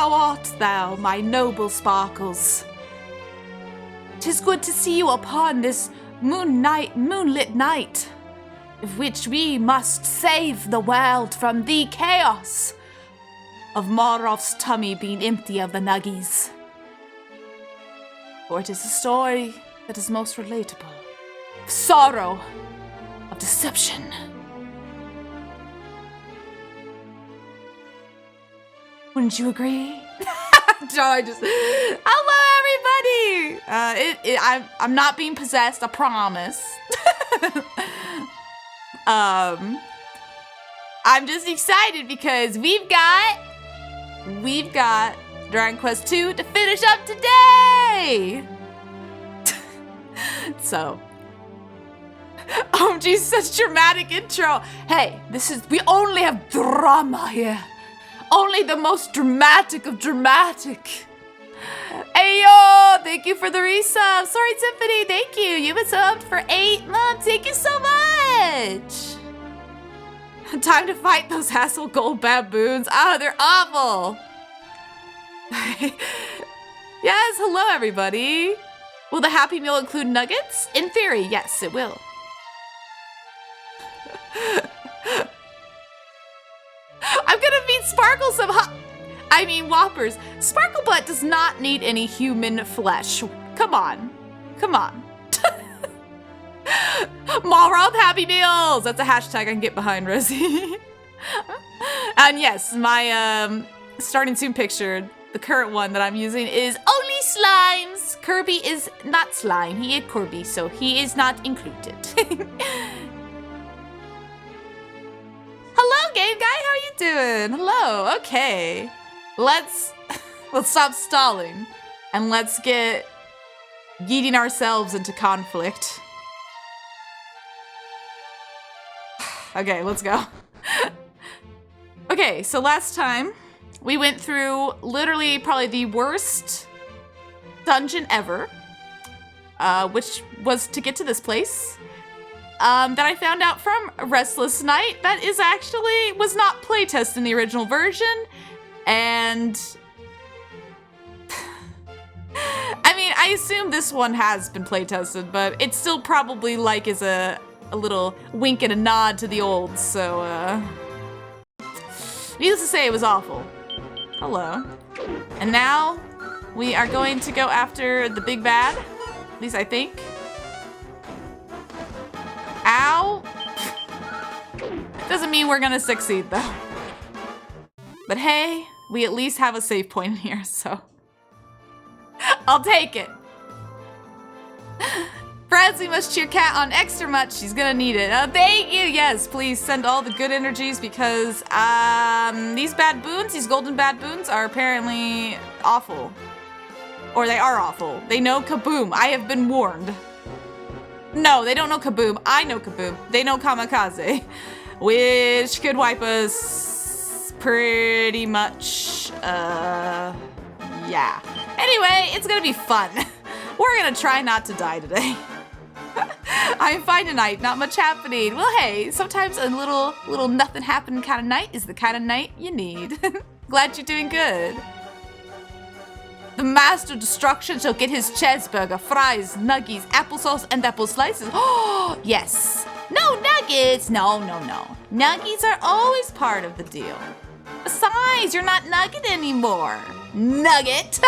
How art thou, my noble Sparkles? 'Tis good to see you upon this moonlit night, of which we must save the world from the chaos of Malroth's tummy being empty of the nuggies. For it is a story that is most relatable, of sorrow, of deception. Wouldn't you agree? Hello, everybody! I'm not being possessed, I promise. I'm just excited because we've got Dragon Quest 2 to finish up today! So, OMG, such dramatic intro. Hey, we only have drama here. Only the most dramatic of dramatic. Ayo, thank you for the resub. Sorry, Tiffany, thank you. You've been subbed for 8 months. Thank you so much. Time to fight those asshole gold baboons. Ah, they're awful. Yes, hello, everybody. Will the Happy Meal include nuggets? In theory, yes, it will. I'm gonna feed Sparkle some Whoppers. Sparkle Butt does not need any human flesh. Come on. Come on. Malroth Happy Meals! That's a hashtag I can get behind, Rosie. And yes, my starting soon picture, the current one that I'm using is only slimes. Kirby is not slime. He is Kirby, so he is not included. Hello, game guy. How are you doing? Hello. Okay. Let's stop stalling and let's get yeeting ourselves into conflict. Okay, let's go. Okay, so last time we went through literally probably the worst dungeon ever, which was to get to this place. That I found out from Restless Night that was not playtested in the original version, and I mean, I assume this one has been playtested, but it's still probably is a little wink and a nod to the old, so needless to say, it was awful. Hello. And now we are going to go after the big bad, at least I think. Ow! Doesn't mean we're gonna succeed, though. But hey, we at least have a save point in here, so I'll take it. Friends, we must cheer Cat on extra much. She's gonna need it. Oh, thank you. Yes, please send all the good energies because these baboons, these golden baboons, are apparently awful. Or they are awful. They know Kaboom. I have been warned. No, they don't know Kaboom. I know Kaboom. They know Kamikaze, which could wipe us pretty much. Yeah. Anyway, it's gonna be fun. We're gonna try not to die today. I'm fine tonight. Not much happening. Well, hey, sometimes a little nothing happening kind of night is the kind of night you need. Glad you're doing good. The Master of Destruction shall get his cheeseburger, fries, nuggies, applesauce, and apple slices. Oh, yes. No nuggets. No. Nuggies are always part of the deal. Besides, you're not Nugget anymore. Nugget.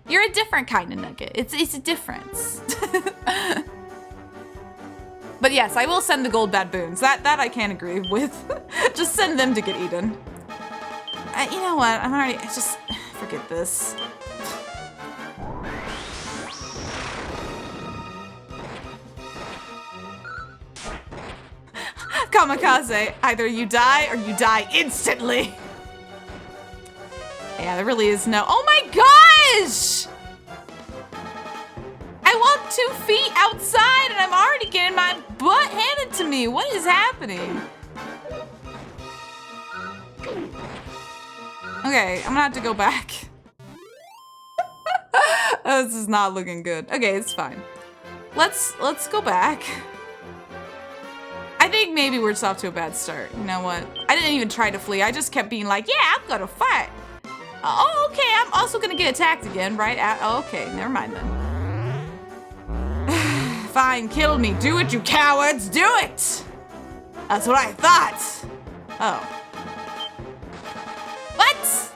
You're a different kind of nugget. It's a difference. But yes, I will send the gold baboons. That I can't agree with. Just send them to get eaten. You know what? Just forget this. Kamikaze, either you die or you die instantly. Yeah, there really is no. Oh my gosh! I walked 2 feet outside and I'm already getting my butt handed to me. What is happening? Okay, I'm gonna have to go back. Oh, this is not looking good. Okay, it's fine. Let's go back. I think maybe we're just off to a bad start. You know what? I didn't even try to flee. I just kept being like, yeah, I'm gonna fight. Oh, okay, I'm also gonna get attacked again, right? Oh, okay, never mind then. Fine, kill me. Do it, you cowards. Do it. That's what I thought. Oh. What?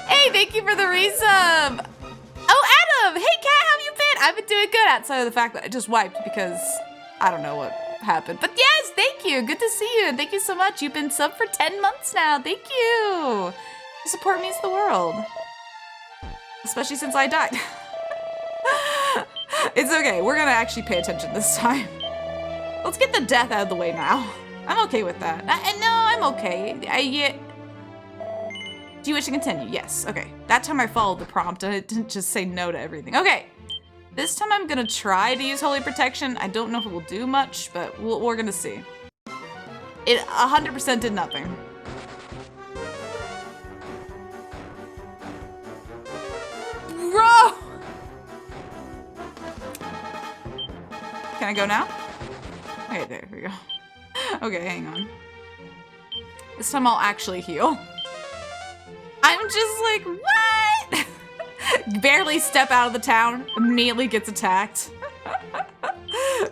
Hey, thank you for the resub. Oh, Adam. Hey, Kat, how you been? I've been doing good outside of the fact that I just wiped because I don't know what happened. But yes, thank you. Good to see you. And thank you so much. You've been sub for 10 months now. Thank you. Your support means the world. Especially since I died. It's okay. We're going to actually pay attention this time. Let's get the death out of the way now. I'm okay with that. No, I'm okay. Yeah. Do you wish to continue? Yes. Okay. That time I followed the prompt. I didn't just say no to everything. Okay. This time I'm going to try to use Holy Protection. I don't know if it will do much, but we're going to see. It 100% did nothing. Bro! Can I go now? Okay, there we go. Okay, hang on. This time I'll actually heal. I'm just like, what? Barely step out of the town, immediately gets attacked.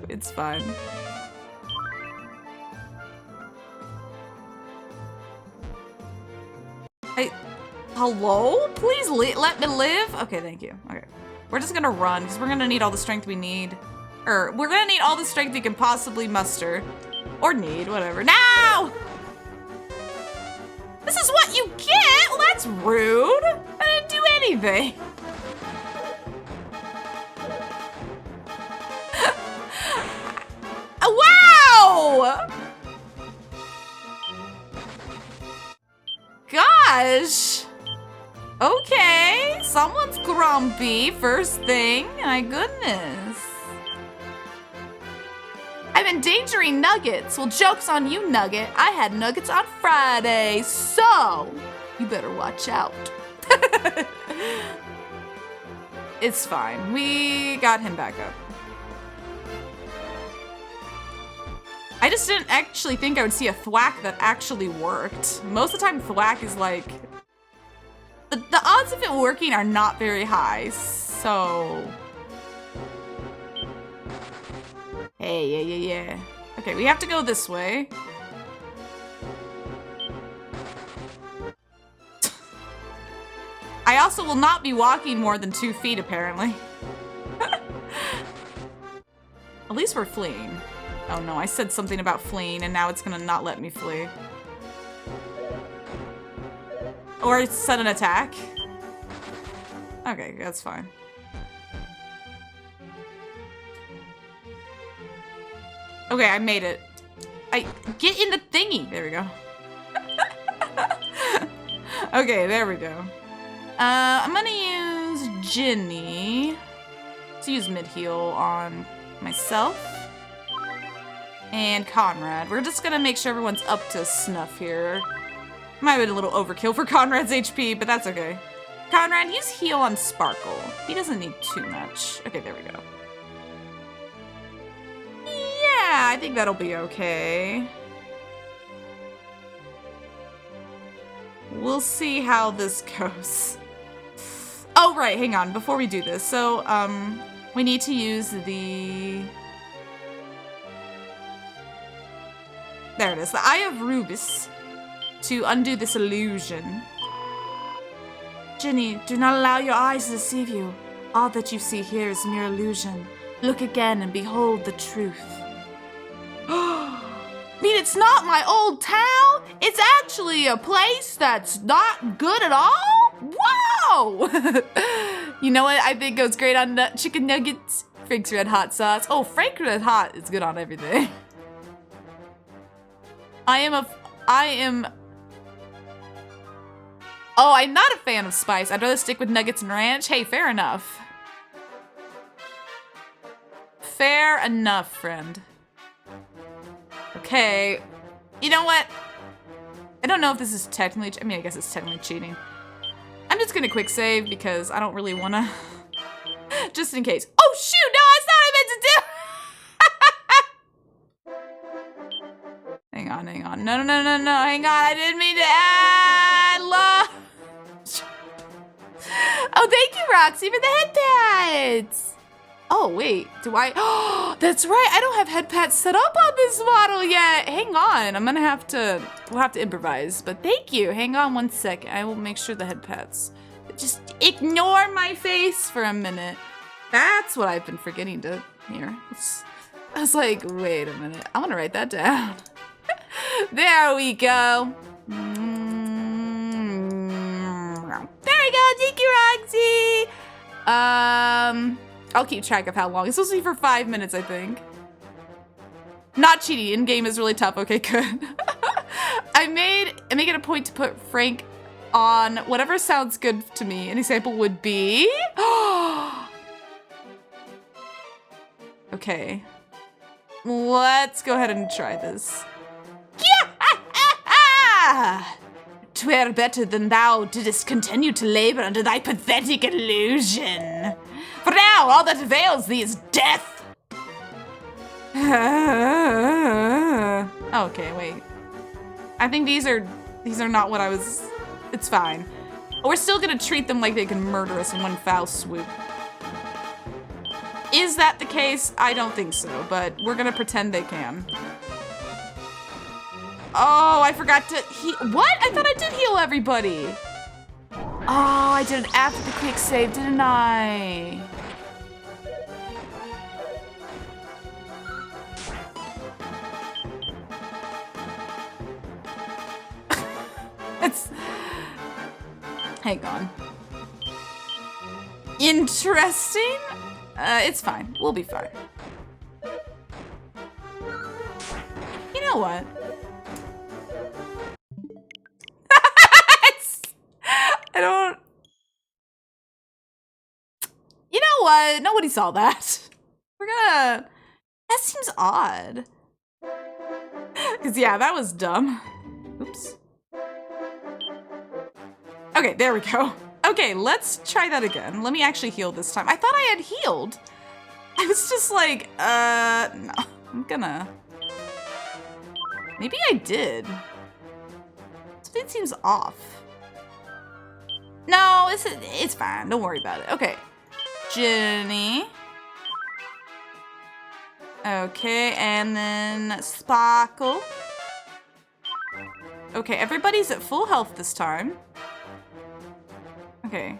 It's fine. Hello? Please let me live? Okay, thank you. Okay. We're just gonna run, because we're gonna need all the strength we need. We're gonna need all the strength we can possibly muster. Or need, whatever. Now! This is what you get? Well, that's rude. I didn't do anything. Wow! Gosh. Okay, someone's grumpy first thing. My goodness. I'm endangering nuggets. Well, joke's on you, Nugget. I had nuggets on Friday, so you better watch out. It's fine. We got him back up. I just didn't actually think I would see a thwack that actually worked. Most of the time, thwack is like... The odds of it working are not very high, so... Hey, yeah. Okay, we have to go this way. I also will not be walking more than 2 feet, apparently. At least we're fleeing. Oh no, I said something about fleeing, and now it's gonna not let me flee. Or it's sudden attack. Okay, that's fine. Okay, I made it. Get in the thingy. There we go. Okay, there we go. I'm gonna use Ginny to use mid-heal on myself and Conrad. We're just gonna make sure everyone's up to snuff here. Might have been a little overkill for Conrad's HP, but that's okay. Conrad, use heal on Sparkle. He doesn't need too much. Okay, there we go. Yeah, I think that'll be okay. We'll see how this goes. Oh, right, hang on, before we do this. So, we need to use the... There it is, the Eye of Rubis to undo this illusion. Ginny, do not allow your eyes to deceive you. All that you see here is mere illusion. Look again and behold the truth. Mean it's not my old town? It's actually a place that's not good at all? Whoa! You know what I think goes great on chicken nuggets? Frank's Red Hot sauce. Oh, Frank Red Hot is good on everything. Oh, I'm not a fan of spice. I'd rather stick with nuggets and ranch. Hey, fair enough. Fair enough, friend. Okay. You know what? I don't know if this is technically... I mean, I guess it's technically cheating. I'm just gonna quick save because I don't really wanna... Just in case. Oh, shoot! No, that's not what I meant to do! on. No, no, no, no, no. Hang on. I didn't mean to add love. Oh, thank you, Roxy, for the head pats. Oh, wait. Do I? Oh, that's right. I don't have head pats set up on this model yet. Hang on. I'm going to have to, we'll have to improvise. But thank you. Hang on one second. I will make sure the head pats. Just ignore my face for a minute. That's what I've been forgetting to hear. I was like, wait a minute. I want to write that down. There we go. There we go. Thank you, Roxy. I'll keep track of how long. It's supposed to be for 5 minutes, I think. Not cheating. In-game is really tough. Okay, good. I make it a point to put Frank on whatever sounds good to me. An example would be... Okay. Let's go ahead and try this. Yeah! 'Twere better than thou didst continue to labor under thy pathetic illusion. For now, all that avails thee is death. Okay, wait. I think these are not what I was... It's fine. We're still gonna treat them like they can murder us in one foul swoop. Is that the case? I don't think so, but we're gonna pretend they can. Oh, I forgot to heal. What? I thought I did heal everybody. Oh, I did it after the quick save, didn't I? Hang on. Interesting? It's fine. We'll be fine. You know what? I don't... You know what? Nobody saw that. We're gonna... That seems odd. Because, yeah, that was dumb. Oops. Okay, there we go. Okay, let's try that again. Let me actually heal this time. I thought I had healed. I was just like, no. I'm gonna... Maybe I did. Something seems off. No, it's fine. Don't worry about it. Okay. Ginny. Okay, and then Sparkle. Okay, everybody's at full health this time. Okay.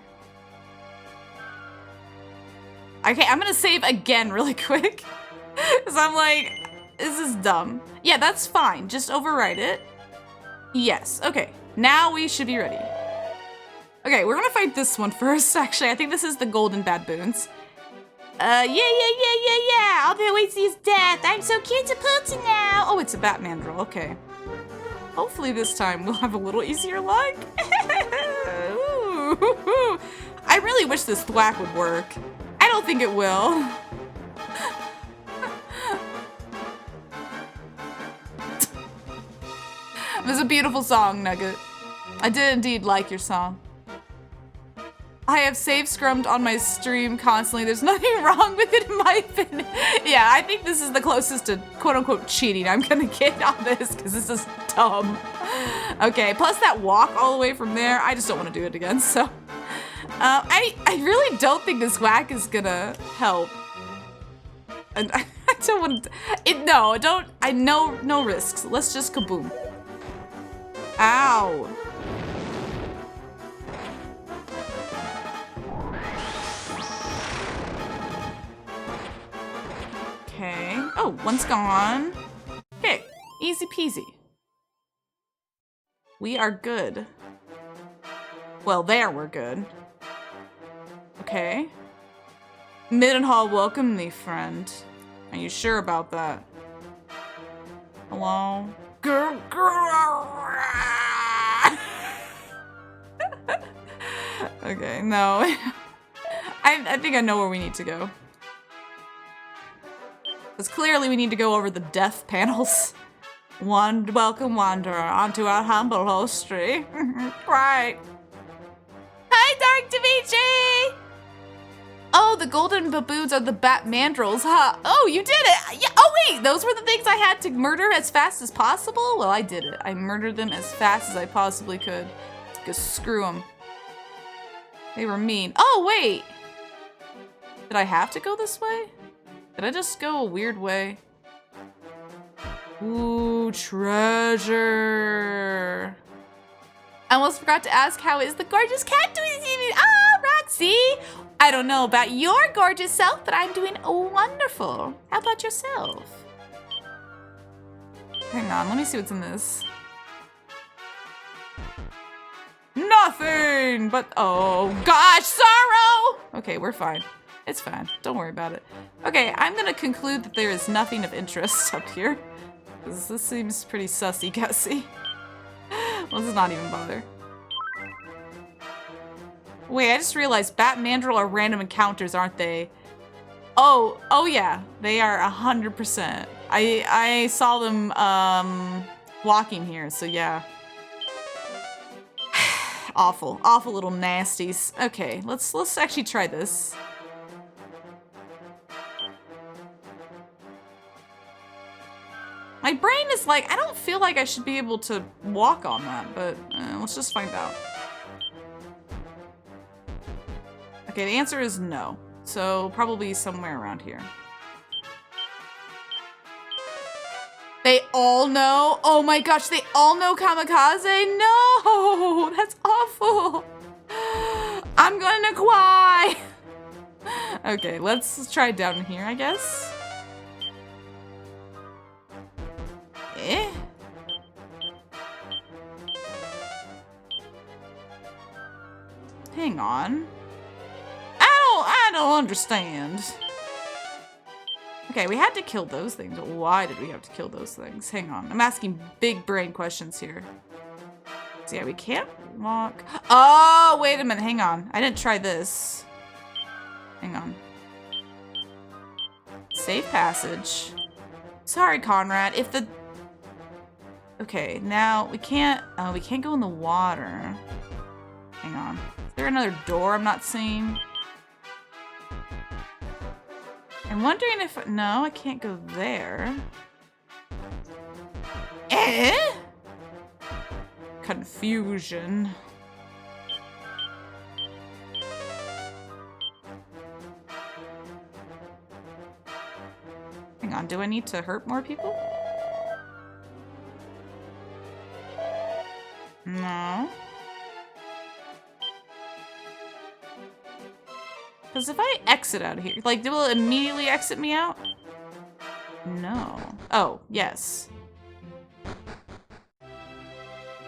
Okay, I'm gonna save again really quick. Because I'm like, this is dumb. Yeah, that's fine. Just overwrite it. Yes, okay. Now we should be ready. Okay, we're gonna fight this one first, actually. I think this is the golden baboons. Yeah. All that awaits is death. I'm so cute to put now. Oh, it's a Batman drill. Okay. Hopefully this time we'll have a little easier luck. Ooh. I really wish this thwack would work. I don't think it will. It was a beautiful song, Nugget. I did indeed like your song. I have save scrummed on my stream constantly. There's nothing wrong with it in my opinion. Yeah, I think this is the closest to quote-unquote cheating I'm gonna get on this because this is dumb. Okay, plus that walk all the way from there, I just don't want to do it again, so. I really don't think this whack is gonna help. And I don't want to, no, don't, no risks. Let's just kaboom. Ow. Okay. Oh, one's gone. Okay, easy peasy. We are good. Well, there we're good. Okay. Midenhall welcome thee, friend. Are you sure about that? Hello? Okay, no. I think I know where we need to go. Because clearly we need to go over the death panels. Welcome, wanderer, onto our humble hostry. Right. Hi, Dark Dimitri! Oh, the golden baboons are the bat mandrills, huh? Oh, you did it! Yeah. Oh wait, those were the things I had to murder as fast as possible? Well, I did it. I murdered them as fast as I possibly could. Because screw them. They were mean. Oh, wait! Did I have to go this way? Did I just go a weird way? Ooh, treasure. I almost forgot to ask, how is the gorgeous cat doing this evening? Ah, Roxy! I don't know about your gorgeous self, but I'm doing wonderful. How about yourself? Hang on, let me see what's in this. Nothing but, oh gosh, sorrow! Okay, we're fine. It's fine. Don't worry about it. Okay, I'm gonna conclude that there is nothing of interest up here. This seems pretty sussy-gussy. Let's not even bother. Wait, I just realized Bat Mandrill are random encounters, aren't they? Oh yeah, they are 100%. I saw them walking here, so yeah. Awful little nasties. Okay, let's actually try this. My brain is like, I don't feel like I should be able to walk on that, but let's just find out. Okay, the answer is no. So probably somewhere around here. They all know? Oh my gosh, they all know kamikaze? No, that's awful. I'm gonna cry. Okay, let's try down here, I guess. Eh? Hang on. I don't understand. Okay, we had to kill those things, but why did we have to kill those things? Hang on, I'm asking big brain questions here. So yeah, we can't walk. Oh, wait a minute, hang on. I didn't try this. Hang on. Safe passage. Sorry, Conrad, if the... Okay, now we can't go in the water. Hang on. Is there another door I'm not seeing? I'm wondering if... No, I can't go there. Eh? Confusion. Hang on, do I need to hurt more people? No. Because if I exit out of here, like, will it immediately exit me out? No. Oh, yes.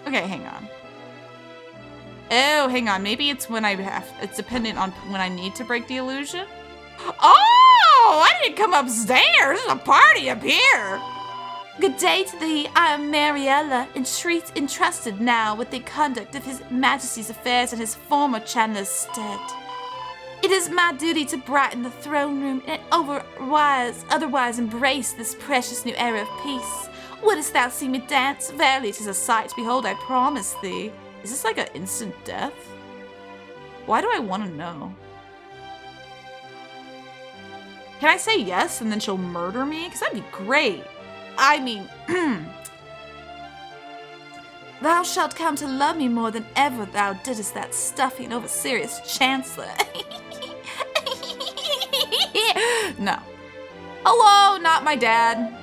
Okay, hang on. Oh, hang on. Maybe it's when I have, it's dependent on when I need to break the illusion. Oh, I didn't come upstairs. There's a party up here. Good day to thee. I am Mariella, entrusted now with the conduct of His Majesty's affairs in his former Chandler's stead. It is my duty to brighten the throne room and otherwise embrace this precious new era of peace. Wouldst thou see me dance? Verily, 'tis a sight to behold, I promise thee. Is this like an instant death? Why do I want to know? Can I say yes and then she'll murder me? Because that'd be great. I mean, thou shalt come to love me more than ever thou didst that stuffing over serious chancellor. No. Hello, not my dad.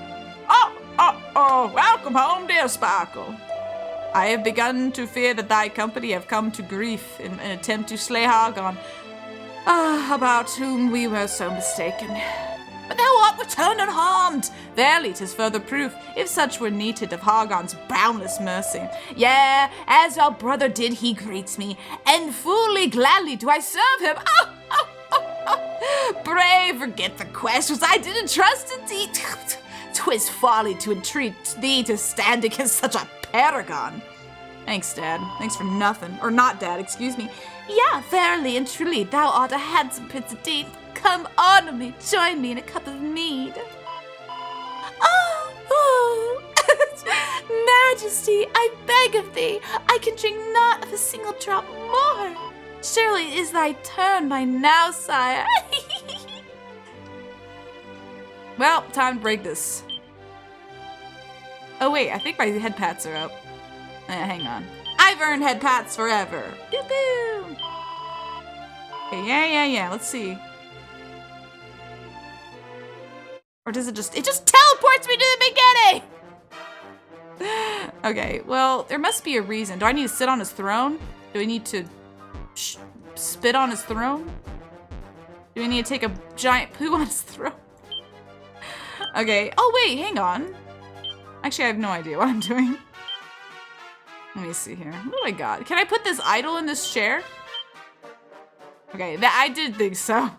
Oh, welcome home, dear Sparkle. I have begun to fear that thy company have come to grief in an attempt to slay Hargon, about whom we were so mistaken. But thou art returned unharmed. Verily, 'tis further proof, if such were needed, of Hargon's boundless mercy. Yea, as our brother did, he greets me, and fully gladly do I serve him. Pray forget the questions, I did entrust in thee. 'Twas folly to entreat thee to stand against such a paragon. Thanks, Dad. Thanks for nothing. Or not, Dad, excuse me. Yeah, verily and truly, thou art a handsome prince indeed. Come, honor me, join me in a cup of mead. Oh, Majesty, I beg of thee, I can drink not of a single drop more. Surely it is thy turn by now, sire. Well, time to break this. Oh wait, I think my head pats are up. Hang on. I've earned head pats forever. Doo-doo. Okay, yeah. Let's see. Or does it just teleports me to the beginning? Okay, well, there must be a reason. Do I need to sit on his throne? Do I need to spit on his throne? Do I need to take a giant poo on his throne? Okay, oh wait, hang on. Actually, I have no idea what I'm doing. Let me see here. What do I got? Can I put this idol in this chair? Okay, I did think so.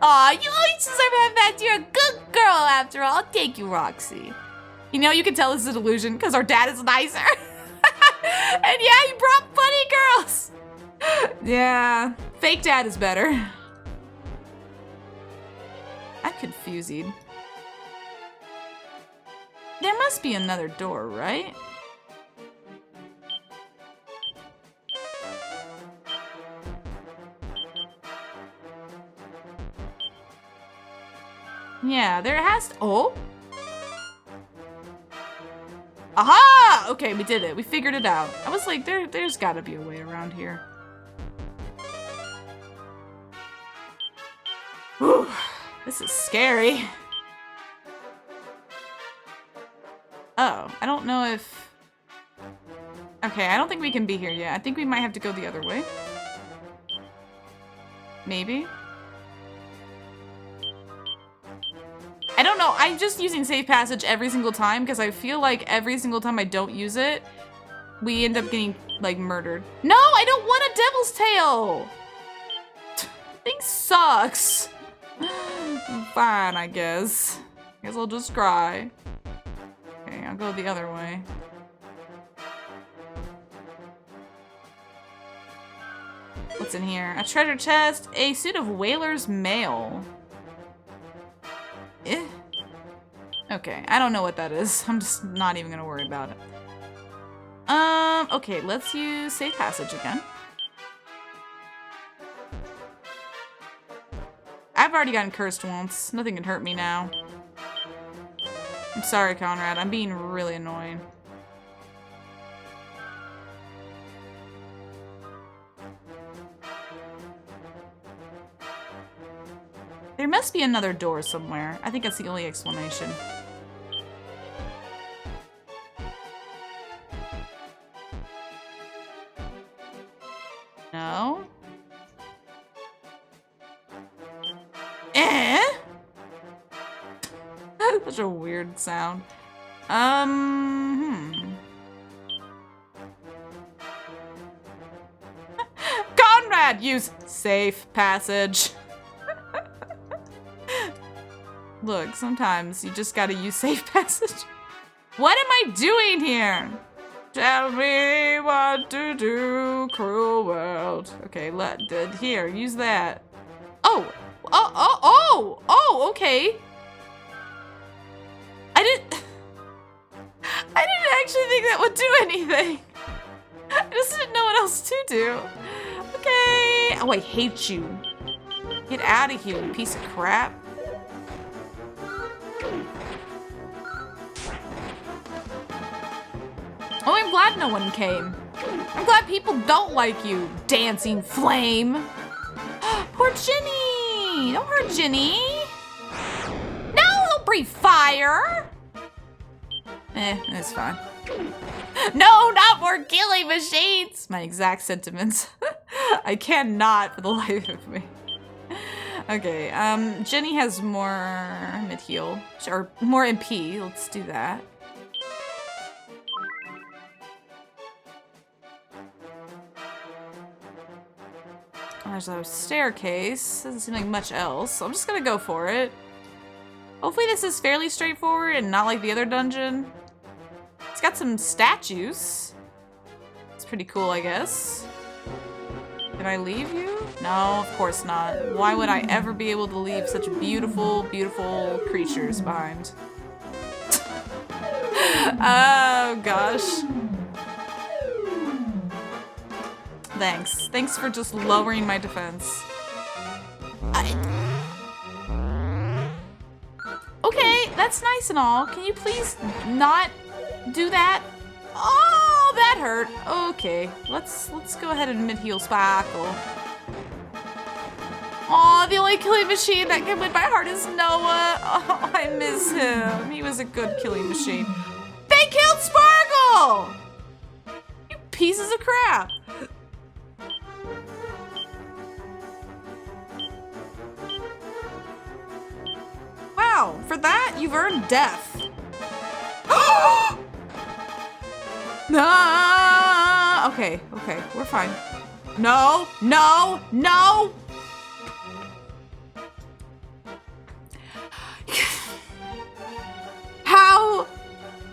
Aw, you always deserve head pats. You're a good girl after all. I'll take you, Roxy. You know, you can tell this is a delusion because our dad is nicer. And yeah, he brought funny girls. Yeah, fake dad is better. I'm confused. There must be another door, right? Yeah, there has to— oh! Aha! Okay, we did it. We figured it out. I was like, there's gotta be a way around here. Whew, this is scary. Oh, I don't know if— okay, I don't think we can be here yet. I think we might have to go the other way. Maybe. I don't know. I'm just using safe passage every single time because I feel like every single time I don't use it, we end up getting, like, murdered. No, I don't want a devil's tail! Thing sucks. Fine, I guess. Guess I'll just cry. Okay, I'll go the other way. What's in here? A treasure chest, a suit of whaler's mail. Eh. Okay, I don't know what that is. I'm just not even gonna worry about it. Okay, let's use safe passage again. I've already gotten cursed once. Nothing can hurt me now. I'm sorry, Conrad. I'm being really annoying. There must be another door somewhere. I think that's the only explanation. No? Eh? Such a weird sound. Conrad, use safe passage. Look, sometimes you just gotta use safe passage. What am I doing here? Tell me what to do, cruel world. Okay, here, use that. Oh, okay. I didn't actually think that would do anything. I just didn't know what else to do. Okay. Oh, I hate you. Get out of here, you piece of crap. Oh, I'm glad no one came. I'm glad people don't like you, dancing flame. Poor Ginny. Don't hurt Ginny. No, don't breathe fire. It's fine. No, not more killing machines. My exact sentiments. I cannot for the life of me. Okay, Ginny has more mid-heal, or more MP. Let's do that. There's a staircase. Doesn't seem like much else, so I'm just gonna go for it. Hopefully this is fairly straightforward and not like the other dungeon. It's got some statues. It's pretty cool, I guess. Did I leave you? No, of course not. Why would I ever be able to leave such beautiful, beautiful creatures behind? Oh, gosh. Thanks. Thanks for just lowering my defense. Okay, that's nice and all. Can you please not do that? Oh, that hurt. Okay, let's go ahead and mid-heal Sparkle. Oh, the only killing machine that can win my heart is Noah. Oh, I miss him. He was a good killing machine. They killed Sparkle! You pieces of crap. Wow, for that, you've earned death. Ah! Okay, we're fine. No, no, no!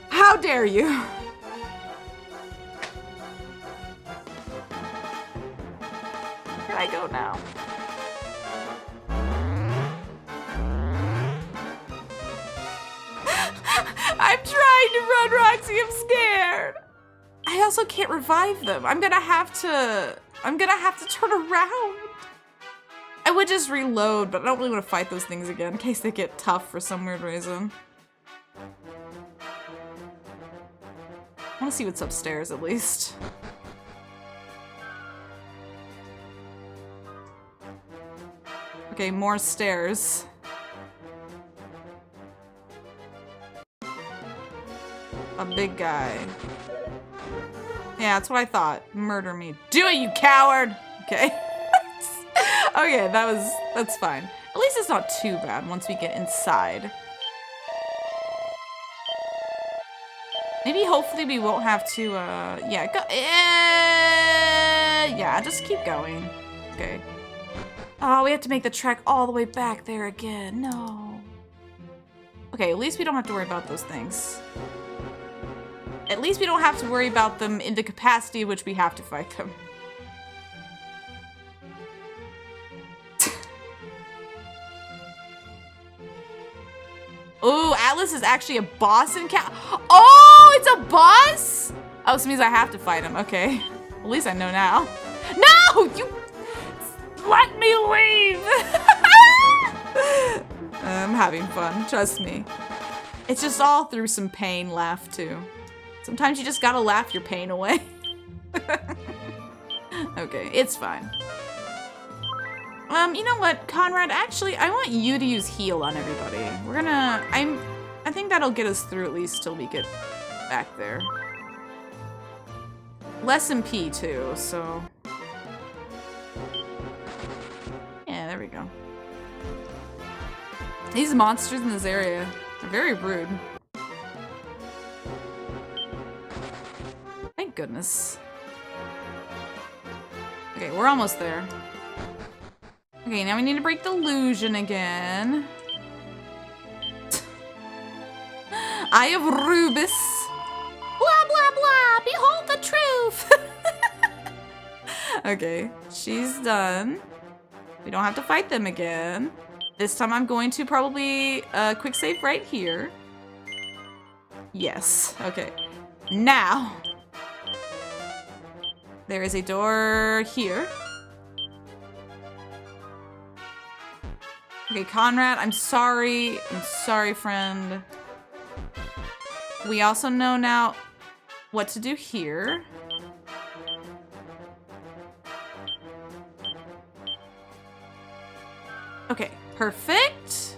How dare you? Where can I go now? I'm trying to run, Roxy. I'm scared. I also can't revive them. I'm gonna have to turn around. I would just reload, but I don't really want to fight those things again in case they get tough for some weird reason. I want to see what's upstairs at least. Okay, more stairs. A big guy. Yeah, that's what I thought. Murder me. Do it, you coward! Okay. Okay, that's fine. At least it's not too bad once we get inside. Maybe hopefully we won't have to, yeah, go, yeah, just keep going. Okay. Oh, we have to make the trek all the way back there again. No. Okay, at least we don't have to worry about those things. At least we don't have to worry about them in the capacity in which we have to fight them. Ooh, Atlas is actually a boss in Oh, it's a boss? Oh, so it means I have to fight him. Okay. At least I know now. No! You... Let me leave! I'm having fun. Trust me. It's just all through some pain laugh, too. Sometimes you just gotta laugh your pain away. Okay, it's fine. You know what, Conrad? Actually, I want you to use heal on everybody. We're gonna... I think that'll get us through at least till we get back there. Less MP, too, so... Yeah, there we go. These monsters in this area are very rude. Thank goodness. Okay, we're almost there. Okay, now we need to break the illusion again. Eye of Rubus. Blah, blah, blah. Behold the truth. Okay, she's done. We don't have to fight them again. This time I'm going to probably quick save right here. Yes, okay. Now, there is a door here. Okay, Conrad, I'm sorry. I'm sorry, friend. We also know now what to do here. Okay, perfect.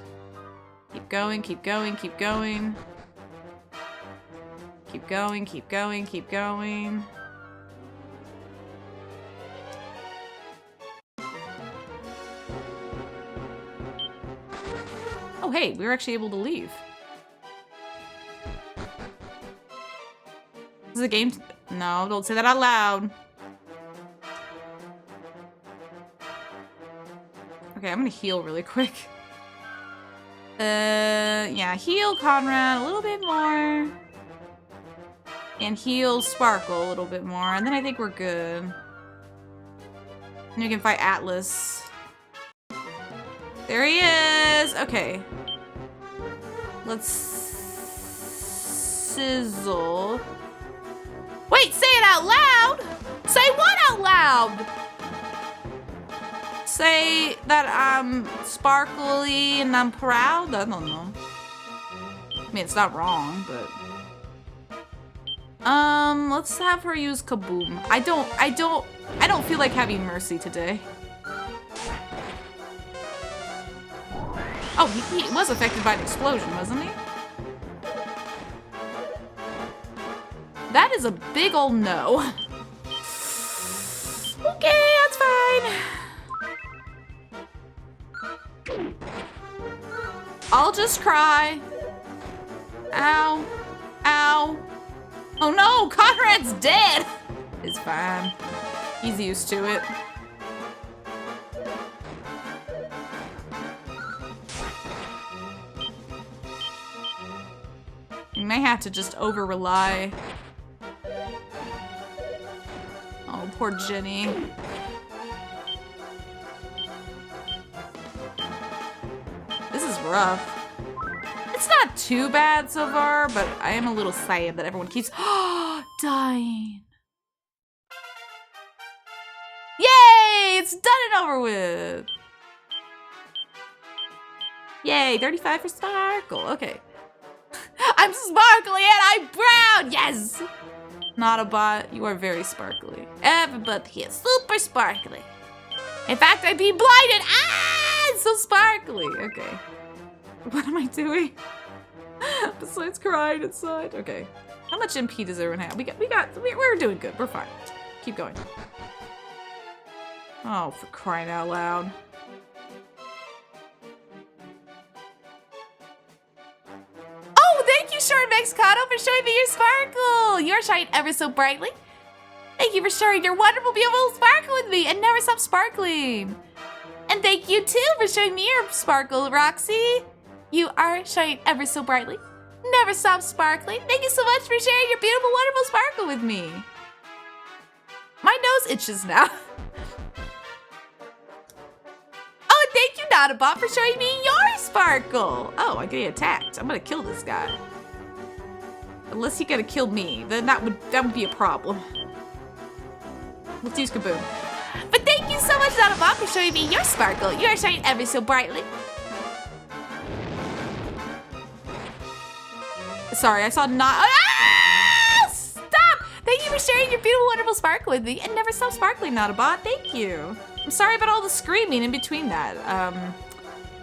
Keep going, keep going, keep going. Keep going, keep going, keep going. Oh, hey, we were actually able to leave. This is a game. No, don't say that out loud. Okay, I'm gonna heal really quick. Yeah, heal Conrad a little bit more. And heal Sparkle a little bit more. And then I think we're good. And we can fight Atlas. There he is! Okay. Let's sizzle. Wait, say it out loud! Say what out loud? proud. Say that I'm sparkly and I'm proud? I don't know. I mean, it's not wrong, but... let's have her use Kaboom. I don't feel like having Mercy today. Oh, he was affected by an explosion, wasn't he? That is a big ol' no. Okay, that's fine. I'll just cry. Ow. Ow. Oh no, Conrad's dead. It's fine. He's used to it. You may have to just over-rely. Oh, poor Ginny. This is rough. It's not too bad so far, but I am a little sad that everyone keeps dying. Yay! It's done and over with. Yay, 35 for Sparkle. Okay. I'm sparkly and I'm brown! Yes! Not a bot. You are very sparkly. Everybody here, super sparkly. In fact, I'd be blinded. Ah! It's so sparkly. Okay. What am I doing? Besides crying inside. Okay. How much MP does everyone have? We're doing good. We're fine. Keep going. Oh, for crying out loud. Oh, thank you, Short Mexicano, for showing me your sparkle. You're shining ever so brightly. Thank you for sharing your wonderful, beautiful sparkle with me and never stop sparkling. And thank you, too, for showing me your sparkle, Roxy. You are shining ever so brightly. Never stop sparkling. Thank you so much for sharing your beautiful, wonderful sparkle with me. My nose itches now. Oh, and thank you, Notabot, for showing me your sparkle. Oh, I get attacked. I'm gonna kill this guy. Unless he gonna kill me, then that would be a problem. Let's use Kaboom. But thank you so much, Notabot, for showing me your sparkle. You are shining ever so brightly. Sorry, I saw not. Ah! Stop! Thank you for sharing your beautiful, wonderful sparkle with me and never stop sparkling, Notabot. Thank you. I'm sorry about all the screaming in between that.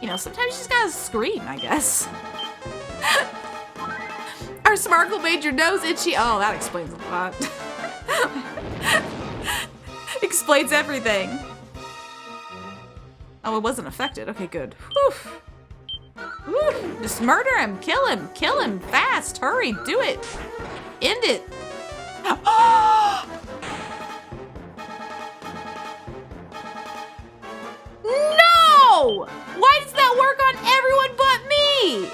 You know, sometimes you just gotta scream, I guess. Our sparkle made your nose itchy. Oh, that explains a lot. Explains everything. Oh, it wasn't affected. Okay, good. Whew. Whew. Just murder him, kill him fast, hurry, do it, end it. No! Why does that work on everyone but me?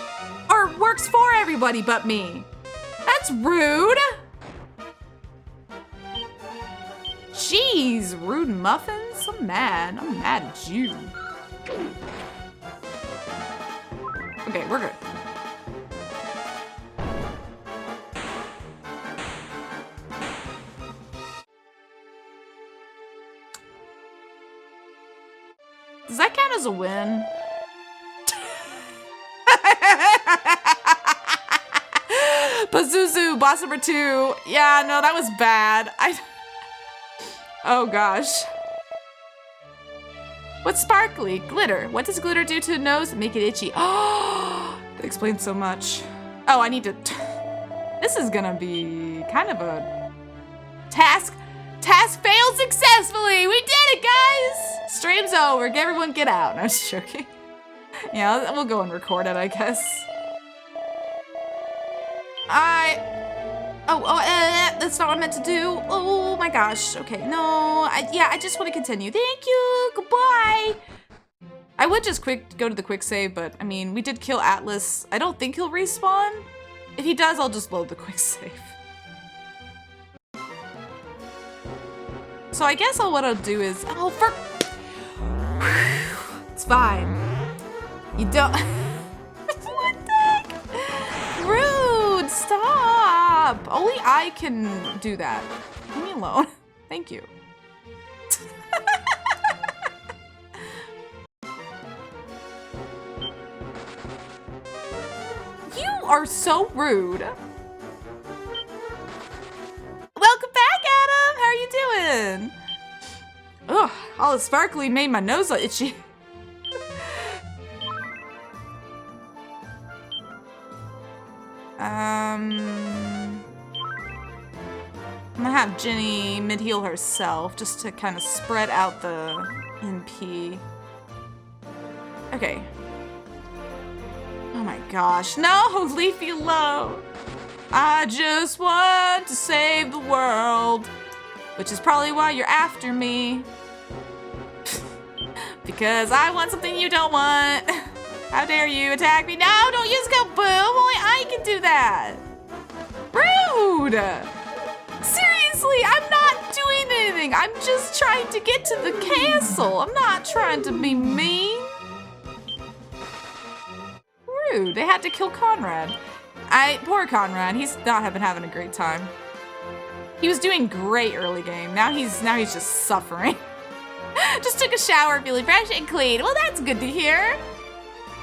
Or works for everybody but me? That's rude. Jeez, rude muffins, I'm mad at you. Okay, we're good. Does that count as a win? Pazuzu, boss number 2. Yeah, no, that was bad. Oh gosh. What's sparkly? Glitter. What does glitter do to the nose? Make it itchy. Oh, that explains so much. Oh, I need to... This is gonna be kind of a... Task failed successfully! We did it, guys! Stream's over. Everyone get out. No, I'm just joking. Yeah, we'll go and record it, I guess. That's not what I meant to do. Oh my gosh. Okay, no. I just want to continue. Thank you. Goodbye. I would just go to the quick save, but I mean, we did kill Atlas. I don't think he'll respawn. If he does, I'll just load the quick save. So I guess what I'll do is, it's fine. You don't. What the heck? Rude. Stop. Only I can do that. Leave me alone. Thank you. are so rude. Welcome back, Adam. How are you doing? Ugh, all the sparkly made my nose itchy. I'm gonna have Ginny mid-heal herself just to kind of spread out the MP. Okay. Oh my gosh, no, leave me alone. I just want to save the world, which is probably why you're after me. Because I want something you don't want. How dare you attack me? No, don't use Kaboom, only I can do that. Rude. Seriously, I'm not doing anything. I'm just trying to get to the castle. I'm not trying to be mean. Rude, they had to kill Conrad. Poor Conrad, he's not been having a great time. He was doing great early game. Now he's just suffering. Just took a shower, feeling fresh and clean. Well, that's good to hear.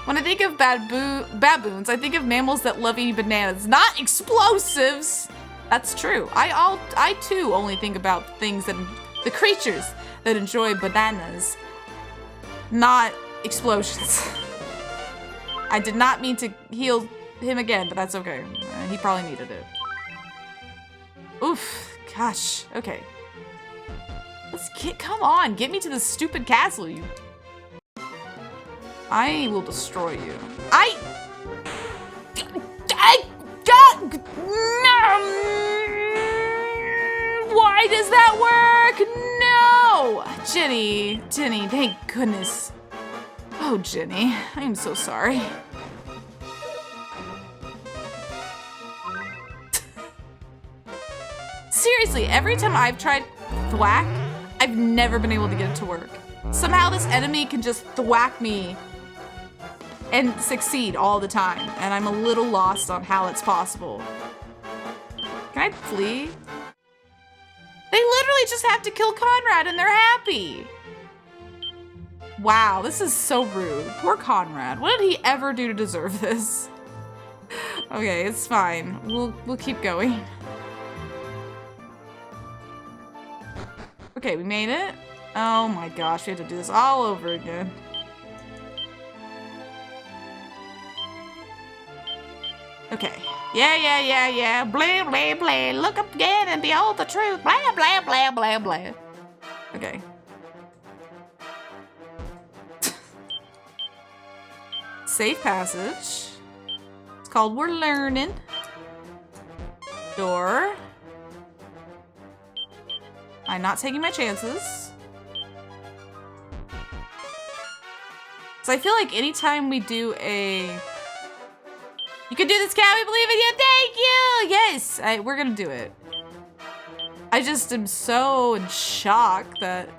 When I think of baboons, I think of mammals that love eating bananas, not explosives. That's true. I too only think about the creatures that enjoy bananas, not explosions. I did not mean to heal him again, but that's okay. He probably needed it. Oof, gosh, okay. Come on, get me to this stupid castle, you. I will destroy you. Why does that work? No! Ginny, thank goodness. Oh, Ginny, I am so sorry. Seriously, every time I've tried thwack, I've never been able to get it to work. Somehow this enemy can just thwack me and succeed all the time, and I'm a little lost on how it's possible. Can I flee? They literally just have to kill Conrad and they're happy. Wow, this is so rude. Poor Conrad. What did he ever do to deserve this? Okay, it's fine. We'll keep going. Okay, we made it. Oh my gosh, we have to do this all over again. Okay. Yeah. Blah, blah, blah. Look up again and behold the truth. Blah, blah, blah, blah, blah. Okay. Safe passage. It's called We're Learning. Door. I'm not taking my chances. So I feel like anytime we do a... You can do this, Cat. We believe in you. Thank you. Yes, we're gonna do it. I just am so in shock that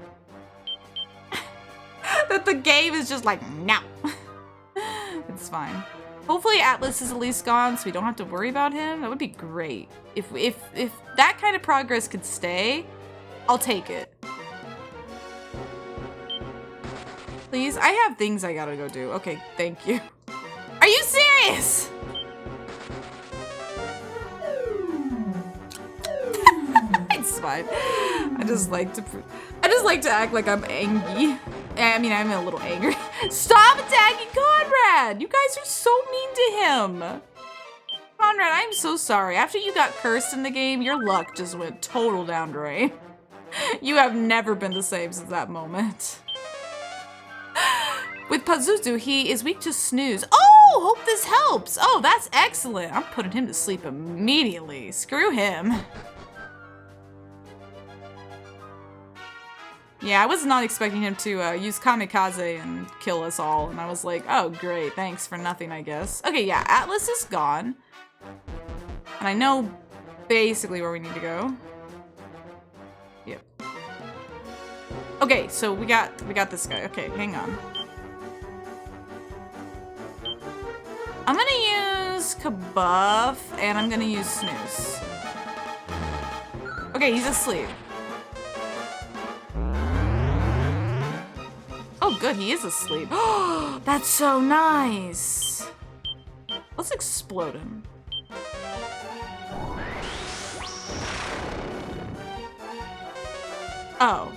that the game is just like, no. It's fine. Hopefully Atlas is at least gone, so we don't have to worry about him. That would be great. If that kind of progress could stay, I'll take it. Please, I have things I gotta go do. Okay, thank you. Are you serious? It's fine. I just like to act like I'm angry. I mean, I'm a little angry. Stop attacking Conrad! You guys are so mean to him. Conrad, I'm so sorry. After you got cursed in the game, your luck just went total down drain. You have never been the same since that moment. With Pazuzu, he is weak to snooze. Oh, hope this helps. Oh, that's excellent. I'm putting him to sleep immediately. Screw him. Yeah, I was not expecting him to use kamikaze and kill us all, and I was like, oh great, thanks for nothing, I guess. Okay, yeah, Atlas is gone. And I know basically where we need to go. Yep. Okay, so we got this guy. Okay, hang on. I'm gonna use Kabuff, and I'm gonna use Snooze. Okay, he's asleep. Oh, good, he is asleep. Oh, that's so nice. Let's explode him. Oh.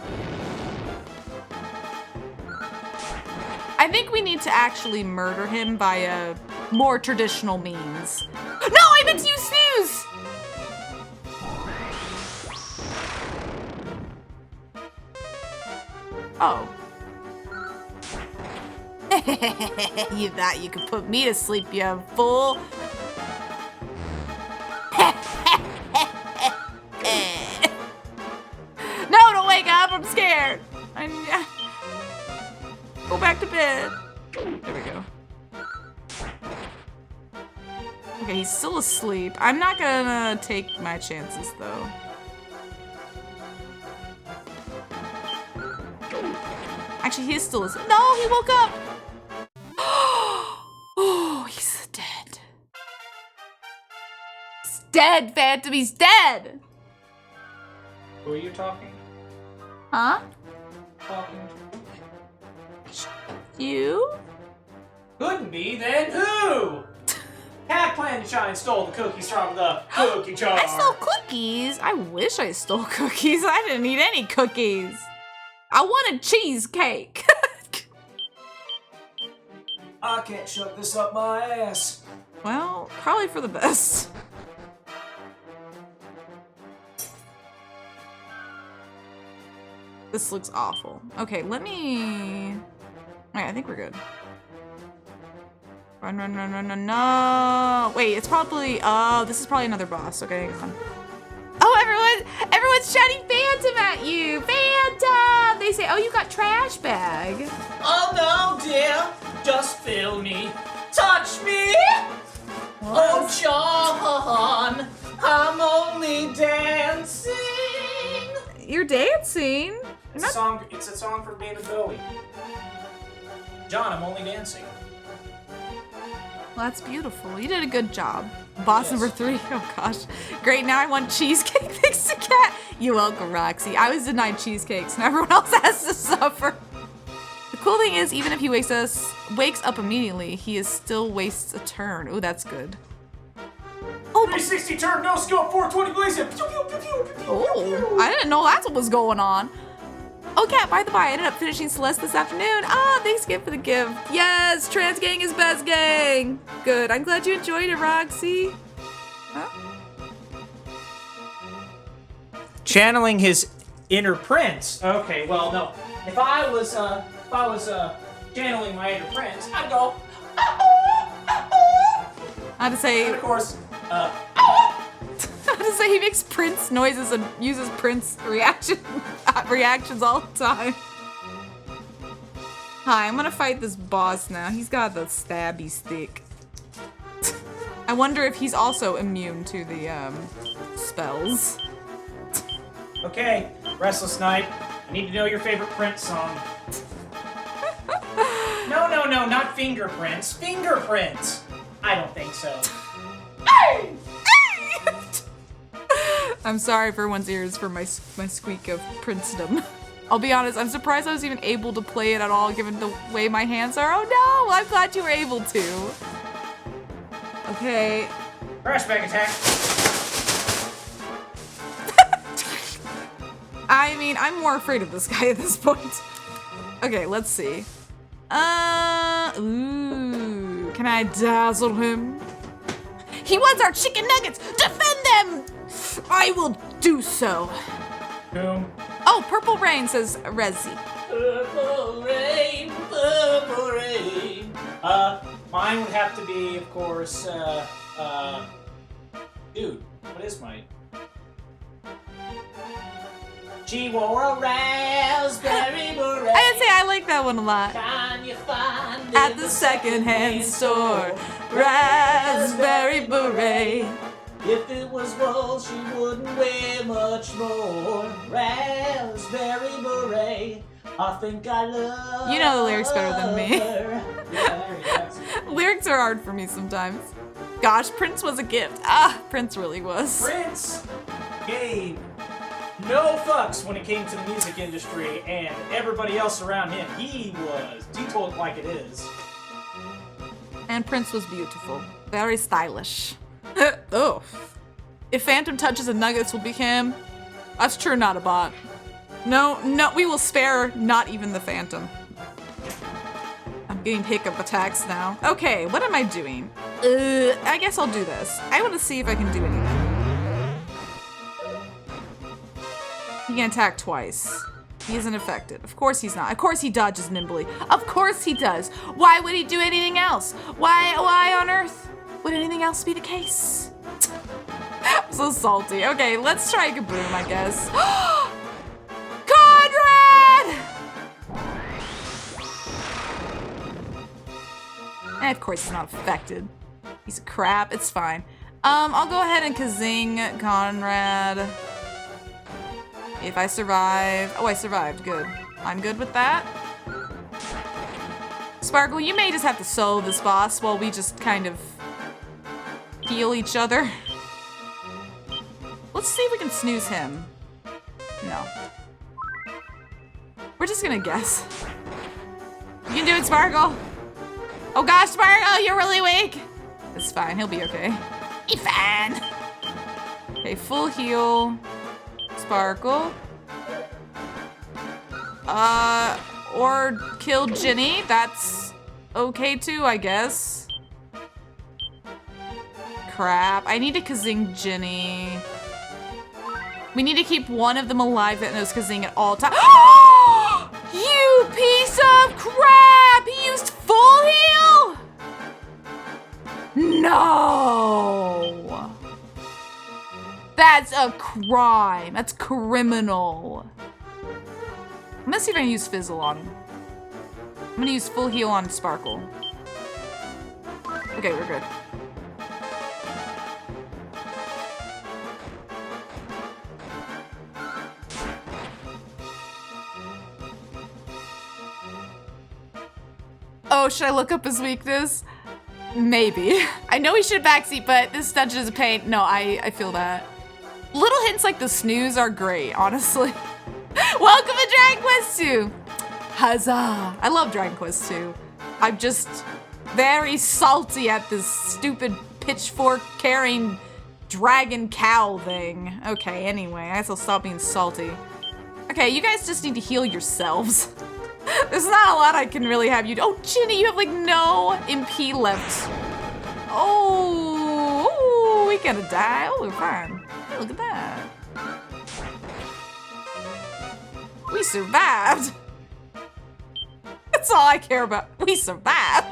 I think we need to actually murder him by a more traditional means. No, I meant to use snooze! Oh. You thought you could put me to sleep, you fool. No, don't wake up, I'm scared. Go back to bed. There we go. Okay, he's still asleep. I'm not gonna take my chances, though. Actually, he is still asleep. No, he woke up! Oh, he's dead. He's dead, Phantom, he's dead! Who are you talking? Huh? Talking to? You? Couldn't be, then who? Cat Planetshine and stole the cookies from the cookie jar. I stole cookies? I wish I stole cookies. I didn't eat any cookies. I wanted cheesecake. I can't shove this up my ass. Well, probably for the best. This looks awful. Okay, let me... Alright, I think we're good. Run, run, run, run, run, no! Wait, it's probably... Oh, this is probably another boss. Okay, hang on. Oh, everyone's shouting Phantom at you! Phantom! They say, oh, you got trash bag. Oh no, dear. Just feel me. Touch me! What? Oh, John! I'm only dancing! You're dancing? It's a song from David Bowie. John, I'm only dancing. Well, that's beautiful. You did a good job. Boss number 3. Oh gosh. Great, now I want cheesecake thanks to Cat. You're welcome, Roxy. I was denied cheesecakes and everyone else has to suffer. The cool thing is, even if he wakes up immediately, he is still wastes a turn. Oh, that's good. Oh, 360 turn, no scope, 420 blazing. Oh, I didn't know that's what was going on. Oh, Cat, by the by, I ended up finishing Celeste this afternoon. Ah, thanks again for the gift. Yes, trans gang is best gang. Good, I'm glad you enjoyed it, Roxy. Huh? Channeling his inner prince. Okay, well, no. If I was channeling my inner prince, I'd go. I had to say. And of course, I had to say he makes Prince noises and uses Prince reactions all the time. Hi, I'm gonna fight this boss now. He's got the stabby stick. I wonder if he's also immune to the spells. Okay, Restless Night. I need to know your favorite Prince song. No, not Fingerprints. Fingerprints. I don't think so. I'm sorry for everyone's ears for my squeak of princedom. I'll be honest, I'm surprised I was even able to play it at all given the way my hands are. Oh no, I'm glad you were able to. Okay. Flashback attack. I mean, I'm more afraid of this guy at this point. Okay, let's see. Ooh, can I dazzle him? He wants our chicken nuggets! Defend them! I will do so. Boom. Oh, Purple Rain says Resi. Purple rain, purple rain. Mine would have to be, of course, dude, what is mine? She wore a raspberry beret. I gotta say, I like that one a lot. Can you find it At the secondhand store, raspberry beret. If it was wool, she wouldn't wear much more. Raspberry beret. I think I love. You know the lyrics better than me. Yeah. Lyrics are hard for me sometimes. Gosh, Prince was a gift. Ah, Prince really was. Prince gave no fucks when it came to the music industry and everybody else around him. He told it like it is. And Prince was beautiful. Very stylish. Oh. If Phantom touches a Nuggets will be him. That's true, not a bot. No, we will spare not even the Phantom. I'm getting hiccup attacks now. Okay, what am I doing? I guess I'll do this. I want to see if I can do anything. He can attack twice. He isn't affected. Of course he's not. Of course he dodges nimbly. Of course he does. Why would he do anything else? Why on earth would anything else be the case? I'm so salty. Okay, let's try Kaboom, I guess. Conrad! And of course he's not affected. He's a crap. It's fine. I'll go ahead and Kazing Conrad. If I survive. Oh, I survived. Good. I'm good with that. Sparkle, you may just have to solo this boss while we just kind of heal each other. Let's see if we can snooze him. No. We're just gonna guess. You can do it, Sparkle. Oh gosh, Sparkle, you're really weak. It's fine. He'll be okay. He's fine. Okay, full heal. Sparkle. Or kill Ginny. That's okay too, I guess. Crap. I need to Kazing Ginny. We need to keep one of them alive that knows Kazing at all times. You piece of crap! He used full heal? No! That's a crime. That's criminal. I'm gonna see if I can use Fizzle on him. I'm gonna use full heal on Sparkle. Okay, we're good. Oh, should I look up his weakness? Maybe. I know he should backseat, but this dungeon is a pain. No, I feel that. Little hints like the snooze are great, honestly. Welcome to Dragon Quest 2! Huzzah! I love Dragon Quest 2. I'm just very salty at this stupid pitchfork carrying dragon cow thing. Okay, anyway, I guess I'll stop being salty. Okay, you guys just need to heal yourselves. There's not a lot I can really have you do. Oh, Ginny, you have like no MP left. Oh, we gonna die. Oh, we're fine. Hey, look at that. We survived. That's all I care about. We survived.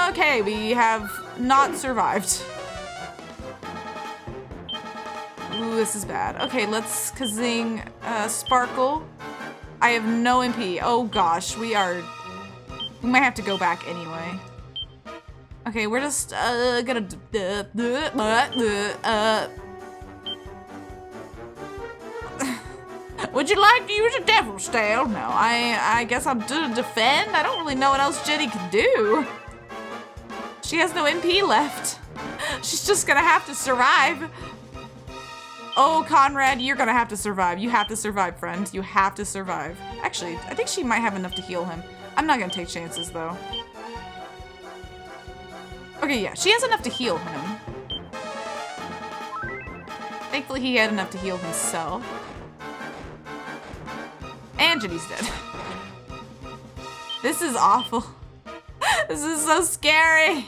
Okay, we have not survived. Ooh, this is bad. Okay, let's Kazing Sparkle. I have no MP. Oh gosh, we might have to go back anyway. Okay, we're just gonna would you like to use a Devil's Tail? No, I guess I'm to defend. I don't really know what else Ginny can do. She has no MP left. She's just gonna have to survive. Oh, Conrad, you're gonna have to survive. You have to survive, friend. You have to survive. Actually, I think she might have enough to heal him. I'm not gonna take chances, though. Okay, yeah, she has enough to heal him. Thankfully, he had enough to heal himself. And Ginny's dead. This is awful. This is so scary.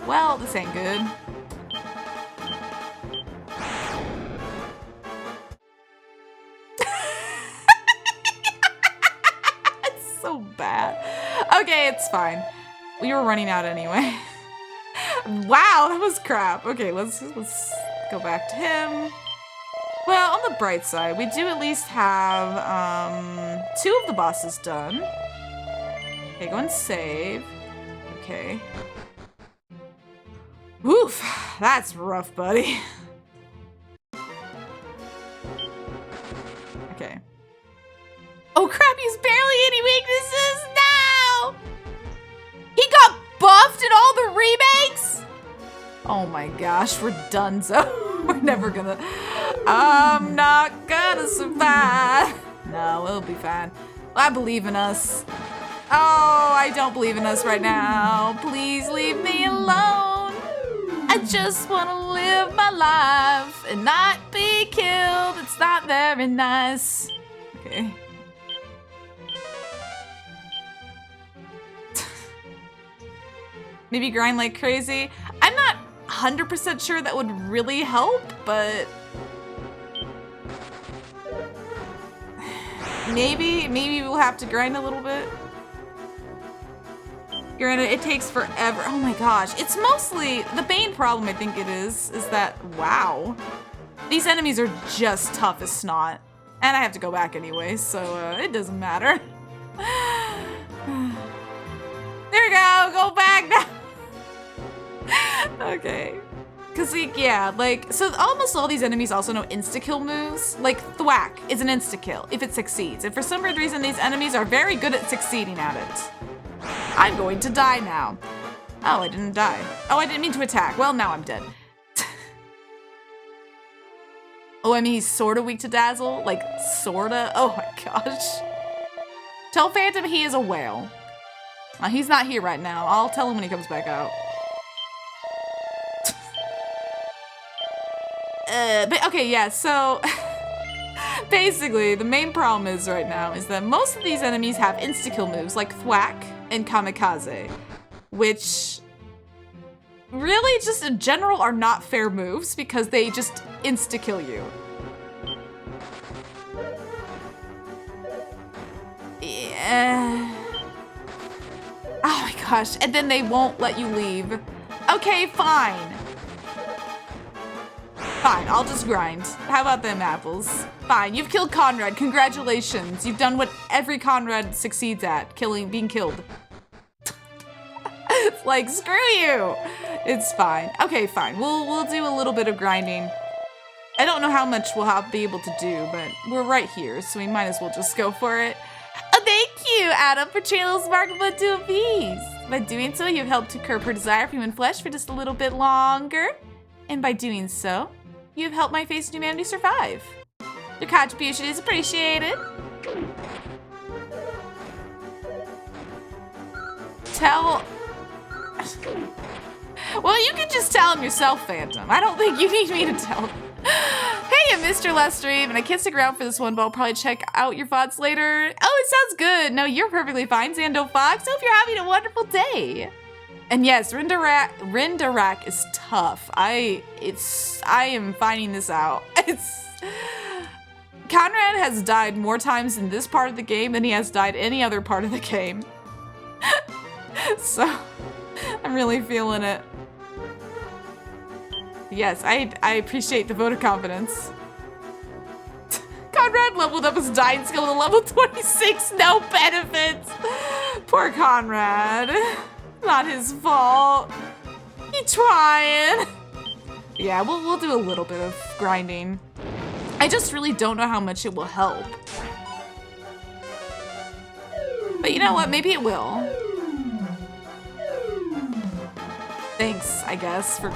Well, this ain't good. It's so bad. Okay, it's fine. We were running out anyway. Wow, that was crap. Okay, let's go back to him. Well, on the bright side, we do at least have 2 of the bosses done. Okay, go and save. Okay. Oof, that's rough, buddy. Okay. Oh crap, he's barely any weaknesses now! He got buffed in all the remakes? Oh my gosh, we're done, so we're never gonna... I'm not gonna survive. No, we'll be fine. I believe in us. Oh, I don't believe in us right now. Please leave me alone. I just want to live my life and not be killed. It's not very nice. Okay. Maybe grind like crazy. I'm not 100% sure that would really help, but maybe we'll have to grind a little bit. Granted, it takes forever. Oh my gosh. It's mostly, the main problem I think it is that, wow. These enemies are just tough as snot. And I have to go back anyway, so it doesn't matter. There we go, go back now. Okay. Cause like, yeah, like, so almost all these enemies also know insta-kill moves. Like thwack is an insta-kill if it succeeds. And for some weird reason, these enemies are very good at succeeding at it. I'm going to die now. Oh, I didn't die. Oh, I didn't mean to attack. Well, now I'm dead. Oh, I mean, he's sorta weak to dazzle? Like, sorta? Oh my gosh. Tell Phantom he is a whale. He's not here right now. I'll tell him when he comes back out. But okay, yeah, so basically the main problem is right now is that most of these enemies have insta-kill moves like thwack and kamikaze, which really just in general are not fair moves because they just insta-kill you. Yeah. Oh my gosh, and then they won't let you leave. Okay, fine. Fine, I'll just grind. How about them apples? Fine, you've killed Conrad. Congratulations. You've done what every Conrad succeeds at, being killed. It's like, screw you. It's fine. Okay, fine. We'll do a little bit of grinding. I don't know how much we'll be able to do, but we're right here, so we might as well just go for it. Oh, thank you, Adam, for Prince Sparkle of Midenhall. By doing so, you've helped to curb her desire for human flesh for just a little bit longer. And by doing so, you've helped my face and humanity survive. Your contribution is appreciated. Tell... Well, you can just tell him yourself, Phantom. I don't think you need me to tell him. Hey, I missed your last stream, and I can't stick around for this one, but I'll probably check out your VODs later. Oh, it sounds good. No, you're perfectly fine, Zando Fox. Hope you're having a wonderful day. And yes, Rindarak is tough. I am finding this out. Conrad has died more times in this part of the game than he has died any other part of the game. So, I'm really feeling it. Yes, I appreciate the vote of confidence. Conrad leveled up his dying skill to level 26, no benefits. Poor Conrad. Not his fault. He trying. Yeah, we'll do a little bit of grinding. I just really don't know how much it will help. But you know what? Maybe it will. Thanks, I guess, for...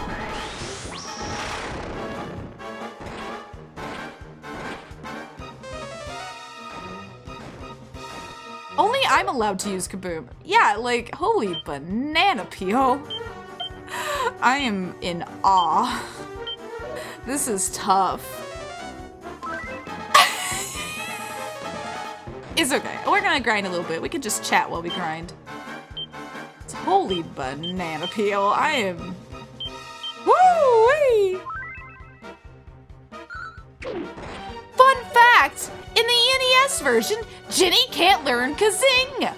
Only I'm allowed to use Kaboom. Yeah, like, holy banana peel. I am in awe. This is tough. It's okay. We're gonna grind a little bit. We can just chat while we grind. Holy banana peel. I am... Woo-wee! Fun fact! In the NES version, Ginny can't learn Kazing!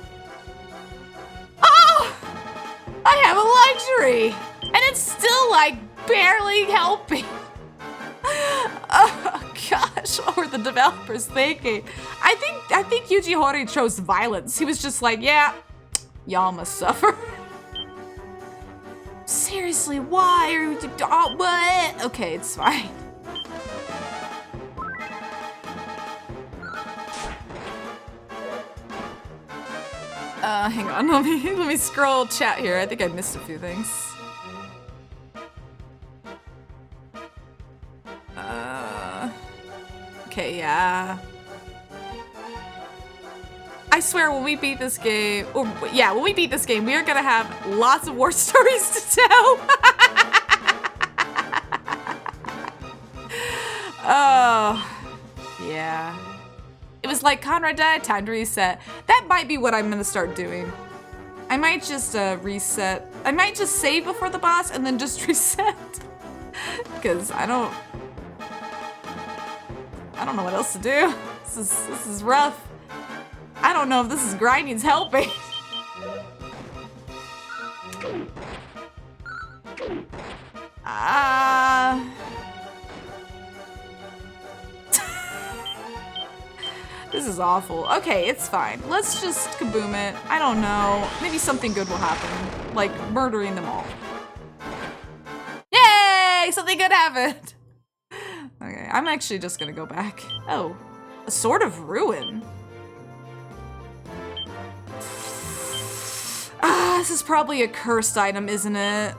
Oh! I have a luxury! And it's still, like, barely helping. Oh, gosh, what were the developers thinking? I think Yuji Horii chose violence. He was just like, yeah, y'all must suffer. Seriously, why are you... Oh, what? Okay, it's fine. Hang on, let me scroll chat here. I think I missed a few things. Okay, yeah. I swear when we beat this game, or yeah, when we beat this game, we are gonna have lots of war stories to tell. Oh, yeah. It was like Conrad died, time to reset. That might be what I'm gonna start doing. I might just reset. I might just save before the boss and then just reset. Because I don't know what else to do. This is rough. I don't know if this is grinding's helping. This is awful. Okay, it's fine. Let's just kaboom it. I don't know. Maybe something good will happen. Like murdering them all. Yay! Something good happened. Okay, I'm actually just gonna go back. Oh, a sword of ruin. Ah, this is probably a cursed item, isn't it?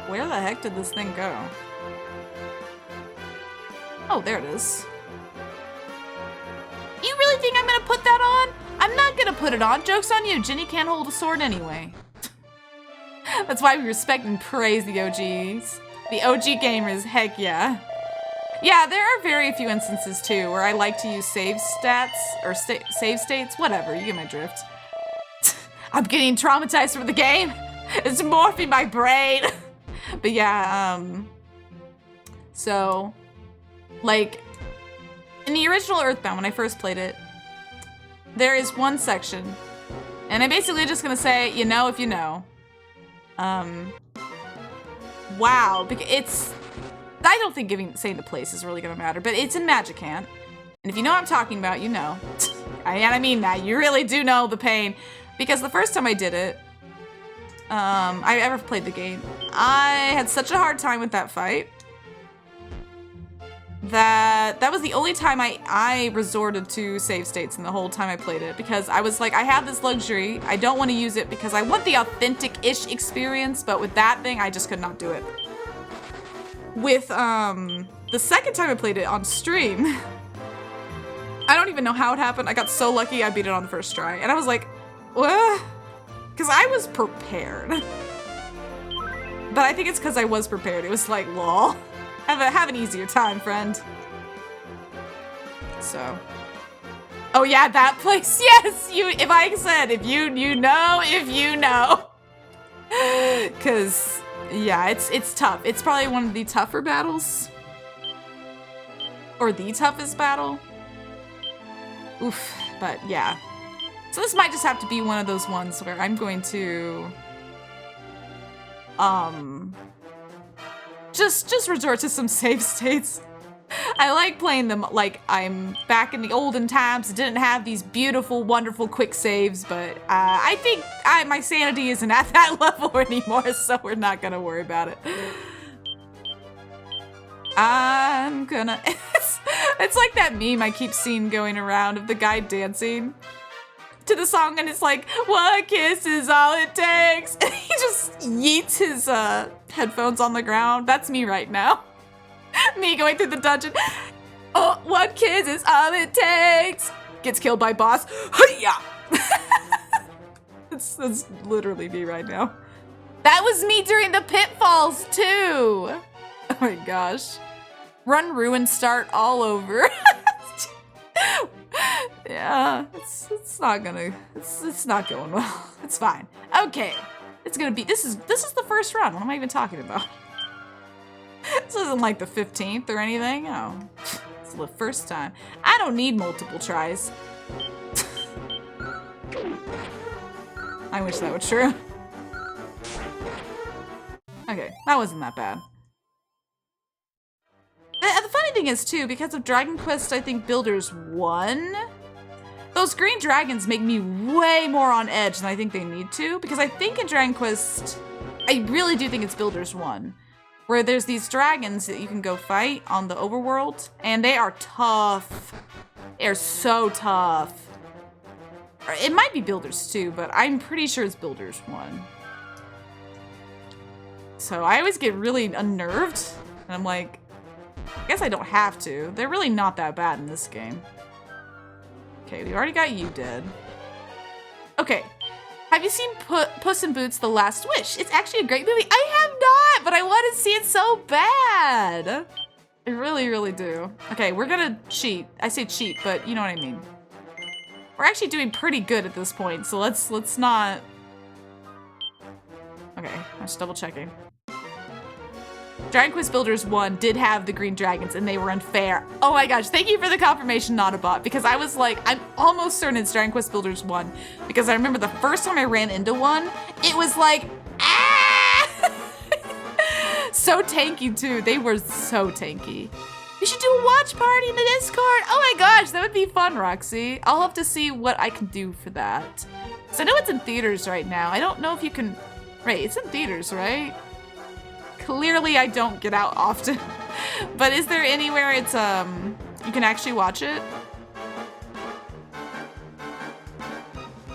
Where the heck did this thing go? Oh, there it is. You really think I'm gonna put that on? I'm not gonna put it on. Joke's on you. Ginny can't hold a sword anyway. That's why we respect and praise the OGs. The OG gamers, heck yeah. Yeah, there are very few instances too where I like to use save stats or save states, whatever, you get my drift. I'm getting traumatized from the game. It's morphing my brain. But yeah, so, like, in the original Earthbound, when I first played it, there is one section, and I'm basically just gonna say, you know if you know. Wow, because it's, I don't think saying the place is really gonna matter, but it's in Magicant, and if you know what I'm talking about, you know. And I mean that, you really do know the pain, because the first time I did it, I ever played the game, I had such a hard time with that fight that was the only time I resorted to save states in the whole time I played it, because I was like, I have this luxury, I don't want to use it because I want the authentic-ish experience, but with that thing, I just could not do it. With, the second time I played it on stream, I don't even know how it happened, I got so lucky I beat it on the first try, and I was like, what? Because I was prepared. But I think it's because I was prepared. It was like, lol. Have an easier time, friend. So. Oh yeah, that place. Yes, if I said, if you know, if you know. Because, yeah, it's tough. It's probably one of the tougher battles. Or the toughest battle. Oof, but yeah. So this might just have to be one of those ones where I'm going to, just resort to some save states. I like playing them like I'm back in the olden times, didn't have these beautiful, wonderful quick saves, but I think my sanity isn't at that level anymore, so we're not gonna worry about it. I'm gonna, it's like that meme I keep seeing going around of the guy dancing to the song, and it's like, one kiss is all it takes. And he just yeets his headphones on the ground. That's me right now. Me going through the dungeon. Oh, one kiss is all it takes. Gets killed by boss. Hiya! That's literally me right now. That was me during the pitfalls too. Oh my gosh. Run, ruin, start all over. Yeah, it's not going well. It's fine. Okay, it's gonna be, this is the first run. What am I even talking about? This isn't like the 15th or anything. Oh, it's the first time. I don't need multiple tries. I wish that were true. Okay, that wasn't that bad. The funny thing is, too, because of Dragon Quest, I think Builders 1, those green dragons make me way more on edge than I think they need to, because I think in Dragon Quest, I really do think it's Builders 1, where there's these dragons that you can go fight on the overworld, and they are tough. They're so tough. It might be Builders 2, but I'm pretty sure it's Builders 1. So I always get really unnerved. And I'm like, I guess I don't have to. They're really not that bad in this game. Okay, we already got you dead. Okay. Have you seen Puss in Boots: The Last Wish? It's actually a great movie. I have not, but I want to see it so bad. I really, really do. Okay, we're gonna cheat. I say cheat, but you know what I mean. We're actually doing pretty good at this point, so let's not. Okay, I'm just double checking. Dragon Quest Builders 1 did have the green dragons and they were unfair. Oh my gosh, thank you for the confirmation, Nautabot, because I was like, I'm almost certain it's Dragon Quest Builders 1 because I remember the first time I ran into one, it was like, ah! So tanky too, they were so tanky. We should do a watch party in the Discord. Oh my gosh, that would be fun, Roxy. I'll have to see what I can do for that. So I know it's in theaters right now. I don't know if you can, right, it's in theaters, right? Clearly I don't get out often, but is there anywhere it's, you can actually watch it?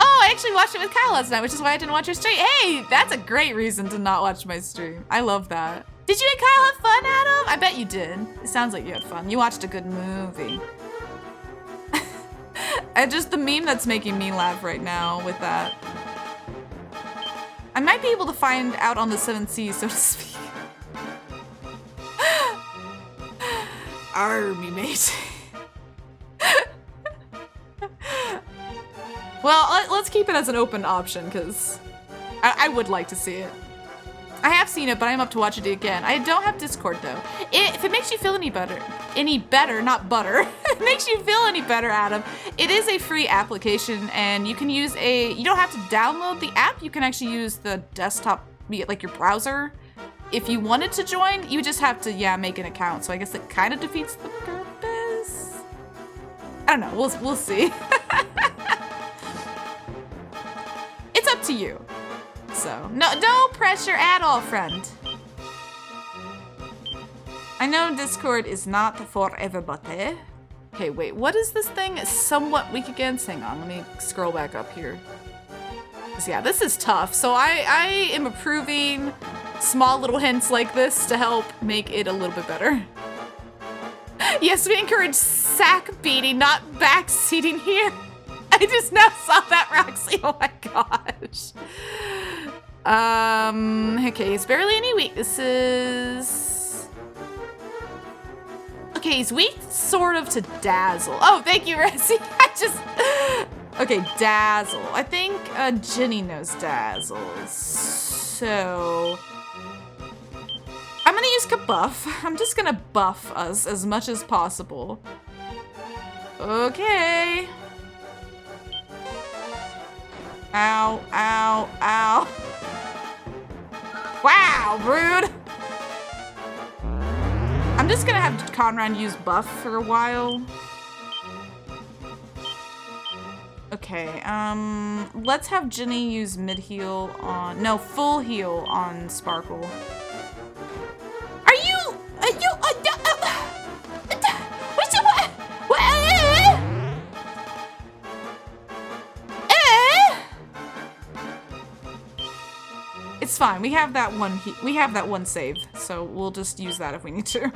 Oh, I actually watched it with Kyle last night, which is why I didn't watch your stream. Hey, that's a great reason to not watch my stream. I love that. Did you and Kyle have fun, Adam? I bet you did. It sounds like you had fun. You watched a good movie. And just the meme that's making me laugh right now with that. I might be able to find out on the 7 Seas, so to speak. Army mate. Well, let's keep it as an open option because I would like to see it. I have seen it, but I'm up to watch it again. I don't have Discord though. If it makes you feel any better, not butter. If it makes you feel any better, Adam, it is a free application and you can use you don't have to download the app. You can actually use the desktop, like your browser. If you wanted to join, you just have to, yeah, make an account. So I guess it kind of defeats the purpose. I don't know. We'll see. It's up to you. So no pressure at all, friend. I know Discord is not for everybody. Okay, wait. What is this thing? Somewhat weak against. Hang on. Let me scroll back up here. Yeah, this is tough. So I am approving small little hints like this to help make it a little bit better. Yes, we encourage sack beating, not backseating here. I just now saw that, Roxy. Oh my gosh. Okay, he's barely any weaknesses. Okay, he's weak sort of to dazzle. Oh, thank you, Resi. Okay, dazzle. I think Ginny knows dazzle. So I'm gonna use Kabuff. I'm just gonna buff us as much as possible. Okay. Ow, ow, ow. Wow, rude. I'm just gonna have Conrad use buff for a while. Okay, let's have Ginny use mid heal on, no, full heal on Sparkle. It's fine. We have that one save, so we'll just use that if we need to.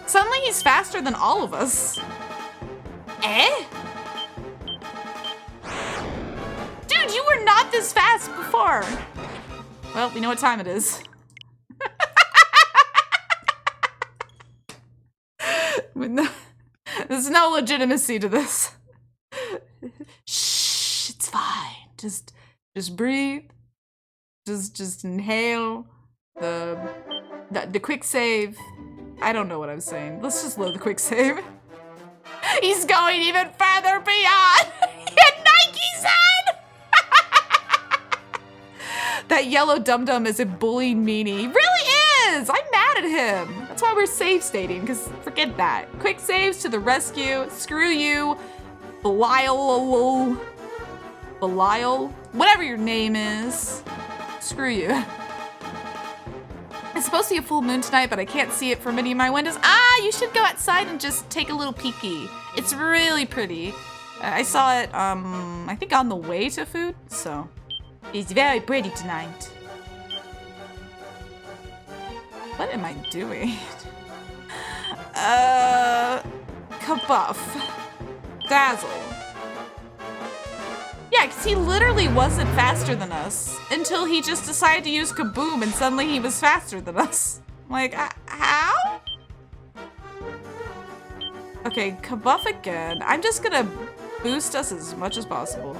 Suddenly he's faster than all of us. Eh? Dude, you were not this fast before. Well, we know what time it is. There's no legitimacy to this. Shh, it's fine. Just breathe. Just inhale. The quick save. I don't know what I'm saying. Let's just load the quick save. He's going even further beyond. Nike said. That yellow dum-dum is a bullying meanie. He really is. I'm mad at him. That's why we're save stating, because forget that. Quick saves to the rescue. Screw you. Belial, whatever your name is. Screw you. It's supposed to be a full moon tonight, but I can't see it from any of my windows. Ah, you should go outside and just take a little peeky. It's really pretty. I saw it, I think on the way to food, so. It's very pretty tonight. What am I doing? Kabuff. Dazzle. Yeah, because he literally wasn't faster than us until he just decided to use Kaboom and suddenly he was faster than us. Like, how? Okay, Kabuff again. I'm just gonna boost us as much as possible.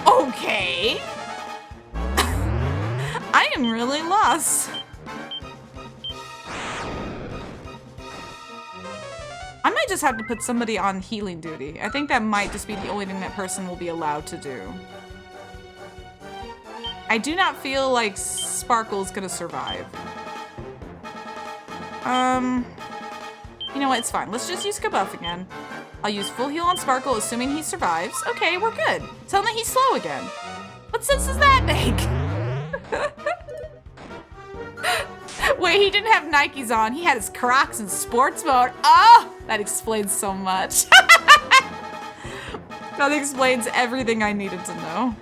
Okay. I am really lost. I might just have to put somebody on healing duty. I think that might just be the only thing that person will be allowed to do. I do not feel like Sparkle's gonna survive. You know what, it's fine. Let's just use Kabuff again. I'll use full heal on Sparkle, assuming he survives. Okay, we're good. Tell me he's slow again. What sense does that make? Wait, he didn't have Nikes on. He had his Crocs in sports mode. Oh, that explains so much. That explains everything I needed to know.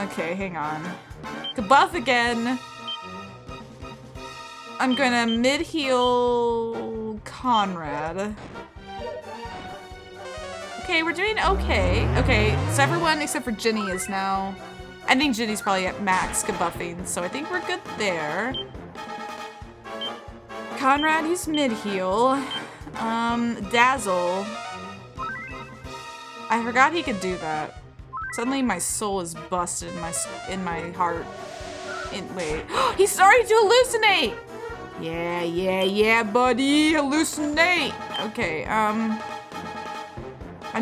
Okay, hang on. Kabuff again. I'm gonna mid-heal Conrad. Okay, we're doing okay. Okay, so everyone except for Ginny is now... I think Ginny's probably at max kabuffing, so I think we're good there. Conrad, he's mid-heal. Dazzle. I forgot he could do that. Suddenly my soul is busted in my heart. Wait, he's starting to hallucinate! Yeah, buddy, hallucinate! Okay, I'm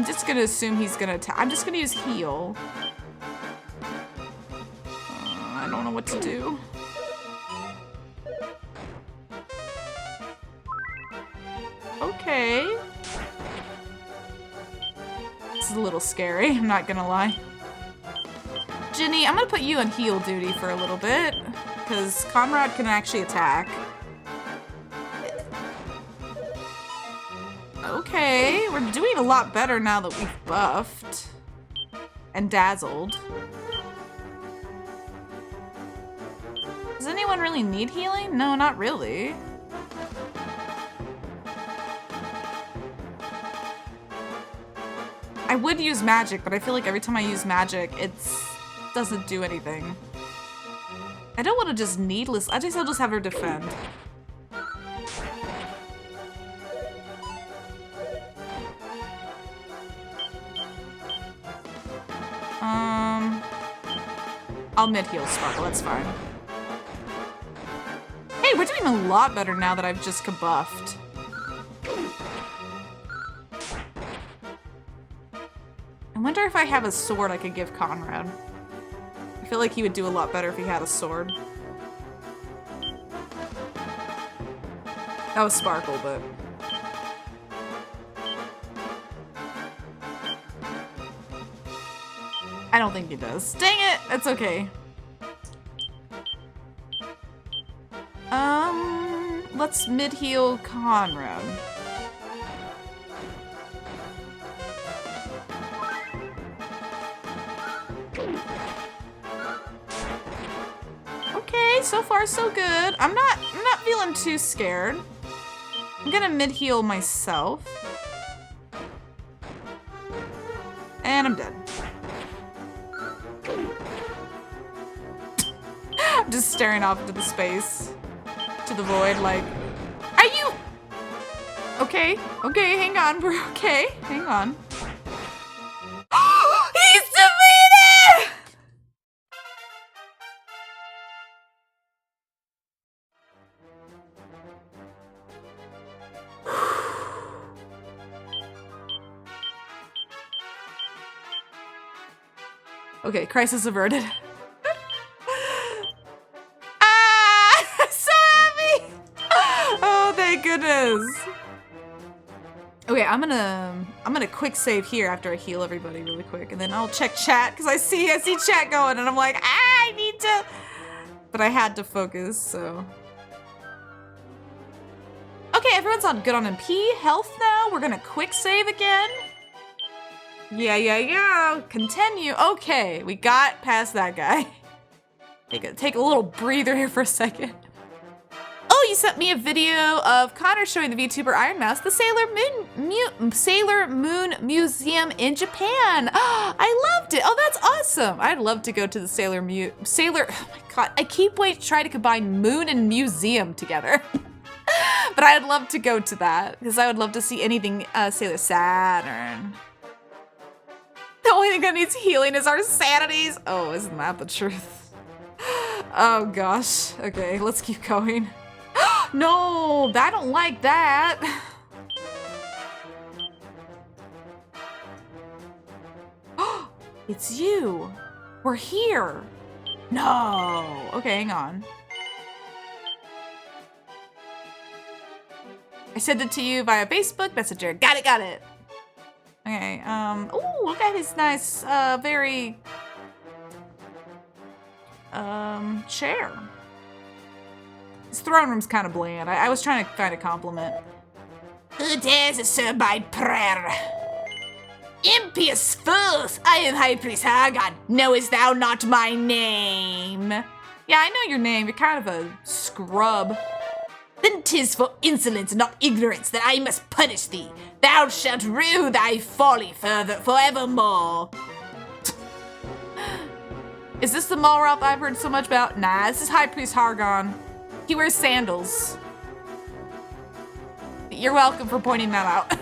just gonna assume he's gonna attack. I'm just gonna use heal. I don't know what to do. Okay. This is a little scary, I'm not gonna lie. Ginny, I'm gonna put you on heal duty for a little bit, because Conrad can actually attack. Okay, we're doing a lot better now that we've buffed and dazzled. Does anyone really need healing? No, not really. I would use magic, but I feel like every time I use magic, it doesn't do anything. I don't want to just needless. I guess I'll just have her defend. I'll mid-heal Sparkle, that's fine. Hey, we're doing a lot better now that I've just kabuffed. I wonder if I have a sword I could give Conrad. I feel like he would do a lot better if he had a sword. That was Sparkle, but... I don't think he does. Dang it! It's okay. Let's mid-heal Conrad. Okay, so far so good. I'm not feeling too scared. I'm gonna mid-heal myself. And I'm dead. I'm just staring off into the space. To the void, like, are you okay? Okay, hang on, we're okay. Hang on. He's defeated! Okay, crisis averted. Goodness. Okay, Okay, I'm gonna quick save here after I heal everybody really quick, and then I'll check chat because I see chat going, and I'm like, I need to. But I had to focus, so. Okay, everyone's on good on MP health now. We're gonna quick save again. Yeah. Continue. Okay, we got past that guy. Take a little breather here for a second. Oh, you sent me a video of Connor showing the VTuber Iron Mouse, the Sailor Moon Museum in Japan. I loved it. Oh, that's awesome. I'd love to go to the Sailor, oh my God. I keep waiting to try to combine moon and museum together. But I'd love to go to that because I would love to see anything Sailor Saturn. The only thing that needs healing is our sanities. Oh, isn't that the truth? Oh gosh. Okay, let's keep going. No, I don't like that. It's you. We're here. No. Okay, hang on. I sent it to you via Facebook Messenger. Got it. Okay, ooh, look at his nice, very, chair. His throne room's kind of bland. I was trying to find a compliment. Who dares assert my prayer? Impious fools! I am High Priest Hargon. Knowest thou not my name? Yeah, I know your name. You're kind of a scrub. Then 'tis for insolence and not ignorance that I must punish thee. Thou shalt rue thy folly forevermore. Is this the Malroth I've heard so much about? Nah, this is High Priest Hargon. He wears sandals. You're welcome for pointing that out.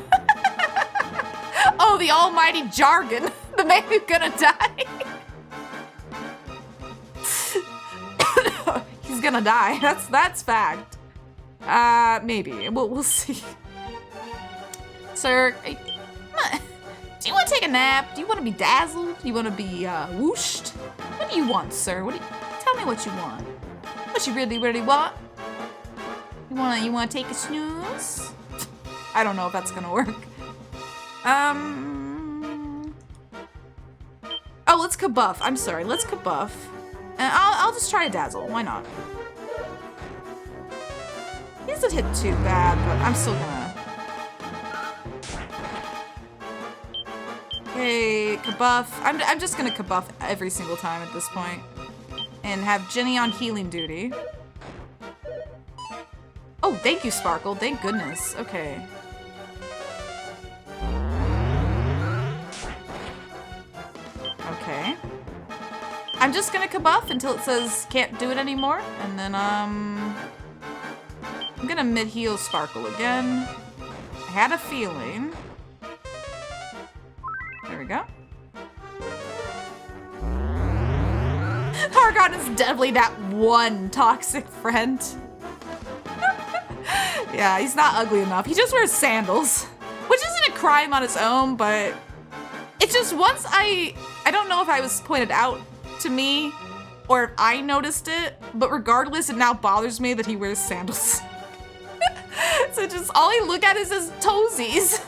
Oh, the almighty jargon. The man who's gonna die. He's gonna die. That's fact. Maybe. We'll see. Sir, do you want to take a nap? Do you want to be dazzled? Do you want to be whooshed? What do you want, sir? Tell me what you want. What you really want? You want to take a snooze? I don't know if that's gonna work. Oh, let's kabuff. I'm sorry. Let's kabuff. And I'll just try to dazzle. Why not? He doesn't hit too bad, but I'm still gonna. Okay, kabuff. I'm just gonna kabuff every single time at this point, and have Ginny on healing duty. Oh, thank you, Sparkle. Thank goodness. Okay. Okay. I'm just gonna kabuff until it says can't do it anymore, and then I'm gonna mid-heal Sparkle again. I had a feeling. There we go. Hargon is definitely that one toxic friend. Yeah, he's not ugly enough. He just wears sandals, which isn't a crime on its own, but it's just once I don't know if I was pointed out to me or if I noticed it, but regardless, it now bothers me that he wears sandals. So just all I look at is his toesies.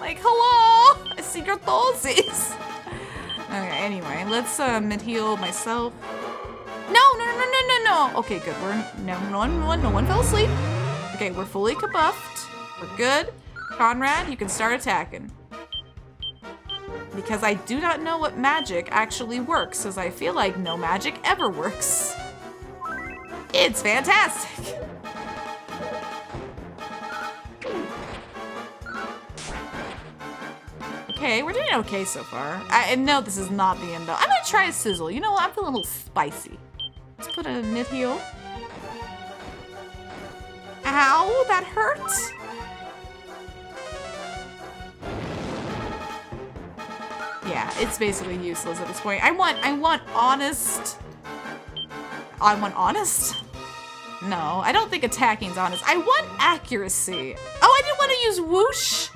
Like, hello, I see your toesies. Okay, anyway, let's mid-heal myself. No. Okay, good. No one fell asleep. Okay, we're fully kabuffed. We're good. Conrad, you can start attacking. Because I do not know what magic actually works, as I feel like no magic ever works. It's fantastic. Okay, we're doing okay so far. I know this is not the end. I'm gonna try a sizzle. You know what? I'm feeling a little spicy. Let's put a mid-heal. Ow, that hurts. Yeah, it's basically useless at this point. I want honest. I want honest? No, I don't think attacking's honest. I want accuracy. Oh, I didn't want to use whoosh.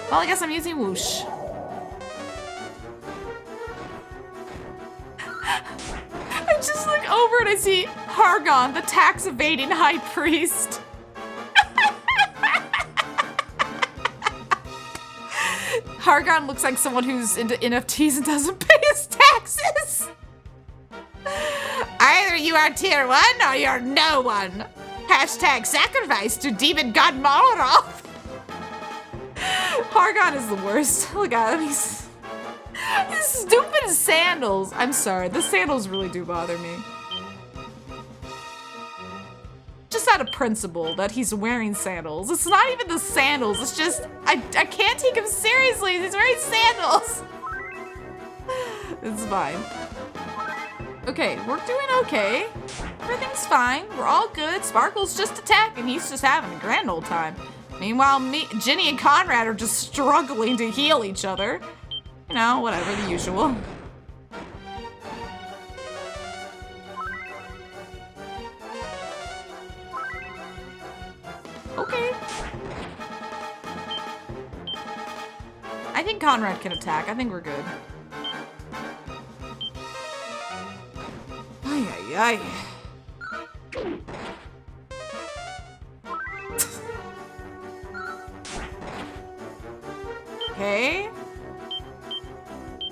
Well, I guess I'm using whoosh. I just look over and I see Hargon, the tax evading high priest. Hargon looks like someone who's into NFTs and doesn't pay his taxes. Either you are tier 1 or you're no one. Hashtag sacrifice to demon god Malroth. Hargon is the worst. Look at him. He's stupid sandals. I'm sorry. The sandals really do bother me. Just out of principle that he's wearing sandals. It's not even the sandals. It's just, I can't take him seriously. He's wearing sandals. It's fine. Okay, we're doing okay. Everything's fine. We're all good. Sparkle's just attacking. He's just having a grand old time. Meanwhile, Ginny and Conrad are just struggling to heal each other. You know, whatever, the usual. Okay. I think Conrad can attack. I think we're good. Ay, ay, ay. Okay.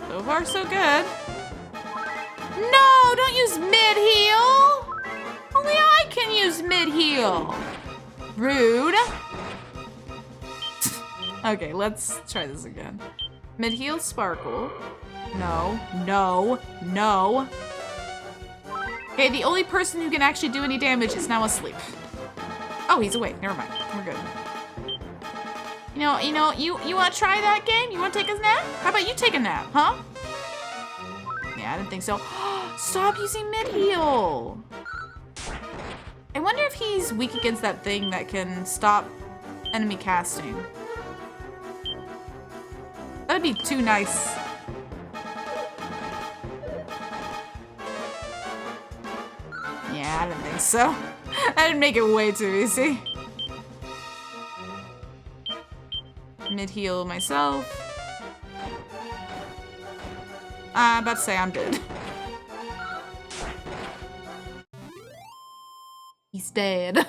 So far, so good. No, don't use mid-heal. Only I can use mid-heal. Rude. Okay, let's try this again. Mid-heal Sparkle. No, no, no. Okay, the only person who can actually do any damage is now asleep. Oh, he's awake. Never mind. We're good. You want to try that game? You want to take a nap? How about you take a nap, huh? Yeah, I didn't think so. Stop using mid-heal. I wonder if he's weak against that thing that can stop enemy casting. That would be too nice. Yeah, I didn't think so. I didn't make it way too easy. Mid-heal myself. I'm about to say I'm dead. He's dead.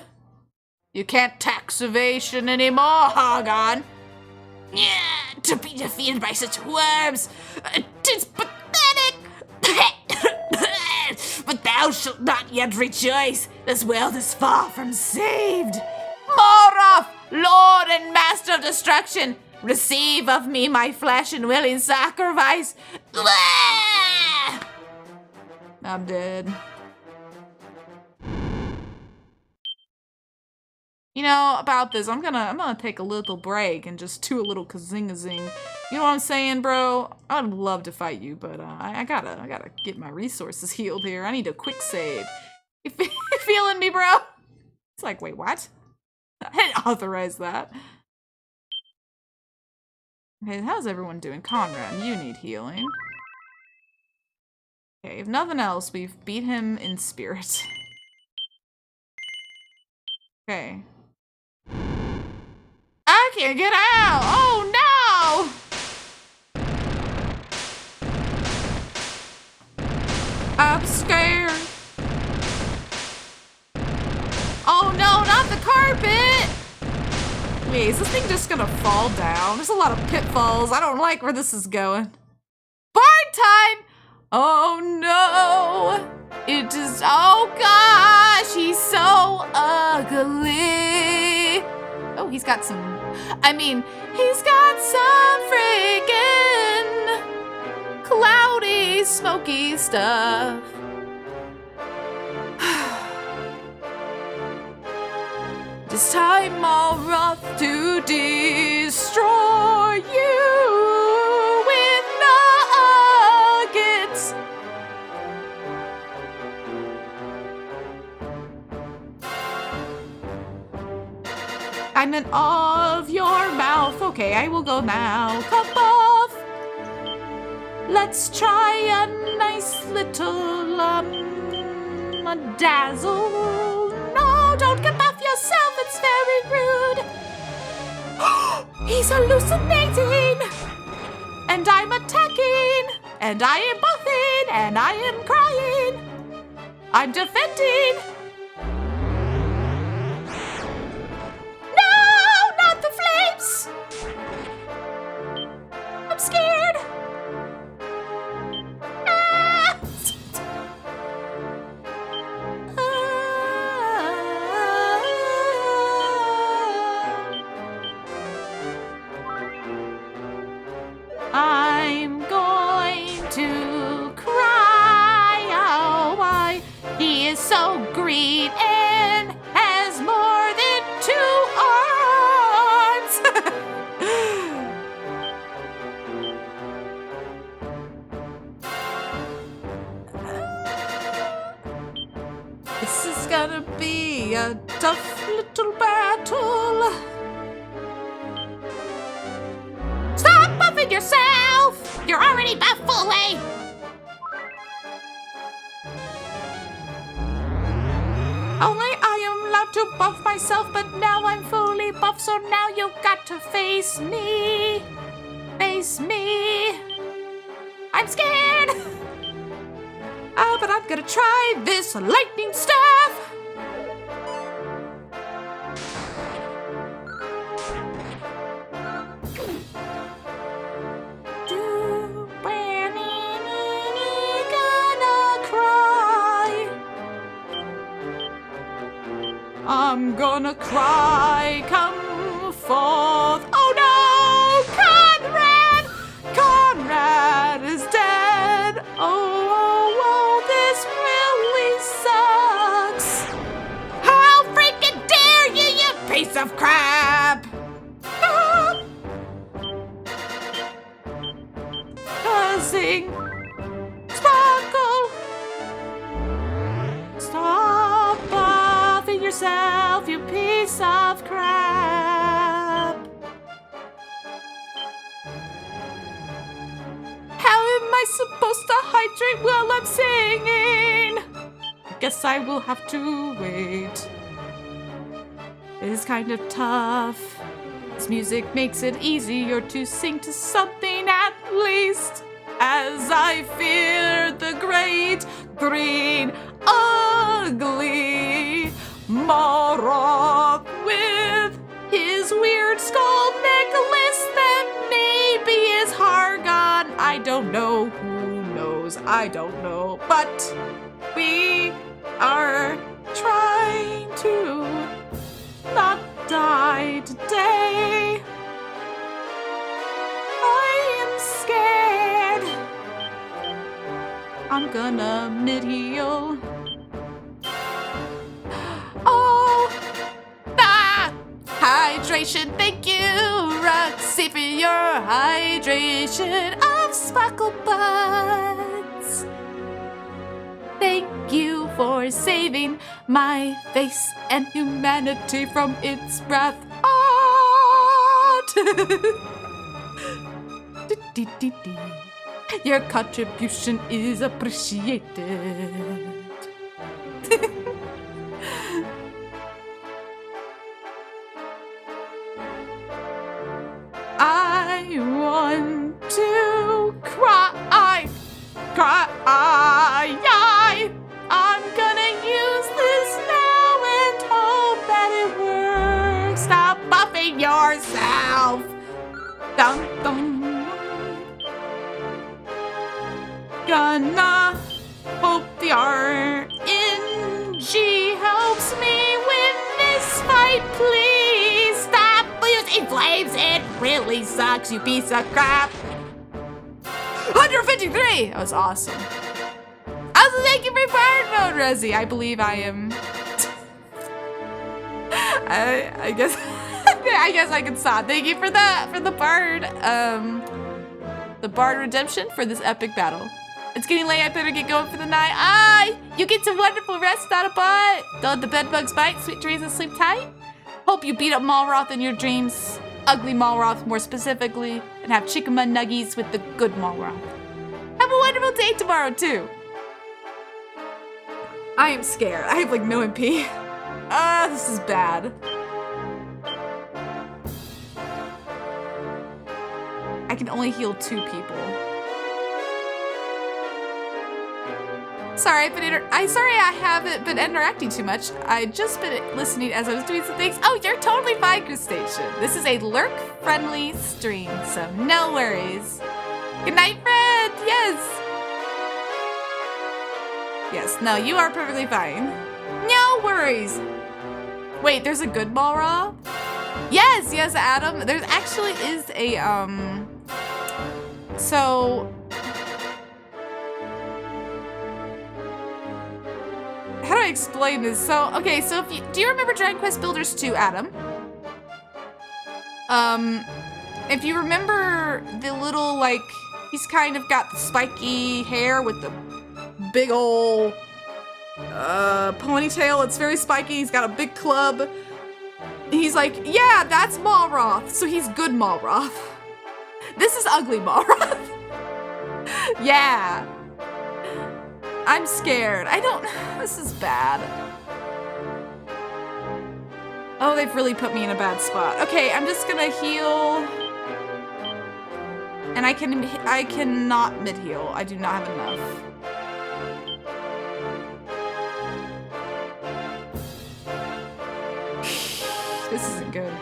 You can't tax evasion anymore, Hargon. Yeah, to be defeated by such worms. 'Tis pathetic. But thou shalt not yet rejoice. This world is far from saved. Malroth, Lord and Master of Destruction, receive of me my flesh and willing sacrifice. I'm dead. You know, about this, I'm gonna take a little break and just do a little kazing-a-zing. You know what I'm saying, bro? I'd love to fight you, but I gotta get my resources healed here. I need a quick save. You feeling me, bro? It's like, wait, what? I didn't authorize that. Okay, how's everyone doing? Conrad, you need healing. Okay, if nothing else, we've beat him in spirit. Okay. I can't get out! Oh no! I'm scared. Oh no, not the carpet! Wait, is this thing just gonna fall down? There's a lot of pitfalls. I don't like where this is going. Barn time! Oh no! It is, oh gosh, he's so ugly. Oh, he's got some, he's got some freaking cloudy, smoky stuff. It's time, Malroth, to destroy you with nuggets. I'm in awe of your mouth. Okay, I will go now. Come off. Let's try a nice little dazzle. No, don't get off yourself. It's very rude. He's hallucinating. And I'm attacking. And I am buffing. And I am crying. I'm defending. green and has more than 2 arms. This is gonna be a tough little battle. Stop buffing yourself! You're already buff fully! Only I am allowed to buff myself, but now I'm fully buff, so now you got to face me. Face me. I'm scared! But I'm gonna try this lightning staff! I'm gonna cry, come forth. Oh no! Conrad! Conrad is dead! Oh, this really sucks! How freaking dare you, you piece of crap! Buzzing! Sparkle! Stop buffing yourself, you piece of crap! How am I supposed to hydrate while I'm singing? I guess I will have to wait. It is kind of tough. This music makes it easier to sing to something at least. As I fear the great green ugly Malroth with his weird skull necklace that maybe is Hargon. I don't know. Who knows? I don't know. But we are trying to not die today. I am scared. I'm gonna mid-heal. Oh, hydration. Thank you, Roxy, for your hydration of sparkle buds. Thank you for saving my face and humanity from its wrath. Your contribution is appreciated. I want to cry. I'm gonna use this now and hope that it works. Stop buffing yourself. Dun, dun. Gonna hope the RNG helps me win this fight, please. Stop using flames. It really sucks, you piece of crap. 153! That was awesome. Also, thank you for fire mode, Resi. I believe I am. I guess. I guess I can stop. Thank you for that, for the bard. The bard redemption for this epic battle. It's getting late. I better get going for the night. You get some wonderful rest, not a butt. Don't let the bed bugs bite. Sweet dreams and sleep tight. Hope you beat up Malroth in your dreams. Ugly Malroth, more specifically, and have chicken nuggies with the good Malroth. Have a wonderful day tomorrow, too. I am scared. I have, like, no MP. This is bad. I can only heal 2 people. Sorry, I haven't been interacting too much. I just been listening as I was doing some things. Oh, you're totally fine, Crustacean. This is a lurk-friendly stream, so no worries. Good night, friend. Yes. Yes. No, you are perfectly fine. No worries. Wait, there's a good Malroth? Yes, Adam. There actually is a So how do I explain this? So, okay, so do you remember Dragon Quest Builders 2, Adam? If you remember the little, like, he's kind of got the spiky hair with the big ol' ponytail. It's very spiky. He's got a big club. He's like, yeah, that's Malroth. So he's good Malroth. This is ugly Malroth. Yeah. I'm scared. This is bad. Oh, they've really put me in a bad spot. Okay, I'm just gonna heal. And I cannot mid-heal. I do not have enough. This isn't good.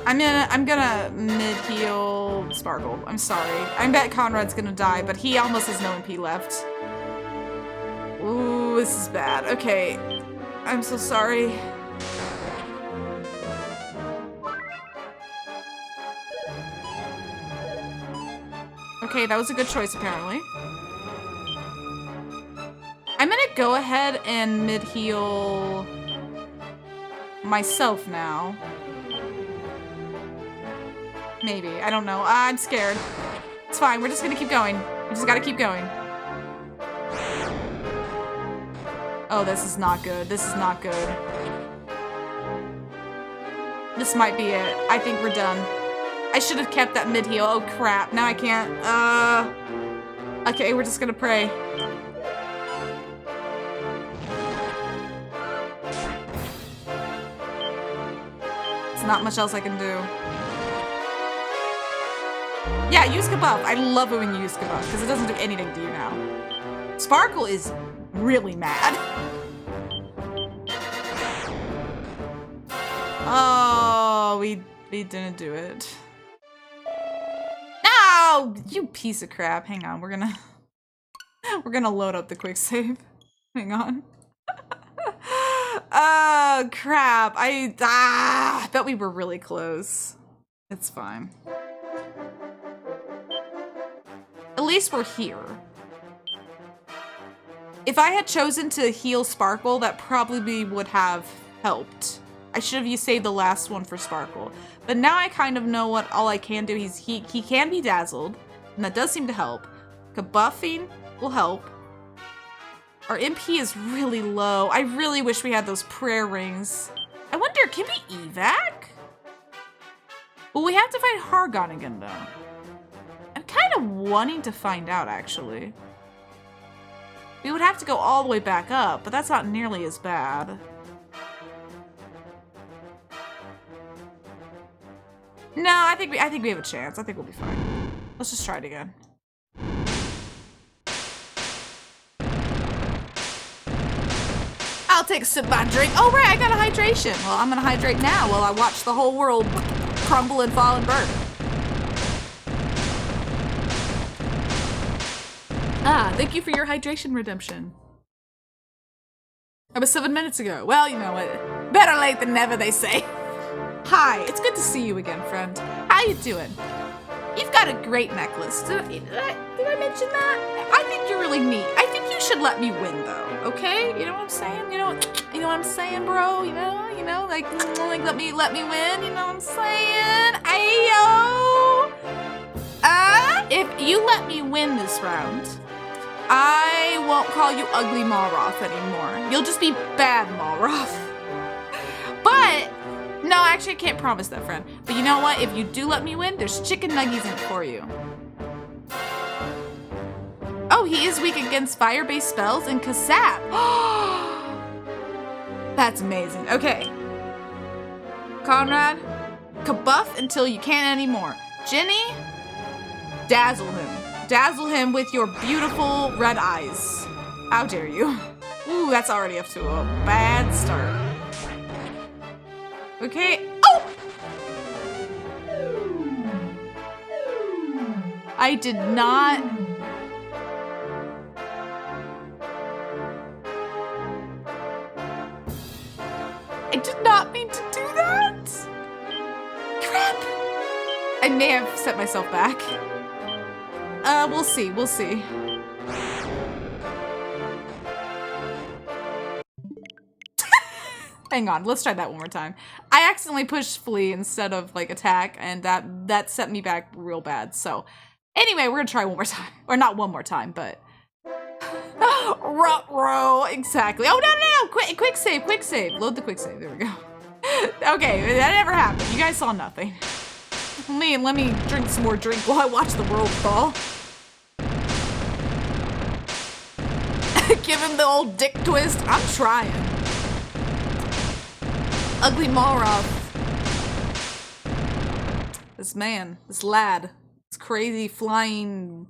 I'm gonna mid-heal Sparkle. I'm sorry. I bet Conrad's gonna die, but he almost has no MP left. Ooh, this is bad. Okay. I'm so sorry. Okay, that was a good choice, apparently. I'm gonna go ahead and mid-heal myself now. Maybe. I don't know. I'm scared. It's fine. We're just gonna keep going. We just gotta keep going. Oh, this is not good. This is not good. This might be it. I think we're done. I should have kept that mid-heal. Oh, crap. Now I can't. Okay, we're just gonna pray. There's not much else I can do. Yeah, use Kabuff. I love it when you use Kabuff, because it doesn't do anything to you now. Sparkle is really mad. Oh, we didn't do it. No! You piece of crap. Hang on, we're gonna load up the quick save. Hang on. Oh, crap. I thought we were really close. It's fine. At least we're here. If I had chosen to heal Sparkle, that probably would have helped. I should have saved the last one for Sparkle. But now I kind of know what all I can do. He can be dazzled, and that does seem to help. Kabuffing will help. Our MP is really low. I really wish we had those prayer rings. I wonder, can we evac? Well, we have to fight Hargon again, though. I'm kind of wanting to find out, actually. We would have to go all the way back up, but that's not nearly as bad. No, I think we have a chance. I think we'll be fine. Let's just try it again. I'll take a sip of my drink. Oh, right, I got a hydration. Well, I'm gonna hydrate now while I watch the whole world crumble and fall and burn. Ah, thank you for your hydration redemption. That was 7 minutes ago. Well, you know what? Better late than never, they say. Hi, it's good to see you again, friend. How you doing? You've got a great necklace. Did I mention that? I think you're really neat. I think you should let me win, though. Okay? You know what I'm saying? You know what I'm saying, bro? You know, like let me win. You know what I'm saying? Ayo. If you let me win this round, I won't call you ugly Malroth anymore. You'll just be bad Malroth. But no, actually, I can't promise that, friend. But you know what? If you do let me win, there's chicken nuggies in it for you. Oh, he is weak against fire-based spells and Kasap. That's amazing. Okay. Conrad, kabuff until you can't anymore. Ginny, dazzle him. Dazzle him with your beautiful red eyes. How dare you? Ooh, that's already up to a bad start. Okay. Oh! I did not. I did not mean to do that. Crap. I may have set myself back. We'll see, we'll see. Hang on, let's try that one more time. I accidentally pushed flee instead of like attack, and that set me back real bad. So anyway, we're gonna try one more time. Or not one more time, but Ruh-roh, exactly. Oh no, quick save, quick save. Load the quick save, there we go. Okay, that never happened. You guys saw nothing. Let me drink some more drink while I watch the world fall. Give him the old dick twist. I'm trying. Ugly Malroth. This man, this lad, this crazy flying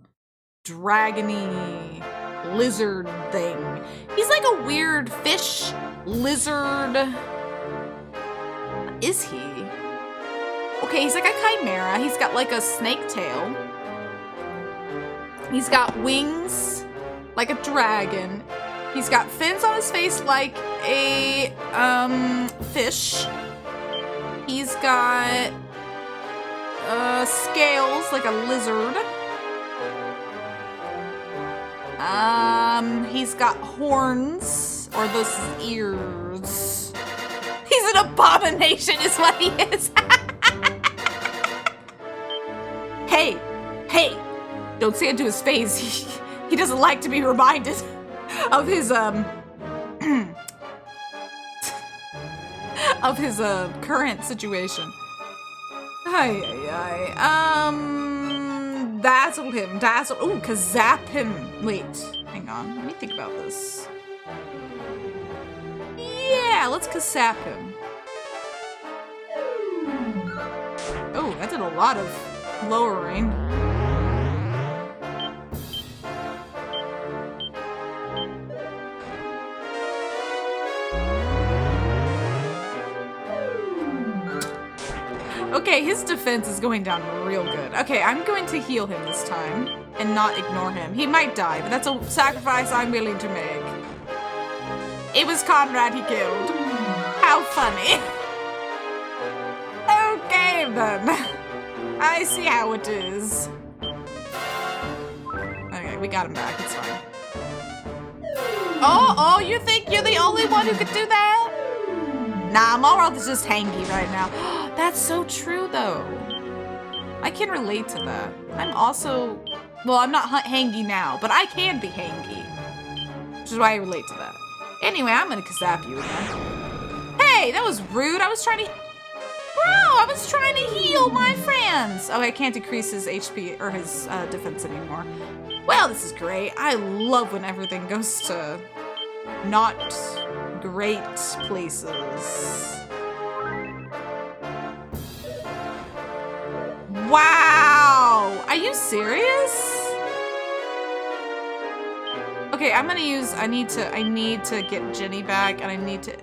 dragony lizard thing. He's like a weird fish lizard. What is he? Okay, he's like a chimera. He's got like a snake tail. He's got wings like a dragon. He's got fins on his face like a fish. He's got scales like a lizard. He's got horns, or those ears. He's an abomination is what he is. Hey, don't say it to his face. He doesn't like to be reminded of his, current situation. Dazzle him, ooh, kazap him. Wait, hang on, let me think about this. Yeah, let's kazap him. Oh, that did a lot of lowering. Okay, his defense is going down real good. Okay, I'm going to heal him this time and not ignore him. He might die, but that's a sacrifice I'm willing to make. It was Conrad he killed. How funny. Okay, then. I see how it is. Okay, we got him back. It's fine. Oh, you think you're the only one who could do that? Nah, Malroth is just hangy right now. That's so true, though. I can relate to that. I'm also... Well, I'm not hangy now, but I can be hangy. Which is why I relate to that. Anyway, I'm gonna kazap you again. Hey, that was rude. I was trying to... Bro, I was trying to heal my friends. Oh, I can't decrease his HP or his defense anymore. Well, this is great. I love when everything goes to not great places. Wow! Are you serious? Okay, I'm gonna use, I need to get Ginny back, and I need to...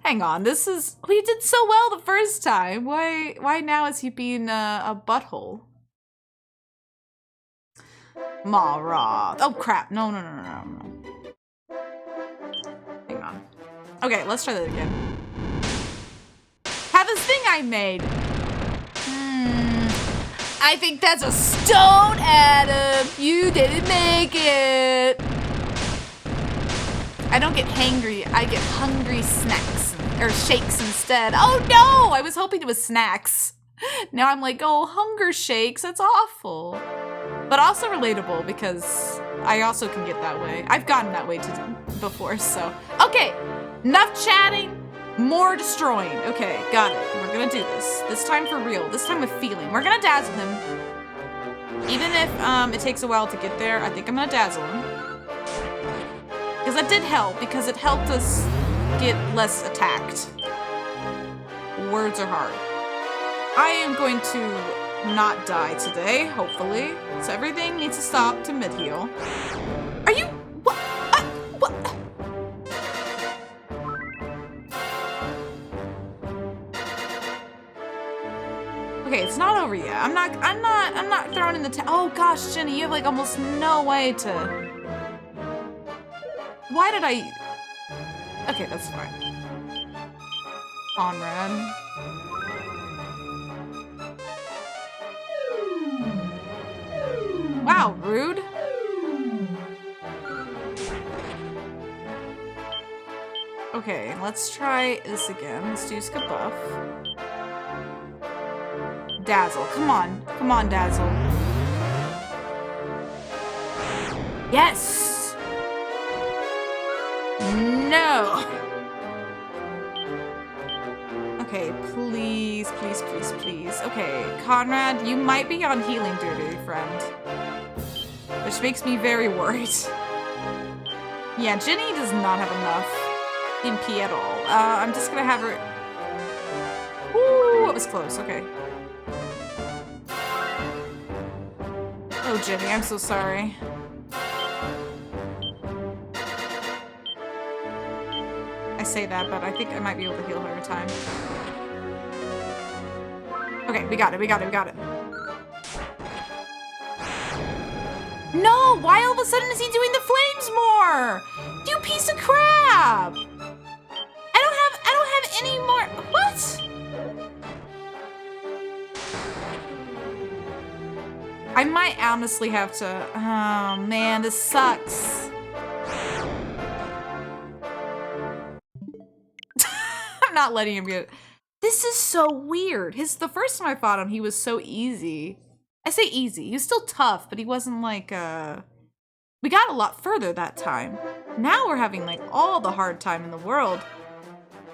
Hang on, this is, we did so well the first time. Why now is he being a butthole? Malroth. Oh crap, no. Hang on. Okay, let's try that again. Have this thing I made. I think that's a stone, Adam. You didn't make it. I don't get hangry. I get hungry snacks or shakes instead. Oh no! I was hoping it was snacks. Now I'm like, oh, hunger shakes. That's awful. But also relatable because I also can get that way. I've gotten that way before, so. Okay, enough chatting, more destroying. Okay, got it. We're gonna do this. This time for real. This time with feeling. We're gonna dazzle him. Even if it takes a while to get there, I think I'm gonna dazzle him. Because that did help, because it helped us get less attacked. Words are hard. I am going to not die today, hopefully. So everything needs to stop to mid-heal. Are you... What? What? Okay, it's not over yet. I'm not throwing in the oh gosh, Ginny, you have like almost no way to... Why did I... Okay, that's fine. Conrad. Wow, rude. Okay, let's try this again. Let's do Skabuff. Dazzle. Come on. Come on, Dazzle. Yes! No! Okay, please, please, please, please. Okay, Conrad, you might be on healing duty, friend. Which makes me very worried. Yeah, Ginny does not have enough MP at all. I'm just gonna have her... Ooh, it was close, okay. Oh, Ginny, I'm so sorry. I say that, but I think I might be able to heal her in time. Okay, we got it, we got it, we got it. No! Why all of a sudden is he doing the flames more? You piece of crap! I don't have any more. What? I might honestly have to. Oh man, this sucks. I'm not letting him get it. This is so weird. The first time I fought him, he was so easy. I say easy. He was still tough, but he wasn't like, we got a lot further that time. Now we're having like all the hard time in the world.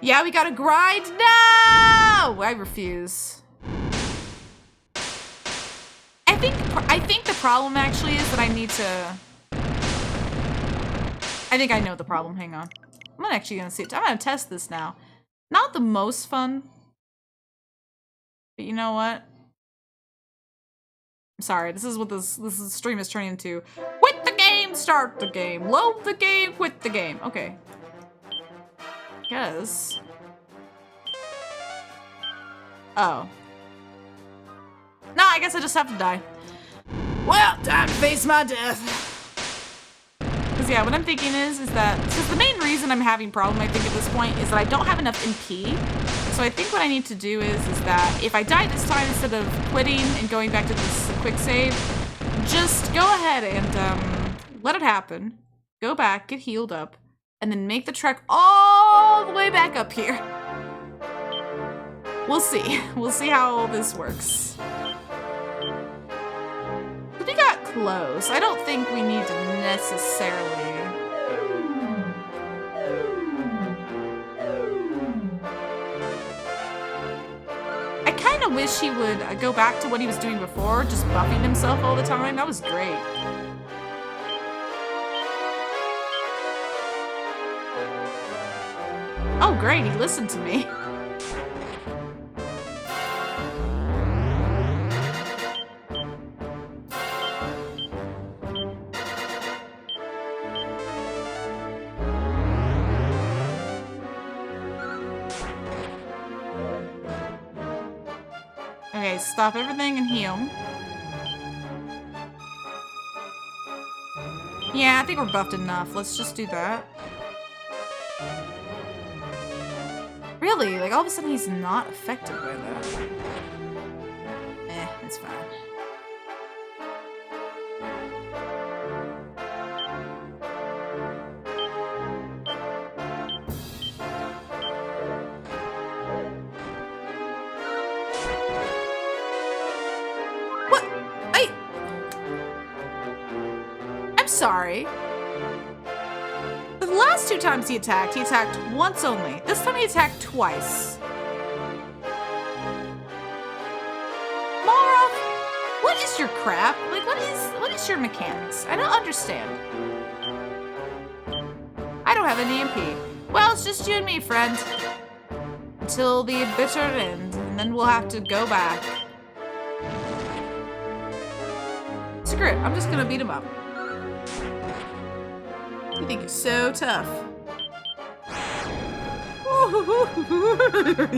Yeah, we gotta grind. No! I refuse. I think the problem actually is that I need to... I think I know the problem. Hang on. I'm actually gonna see it. I'm gonna test this now. Not the most fun. But you know what? I'm sorry, this is what this stream is turning into. Quit the game, start the game. Load the game, quit the game. Okay. Guess. Oh. No, I guess I just have to die. Well, time to face my death. Because yeah, what I'm thinking is that, because the main reason I'm having problem, I think at this point, is that I don't have enough MP. So I think what I need to do is that if I die this time, instead of quitting and going back to this quick save, just go ahead and let it happen. Go back, get healed up, and then make the trek all the way back up here. We'll see. We'll see how all this works. We got close. I don't think we need to necessarily... I kind of wish he would go back to what he was doing before, just buffing himself all the time. That was great. Oh, great. He listened to me. Okay, stop everything and heal. Yeah, I think we're buffed enough. Let's just do that. Really? Like, all of a sudden he's not affected by that. It's fine. Sorry. The last two times he attacked once only. This time he attacked twice. Malroth, what is your crap? Like, what is your mechanics? I don't understand. I don't have any MP. Well, it's just you and me, friend. Until the bitter end, and then we'll have to go back. Screw it, I'm just gonna beat him up. You think you're so tough.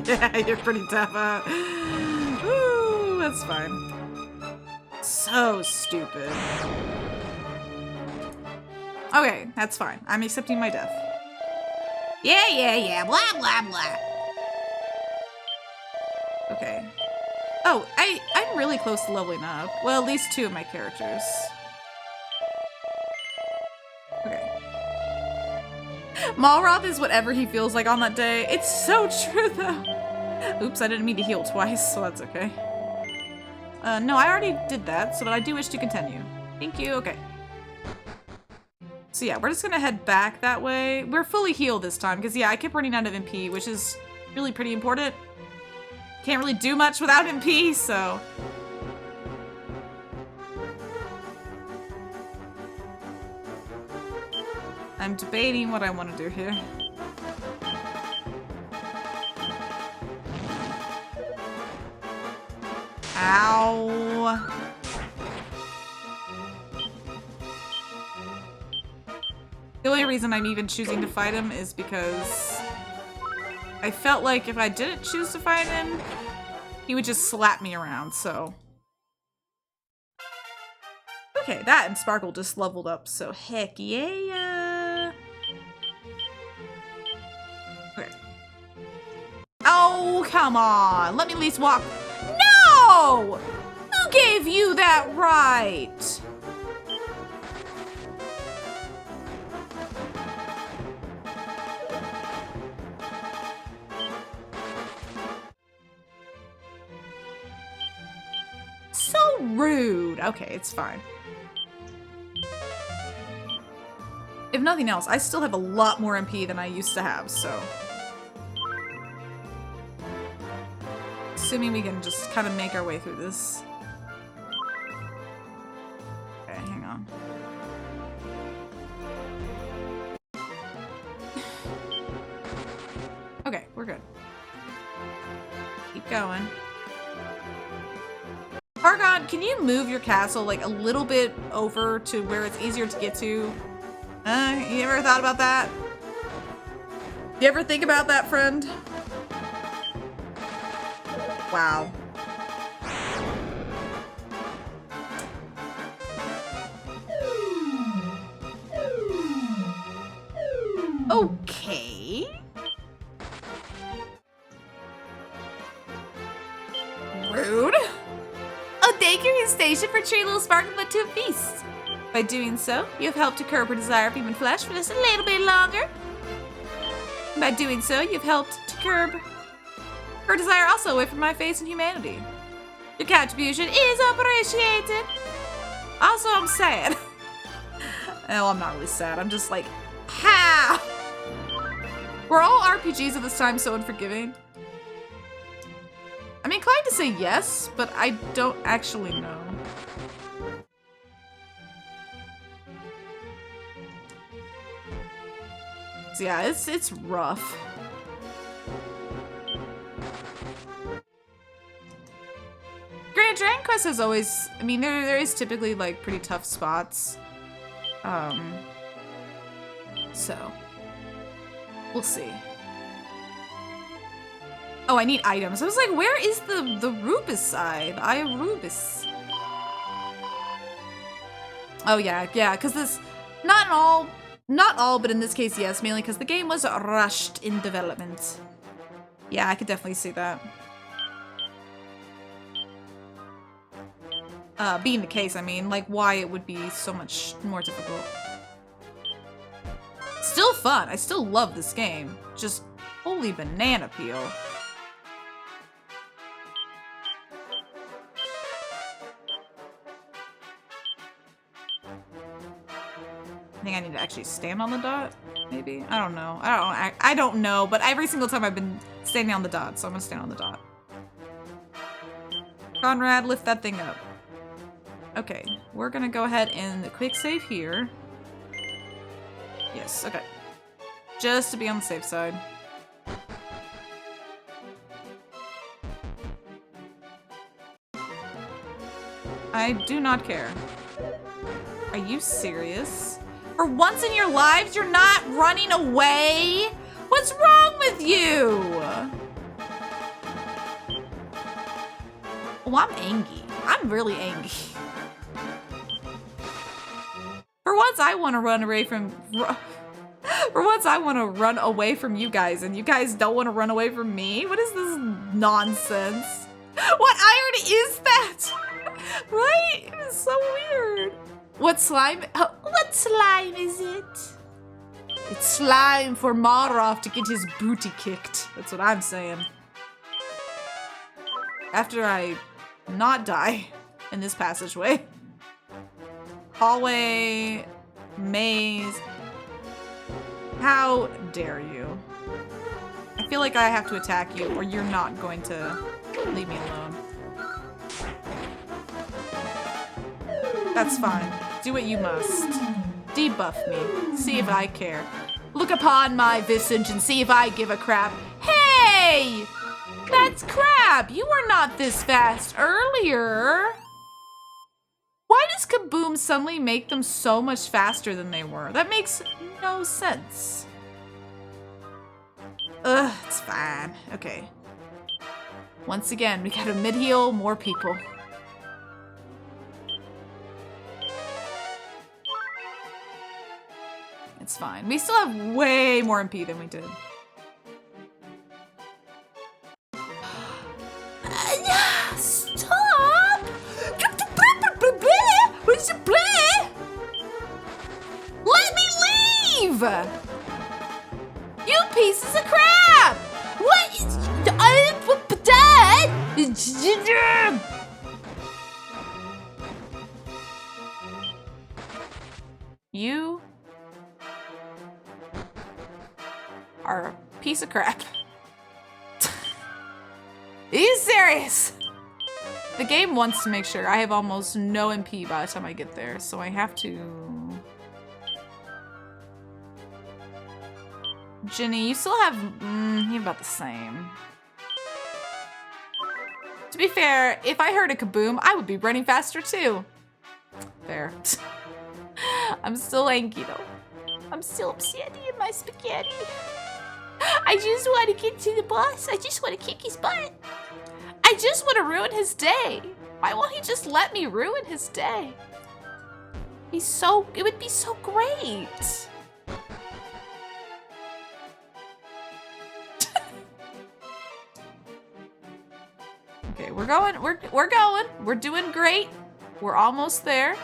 Yeah, you're pretty tough. Ooh, that's fine. So stupid. Okay, that's fine. I'm accepting my death. Yeah, blah, blah, blah. Okay. Oh, I'm really close to leveling up. Well, at least 2 of my characters. Okay. Malroth is whatever he feels like on that day. It's so true, though. Oops, I didn't mean to heal twice, so that's okay. No, I already did that, so I do wish to continue. Thank you, okay. So yeah, we're just gonna head back that way. We're fully healed this time, because yeah, I kept running out of MP, which is really pretty important. Can't really do much without MP, so... I'm debating what I want to do here. Ow. The only reason I'm even choosing to fight him is because I felt like if I didn't choose to fight him, he would just slap me around, so. Okay, that and Sparkle just leveled up, so heck yeah. Okay. Oh, come on. Let me at least walk. No! Who gave you that right? So rude. Okay, it's fine. If nothing else, I still have a lot more MP than I used to have, so. Assuming we can just kind of make our way through this. Okay, hang on. Okay, we're good. Keep going. Argon, can you move your castle like a little bit over to where it's easier to get to? You ever thought about that? You ever think about that, friend? Wow. Okay. Rude. A daycare is stationed for treat little Sparkle to a feast. By doing so, you have helped to curb her desire of human flesh for just a little bit longer. By doing so, you've helped to curb her desire also away from my face and humanity. Your contribution is appreciated. Also, I'm sad. Oh, I'm not really sad. I'm just like, how? Were all RPGs at this time so unforgiving? I'm inclined to say yes, but I don't actually know. So yeah, it's rough. Granted, Dragon Quest has always, I mean, there is typically like pretty tough spots. So we'll see. Oh, I need items. I was like, where is the Rubus side? I have Rubus. Oh yeah, because this, not all, but in this case, yes, mainly because the game was rushed in development. Yeah, I could definitely see that. Being the case, I mean, like why it would be so much more difficult. Still fun. I still love this game. Just holy banana peel. I think I need to actually stand on the dot, maybe? I don't know. I don't know, but every single time I've been standing on the dot, so I'm gonna stand on the dot. Conrad, lift that thing up. Okay, we're gonna go ahead and quick save here. Yes, okay. Just to be on the safe side. I do not care. Are you serious? For once in your lives, you're not running away? What's wrong with you? Oh, I'm angry. I'm really angry. For once, I want to run away from For once, I want to run away from you guys, and you guys don't want to run away from me? What is this nonsense? What irony is that? Right? It is so weird. What slime? Oh, what slime is it? It's slime for Malroth to get his booty kicked. That's what I'm saying. After I not die in this passageway. Hallway, maze. How dare you? I feel like I have to attack you or you're not going to leave me alone. That's fine. Do what you must. Debuff me. See if I care. Look upon my visage and see if I give a crap. Hey! That's crap! You were not this fast earlier. Why does Kaboom suddenly make them so much faster than they were? That makes no sense. Ugh, it's fine. Okay. Once again, we got a mid-heal, more people. It's fine. We still have way more MP than we did. Stop! Let me leave! You pieces of crap! What is... Dad! You are a piece of crap. Are you serious? The game wants to make sure I have almost no MP by the time I get there, so I have to... Ginny, you still have... you're about the same. To be fair, if I heard a kaboom, I would be running faster too. Fair. I'm still lanky though. I'm still upset in my spaghetti. I just want to get to the boss. I just want to kick his butt. I just want to ruin his day. Why won't he just let me ruin his day? It would be so great. Okay, we're going. We're doing great. We're almost there.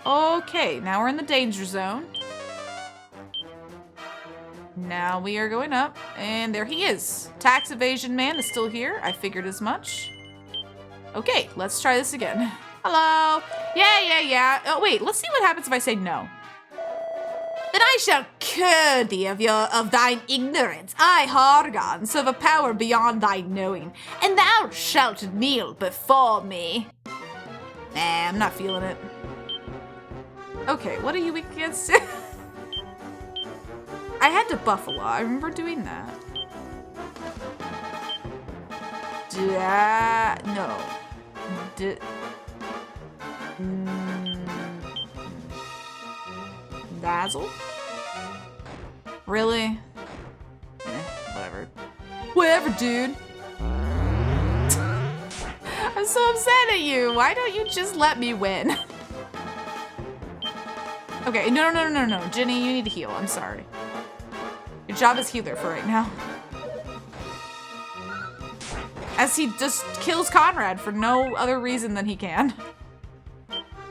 Okay, now we're in the danger zone. Now we are going up, and there he is. Tax evasion man is still here. I figured as much. Okay, let's try this again. Hello. Yeah. Oh, wait, let's see what happens if I say no. Then I shall cure thee of thine ignorance, I Hargans, of a power beyond thy knowing, and thou shalt kneel before me. Nah, I'm not feeling it. Okay, what are you weak against? I had to buff a lot. I remember doing that. No. Dazzle? Really? Whatever. Whatever, dude. I'm so upset at you. Why don't you just let me win? Okay, no. Ginny, you need to heal. I'm sorry. Your job is healer for right now. As he just kills Conrad for no other reason than he can.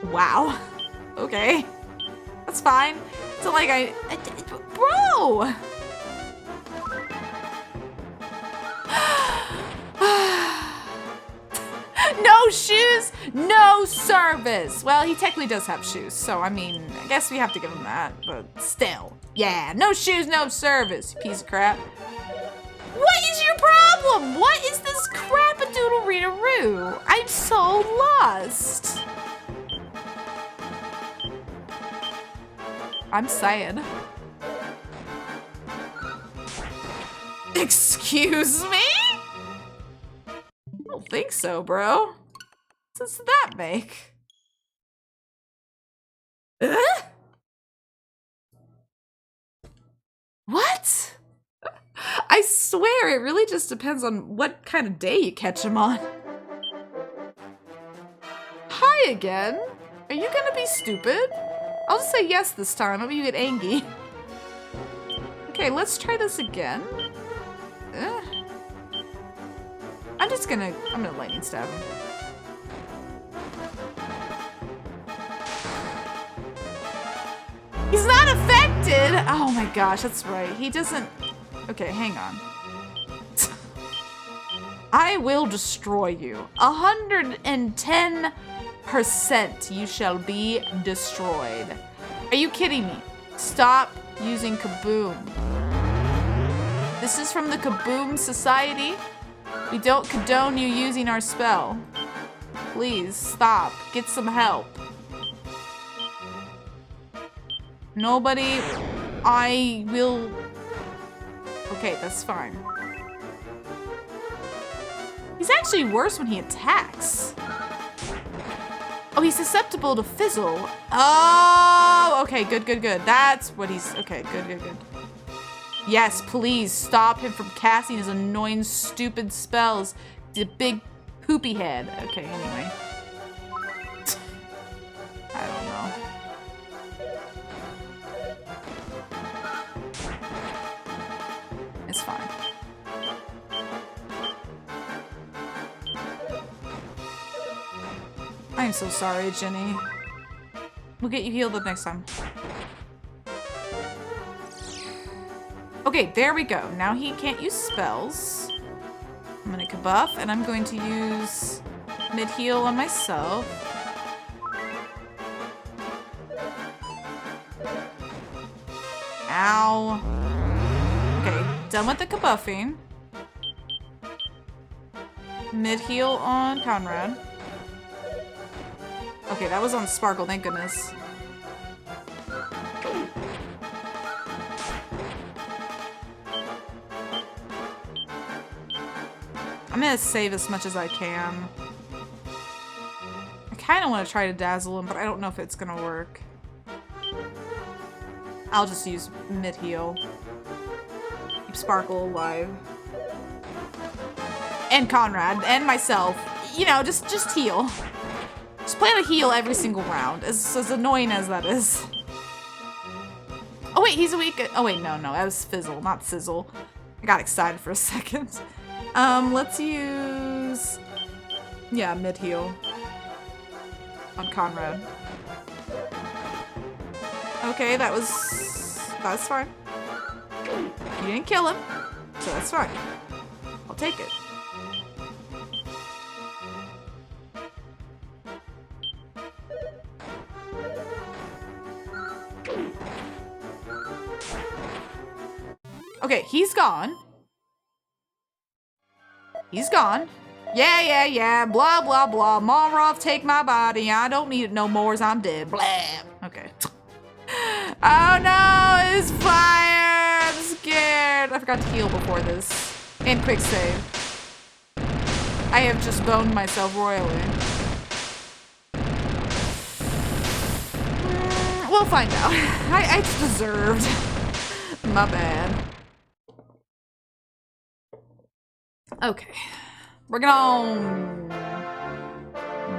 Wow. Okay. That's fine. It's not like bro! No shoes, no service. Well, he technically does have shoes, so I mean, I guess we have to give him that, but still. Yeah, no shoes, no service, you piece of crap. What is your problem? What is this crap-a-doodle-read-a-roo? I'm so lost. I'm sad. Excuse me? I don't think so, bro. What does that make? What? I swear, it really just depends on what kind of day you catch him on. Hi again. Are you gonna be stupid? I'll just say yes this time. Maybe you get angry. Okay, let's try this again. I'm gonna lightning stab him. He's not affected! Oh my gosh, that's right. He doesn't... Okay, hang on. I will destroy you. 110% you shall be destroyed. Are you kidding me? Stop using Kaboom. This is from the Kaboom Society. We don't condone you using our spell. Please, stop. Get some help. Nobody... I will... Okay, that's fine. He's actually worse when he attacks. Oh, he's susceptible to fizzle. Oh, okay, good. That's what he's... Okay, good. Yes, please stop him from casting his annoying, stupid spells. The big poopy head. Okay, anyway. I don't know. It's fine. I am so sorry, Ginny. We'll get you healed up next time. Okay, there we go. Now he can't use spells. I'm gonna kabuff, and I'm going to use mid-heal on myself. Ow. Okay, done with the kabuffing. Mid-heal on Conrad. Okay, that was on Sparkle, thank goodness. I'm gonna save as much as I can. I kinda wanna try to dazzle him, but I don't know if it's gonna work. I'll just use mid-heal. Keep Sparkle alive. And Conrad, and myself. You know, just heal. Just plan to heal every single round, as annoying as that is. Oh wait, he's weak. Oh wait, no, that was Fizzle, not Sizzle. I got excited for a second. Let's use... Yeah, mid-heal. On Conrad. Okay, that's fine. You didn't kill him, so that's fine. I'll take it. Okay, he's gone. He's gone. Yeah. Blah, blah, blah. Malroth, take my body. I don't need it no more as I'm dead. Blah. Okay. Oh no, it's fire. I'm scared. I forgot to heal before this. And quick save. I have just boned myself royally. We'll find out. It's deserved. My bad. Okay. Bring it on.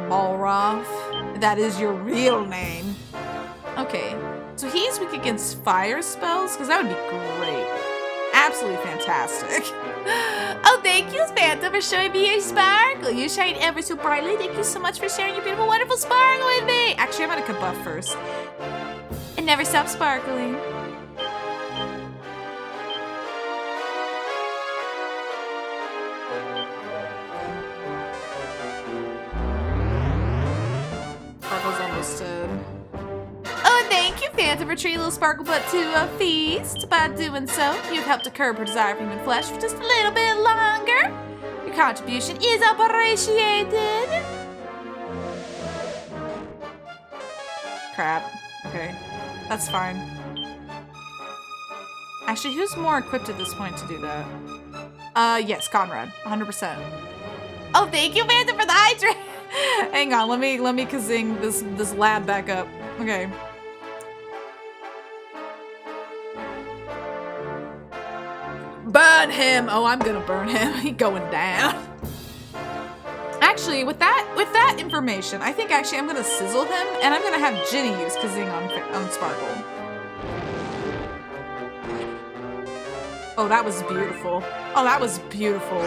Malroth. That is your real name. Okay. So he's weak against fire spells? Because that would be great. Absolutely fantastic. Oh, thank you, Fanta, for showing me your sparkle. You shine ever so brightly. Thank you so much for sharing your beautiful, wonderful sparkle with me. Actually, I'm going to kabuff first. And never stop sparkling. Sparkle's almost dead. Oh, thank you, Phantom, for treating little Sparkle Butt to a feast. By doing so, you've helped to curb her desire for human flesh for just a little bit longer. Your contribution is appreciated. Crap. Okay. That's fine. Actually, who's more equipped at this point to do that? Yes, Conrad. 100%. Oh, thank you, Phantom, for the hydrate. Hang on, let me kazing this lad back up. Okay. Burn him! Oh, I'm gonna burn him. He's going down. I Actually, with that information, I think actually I'm gonna sizzle him, and I'm gonna have Ginny use Kazing on Sparkle. Oh, that was beautiful. Oh, that was beautiful.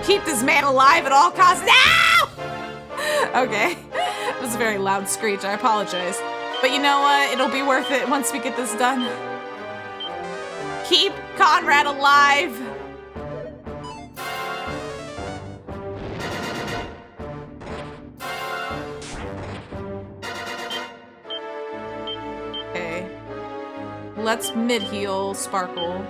Keep this man alive at all costs. No! Okay. It was a very loud screech. I apologize. But you know what? It'll be worth it once we get this done. Keep Conrad alive. Okay. Let's mid-heal Sparkle.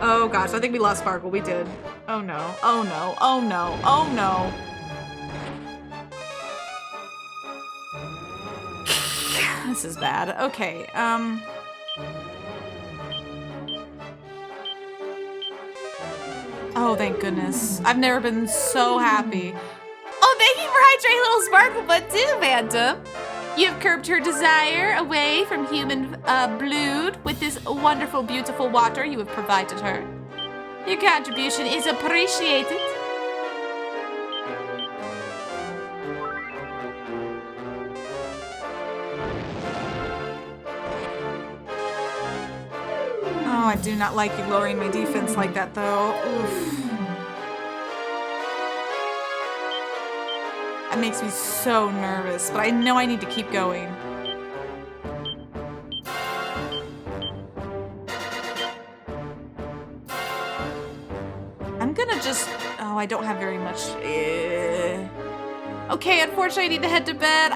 Oh gosh, I think we lost Sparkle. We did. Oh no. Oh no. Oh no. Oh no. This is bad. Okay, oh, thank goodness. I've never been so happy. Oh, thank you for hydrating little Sparkle Butt too, Phantom. You have curbed her desire away from human blood with this wonderful, beautiful water you have provided her. Your contribution is appreciated. Oh, I do not like you lowering my defense like that, though. Oof. That makes me so nervous, but I know I need to keep going. I'm gonna just... Oh, I don't have very much. Okay, unfortunately, I need to head to bed.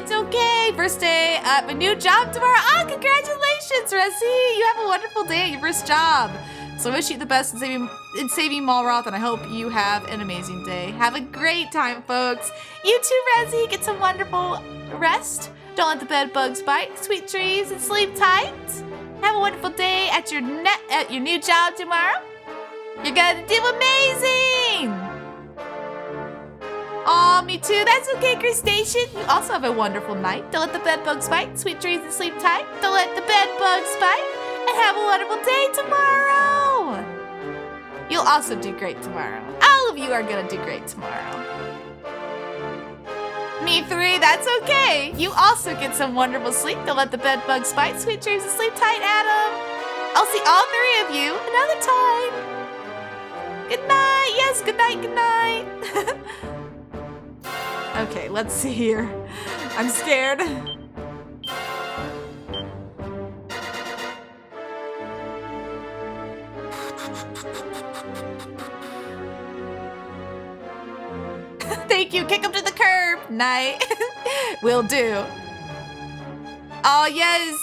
It's okay. First day at my new job tomorrow. Oh, congratulations, Resi. You have a wonderful day at your first job. So I wish you the best in saving Malroth, and I hope you have an amazing day. Have a great time, folks. You too, Resi. Get some wonderful rest. Don't let the bed bugs bite. Sweet dreams and sleep tight. Have a wonderful day at your new job tomorrow. You're gonna do amazing. Aw, me too. That's okay, Crustacean. You also have a wonderful night. Don't let the bed bugs bite. Sweet dreams and sleep tight. Don't let the bed bugs bite. And have a wonderful day tomorrow. You'll also do great tomorrow. All of you are gonna do great tomorrow. Me 3, that's okay. You also get some wonderful sleep. Don't let the bed bugs bite. Sweet dreams and sleep tight, Adam. I'll see all 3 of you another time. Good night. Yes, good night, good night. Okay, let's see here. I'm scared. Thank you. Kick him to the curb. Night. Will do. Oh, yes.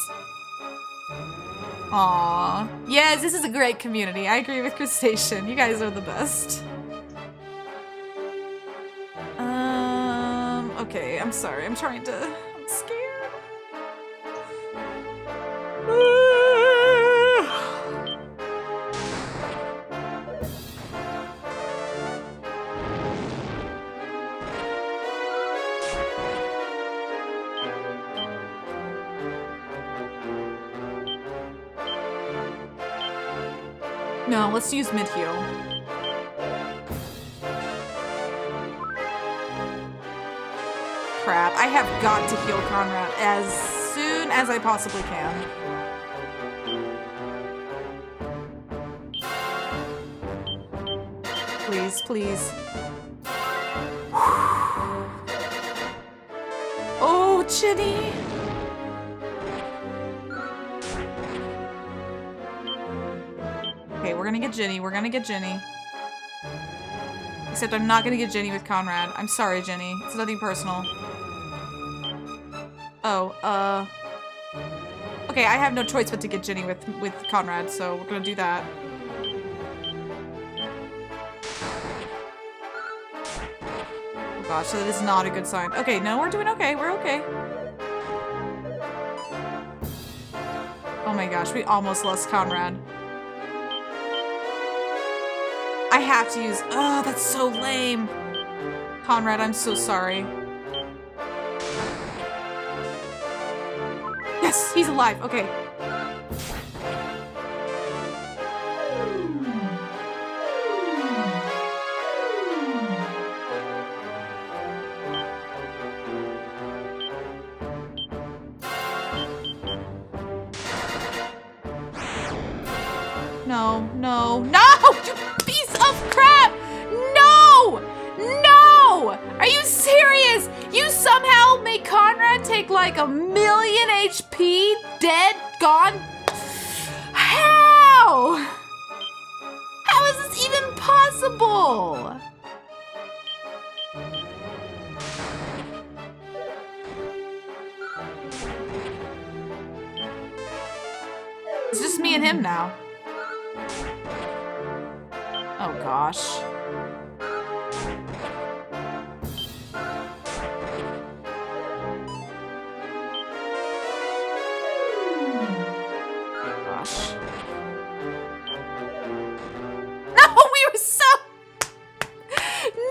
Aw. Yes, this is a great community. I agree with Crustacean. You guys are the best. Okay, I'm sorry. I'm scared. No, let's use mid-heal. Crap, I have got to heal Conrad as soon as I possibly can. Please, please. Oh, Ginny! Okay, we're gonna get Ginny. We're gonna get Ginny. Except I'm not gonna get Ginny with Conrad. I'm sorry, Ginny. It's nothing personal. Oh, okay, I have no choice but to get Ginny with Conrad, so we're gonna do that. Oh gosh, so that is not a good sign. Okay, no, we're doing okay. We're okay. Oh my gosh, we almost lost Conrad. I have to use... Oh, that's so lame. Conrad, I'm so sorry. Yes, he's alive. Okay. No, no, no! You piece of crap! No! No! Are you serious? You somehow make Conrad take like 1,000,000 HP? Dead? Gone? How? How is this even possible? It's just me and him now. Oh gosh. Oh gosh. No, we were so...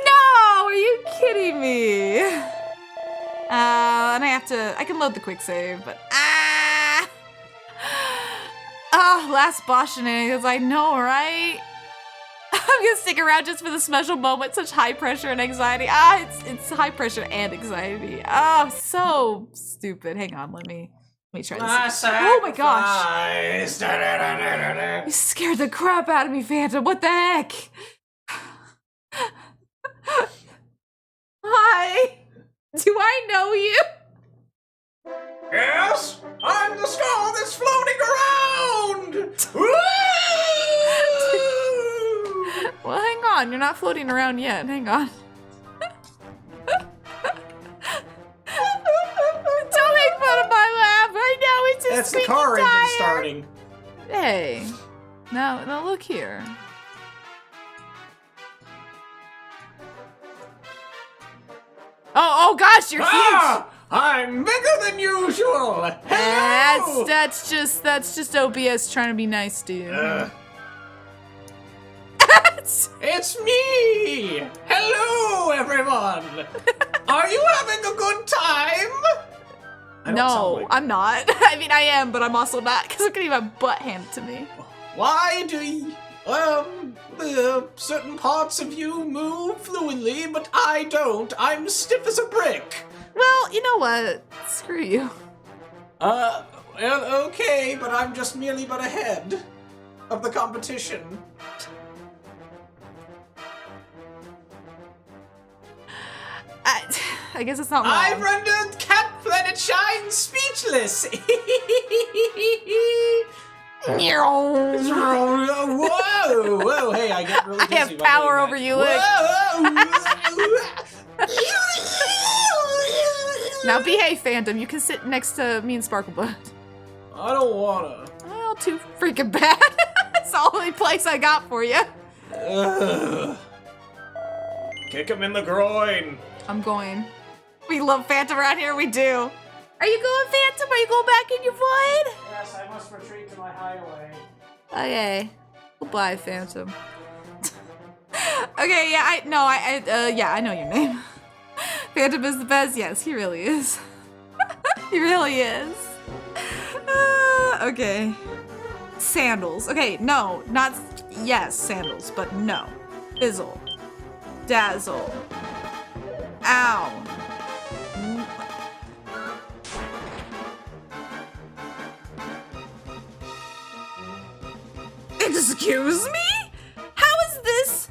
No, are you kidding me? And I can load the quick save, but oh, last boss shenanigans, I know, right? I'm gonna stick around just for the special moment, such high pressure and anxiety. It's high pressure and anxiety. Oh, so stupid. Hang on, let me try this. Oh my gosh. You scared the crap out of me, Phantom. What the heck? Hi. Do I know you? Yes, I'm the skull that's floating around! Well, hang on. You're not floating around yet. Hang on. Don't make fun of my laugh. I know it's a That's the car engine starting. Hey. Now look here. Oh gosh, you're huge. I'm bigger than usual. Hello. That's just OBS trying to be nice to you. It's me! Hello, everyone! Are you having a good time? No, I'm not. I mean, I am, but I'm also not, because I'm getting my butt handed to me. Why do you, certain parts of you move fluidly, but I don't? I'm stiff as a brick. Well, you know what? Screw you. Well, okay, but I'm just merely but ahead of the competition. I guess it's not wrong. I've rendered Cat Planet Shine speechless! Whoa, hey, I get really dizzy. I have power over you, Lick. Now behave, Phantom. You can sit next to me and Sparklebud. I don't wanna. Well, too freaking bad. It's the only place I got for you. Kick him in the groin. I'm going. We love Phantom around here, we do. Are you going, Phantom? Are you going back in your void? Yes, I must retreat to my hideaway. Okay. Goodbye, Phantom. Okay, yeah, I know your name. Phantom is the best. Yes, he really is. He really is. Okay. Sandals. Okay, no, not yes, sandals, but no. Fizzle. Dazzle. Ow. Excuse me? How is this?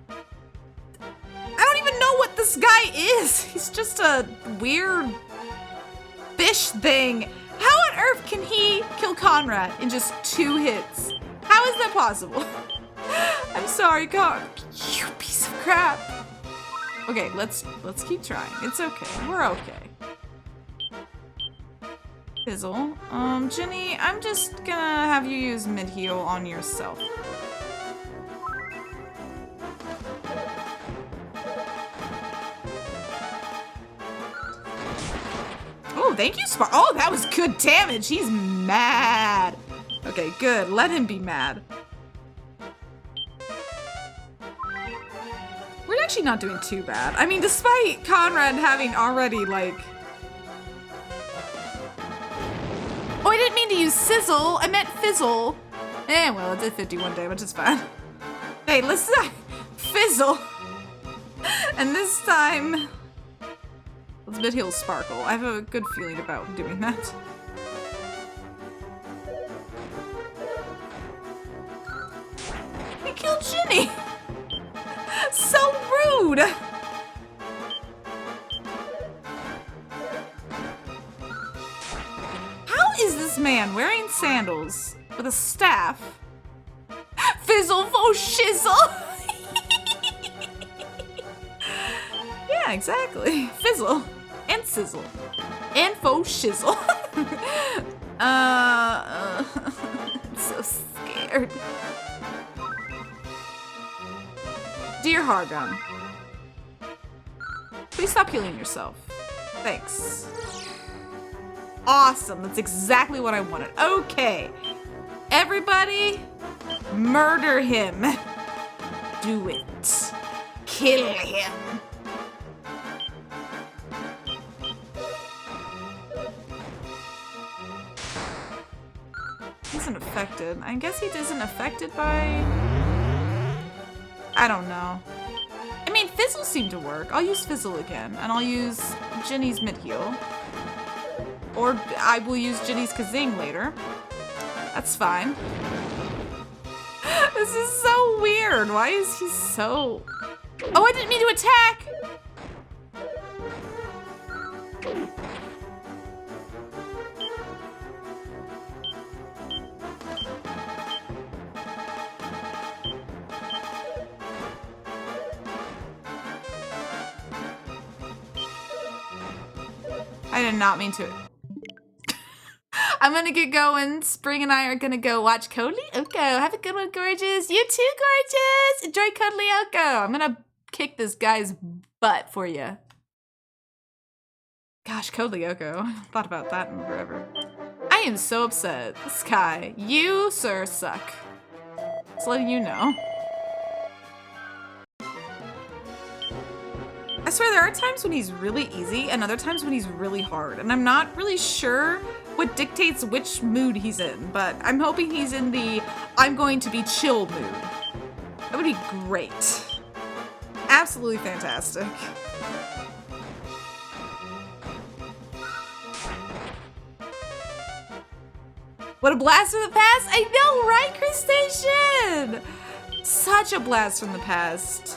I don't even know what this guy is. He's just a weird fish thing. How on earth can he kill Conrad in just 2 hits? How is that possible? I'm sorry, Con. You piece of crap. Okay, let's keep trying. It's okay. We're okay. Fizzle. Ginny, I'm just gonna have you use mid-heal on yourself. Oh, thank you, Spark. Oh, that was good damage. He's mad. Okay, good. Let him be mad. We're actually not doing too bad. I mean, despite Conrad having already, like... Oh, I didn't mean to use Sizzle. I meant Fizzle. Eh, well, it did 51 damage. It's fine. Hey, listen. Fizzle. And this time... Let's mid-heal Sparkle. I have a good feeling about doing that. Ginny! So rude! How is this man wearing sandals with a staff? Fizzle fo shizzle! Yeah, exactly. Fizzle and sizzle and faux shizzle. I'm so scared. Dear Hargon, please stop healing yourself. Thanks. Awesome. That's exactly what I wanted. Okay. Everybody, murder him. Do it. Kill him. He's not affected. I guess he isn't affected by... I don't know. I mean, Fizzle seemed to work. I'll use Fizzle again, and I'll use Ginny's mid-heal. Or I will use Ginny's Kazing later. That's fine. This is so weird. Why is he so... Oh, I didn't mean to attack! I did not mean to. I'm gonna get going. Spring and I are gonna go watch Cuddly Oko. Have a good one, gorgeous. You too, gorgeous. Enjoy Cuddly Oko. I'm gonna kick this guy's butt for you. Gosh, Cuddly Oko. Thought about that in forever. I am so upset. Sky, you, sir, suck. Just letting you know. I swear there are times when he's really easy and other times when he's really hard. And I'm not really sure what dictates which mood he's in, but I'm hoping he's in the I'm going to be chill mood. That would be great. Absolutely fantastic. What a blast from the past! I know, right, Crustacean? Such a blast from the past.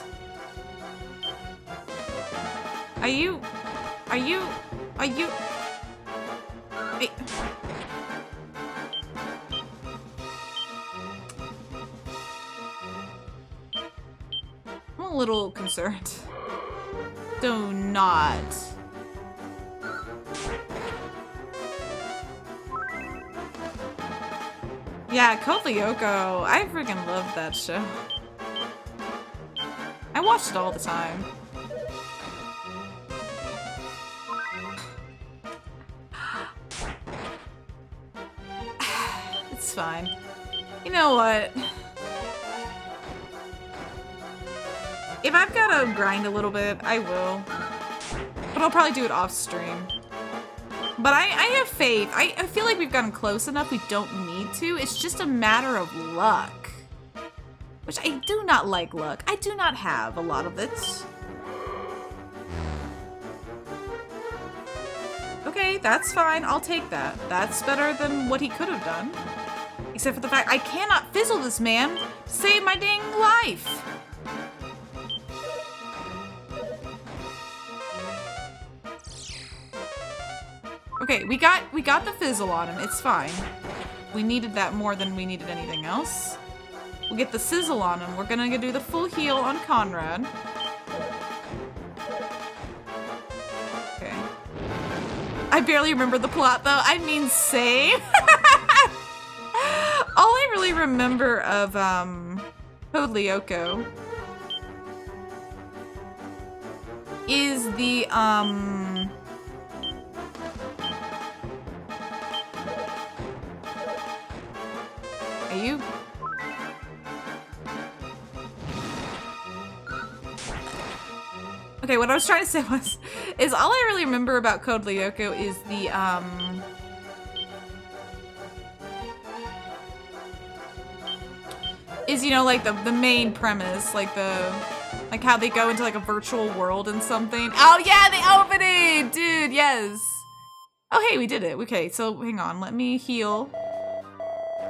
Are you... Wait. I'm a little concerned. Do not. Yeah, Cuddly Oko. I freaking love that show. I watched it all the time. It's fine. You know what? If I've got to grind a little bit, I will. But I'll probably do it off stream. But I have faith. I feel like we've gotten close enough. We don't need to. It's just a matter of luck. Which I do not like luck. I do not have a lot of it. Okay, that's fine. I'll take that. That's better than what he could have done. Except for the fact I cannot fizzle this man to save my dang life. Okay, we got the fizzle on him. It's fine. We needed that more than we needed anything else. We'll get the sizzle on him. We're gonna do the full heal on Conrad. Okay. I barely remember the plot though. I mean, same. All I really remember of Cuddly Oko is the Are you? Okay, what I was trying to say is all I really remember about Cuddly Oko is the you know, like the main premise, like how they go into like a virtual world and something. Oh yeah, the opening, dude, yes. Oh hey, we did it. Okay, so hang on, let me heal.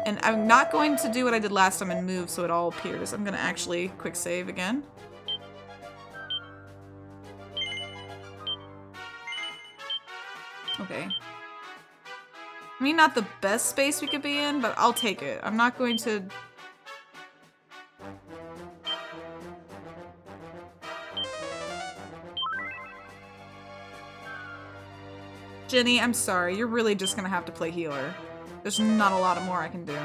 And I'm not going to do what I did last time and move so it all appears. I'm gonna actually quick save again. Okay. I mean, not the best space we could be in, but I'll take it. I'm not going to... Ginny, I'm sorry. You're really just gonna have to play healer. There's not a lot more I can do.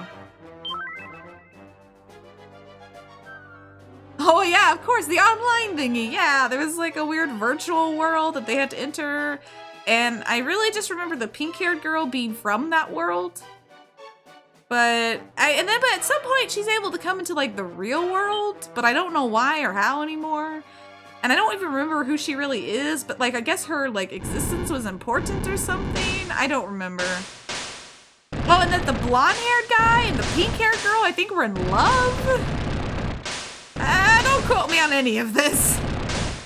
Oh yeah, of course, the online thingy. Yeah, there was like a weird virtual world that they had to enter. And I really just remember the pink-haired girl being from that world. But at some point she's able to come into like the real world, but I don't know why or how anymore. And I don't even remember who she really is, but like I guess her like existence was important or something. I don't remember. Oh, and then the blonde-haired guy and the pink-haired girl, I think were in love? Don't quote me on any of this.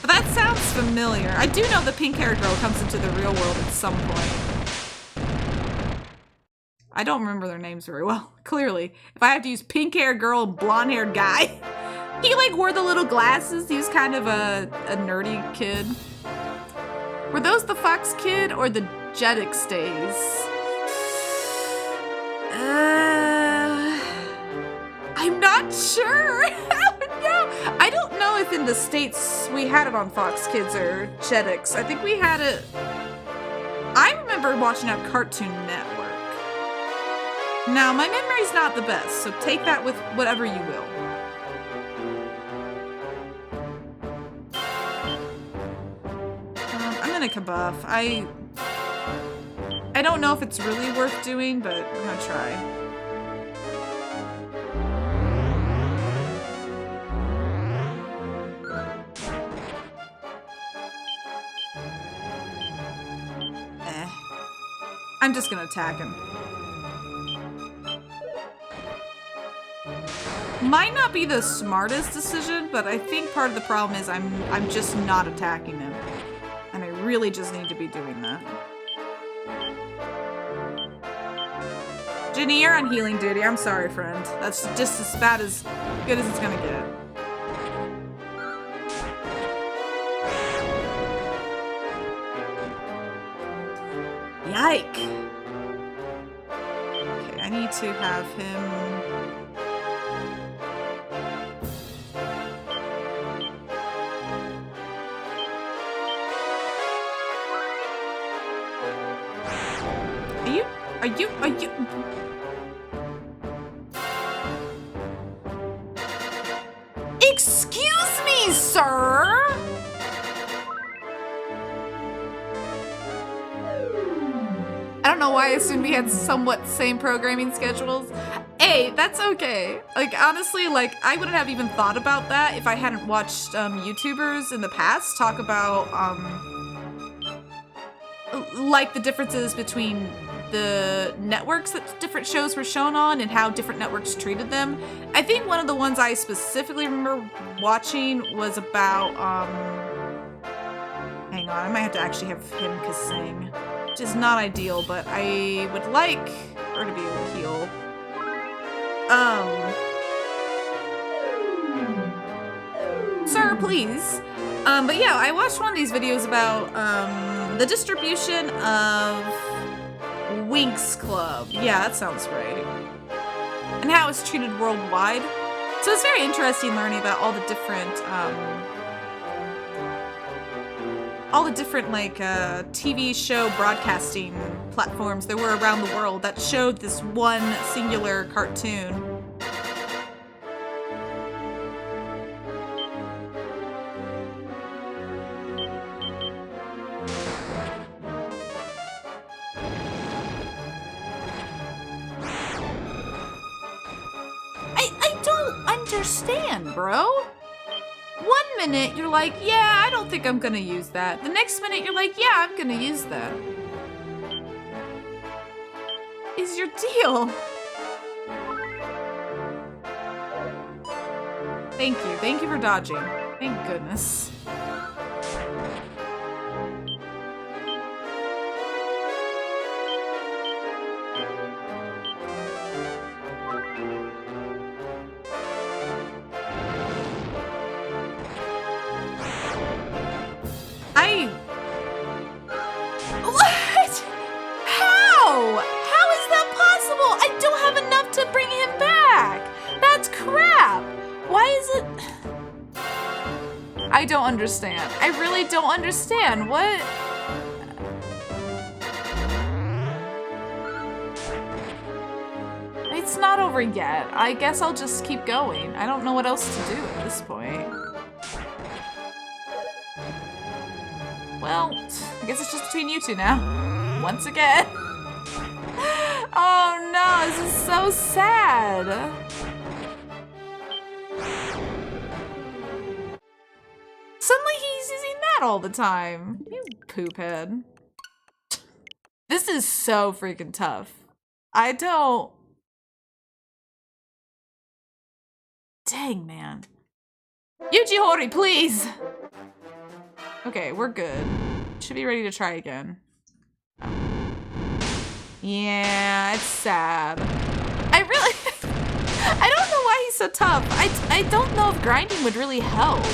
But that sounds familiar. I do know the pink-haired girl comes into the real world at some point. I don't remember their names very well, clearly. If I have to use pink-haired girl and blonde-haired guy. He like wore the little glasses. He was kind of a nerdy kid. Were those the Fox Kid or the Jetix days? I'm not sure. No, I don't know if in the States we had it on Fox Kids or Jetix. I think we had it. I remember watching on Cartoon Network. Now, my memory's not the best, so take that with whatever you will. I'm gonna kabuff. I don't know if it's really worth doing, but I'm gonna try. I'm just gonna attack him. Might not be the smartest decision, but I think part of the problem is I'm just not attacking him. And I really just need to be doing that. Ginny, you're on healing duty. I'm sorry, friend. That's just as bad as good as it's gonna get. Yike! Okay, I need to have him... Are you... Excuse me, sir! I don't know why I assumed we had somewhat same programming schedules. Hey, that's okay. Like, honestly, like, I wouldn't have even thought about that if I hadn't watched YouTubers in the past talk about, like, the differences between the networks that different shows were shown on and how different networks treated them. I think one of the ones I specifically remember watching was about, hang on, I might have to actually have him sing. Which is not ideal, but I would like her to be able to heal. Sir, please. But yeah, I watched one of these videos about the distribution of Winx Club. Yeah, that sounds right. And how it's treated worldwide. So it's very interesting learning about all the different like TV show broadcasting platforms there were around the world that showed this one singular cartoon. I don't understand, bro. One minute, you're like, yeah, I don't think I'm gonna use that. The next minute, you're like, yeah, I'm gonna use that. Is your deal? Thank you. Thank you for dodging. Thank goodness. What? How? How is that possible? I don't have enough to bring him back. That's crap. Why is it? I don't understand. I really don't understand. What? It's not over yet. I guess I'll just keep going. I don't know what else to do at this point. Well, I guess it's just between you two now. Once again. Oh no, this is so sad. Suddenly he's using that all the time. You poophead. This is so freaking tough. I don't... Dang, man. Yuji Hori, please! Okay, we're good. Should be ready to try again. Oh. Yeah, it's sad. I really... I don't know why he's so tough. I don't know if grinding would really help.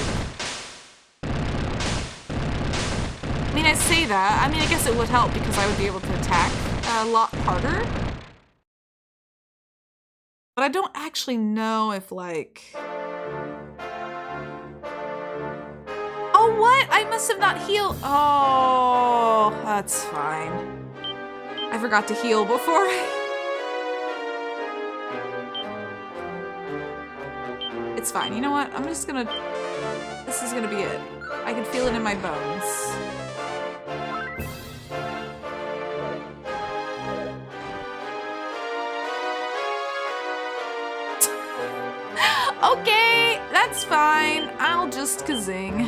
I mean, I say that. I mean, I guess it would help because I would be able to attack a lot harder. But I don't actually know if, like... Oh, what? I must have not healed. Oh, that's fine. I forgot to heal before. It's fine. You know what? I'm just gonna... This is gonna be it. I can feel it in my bones. Okay, that's fine. I'll just kazing.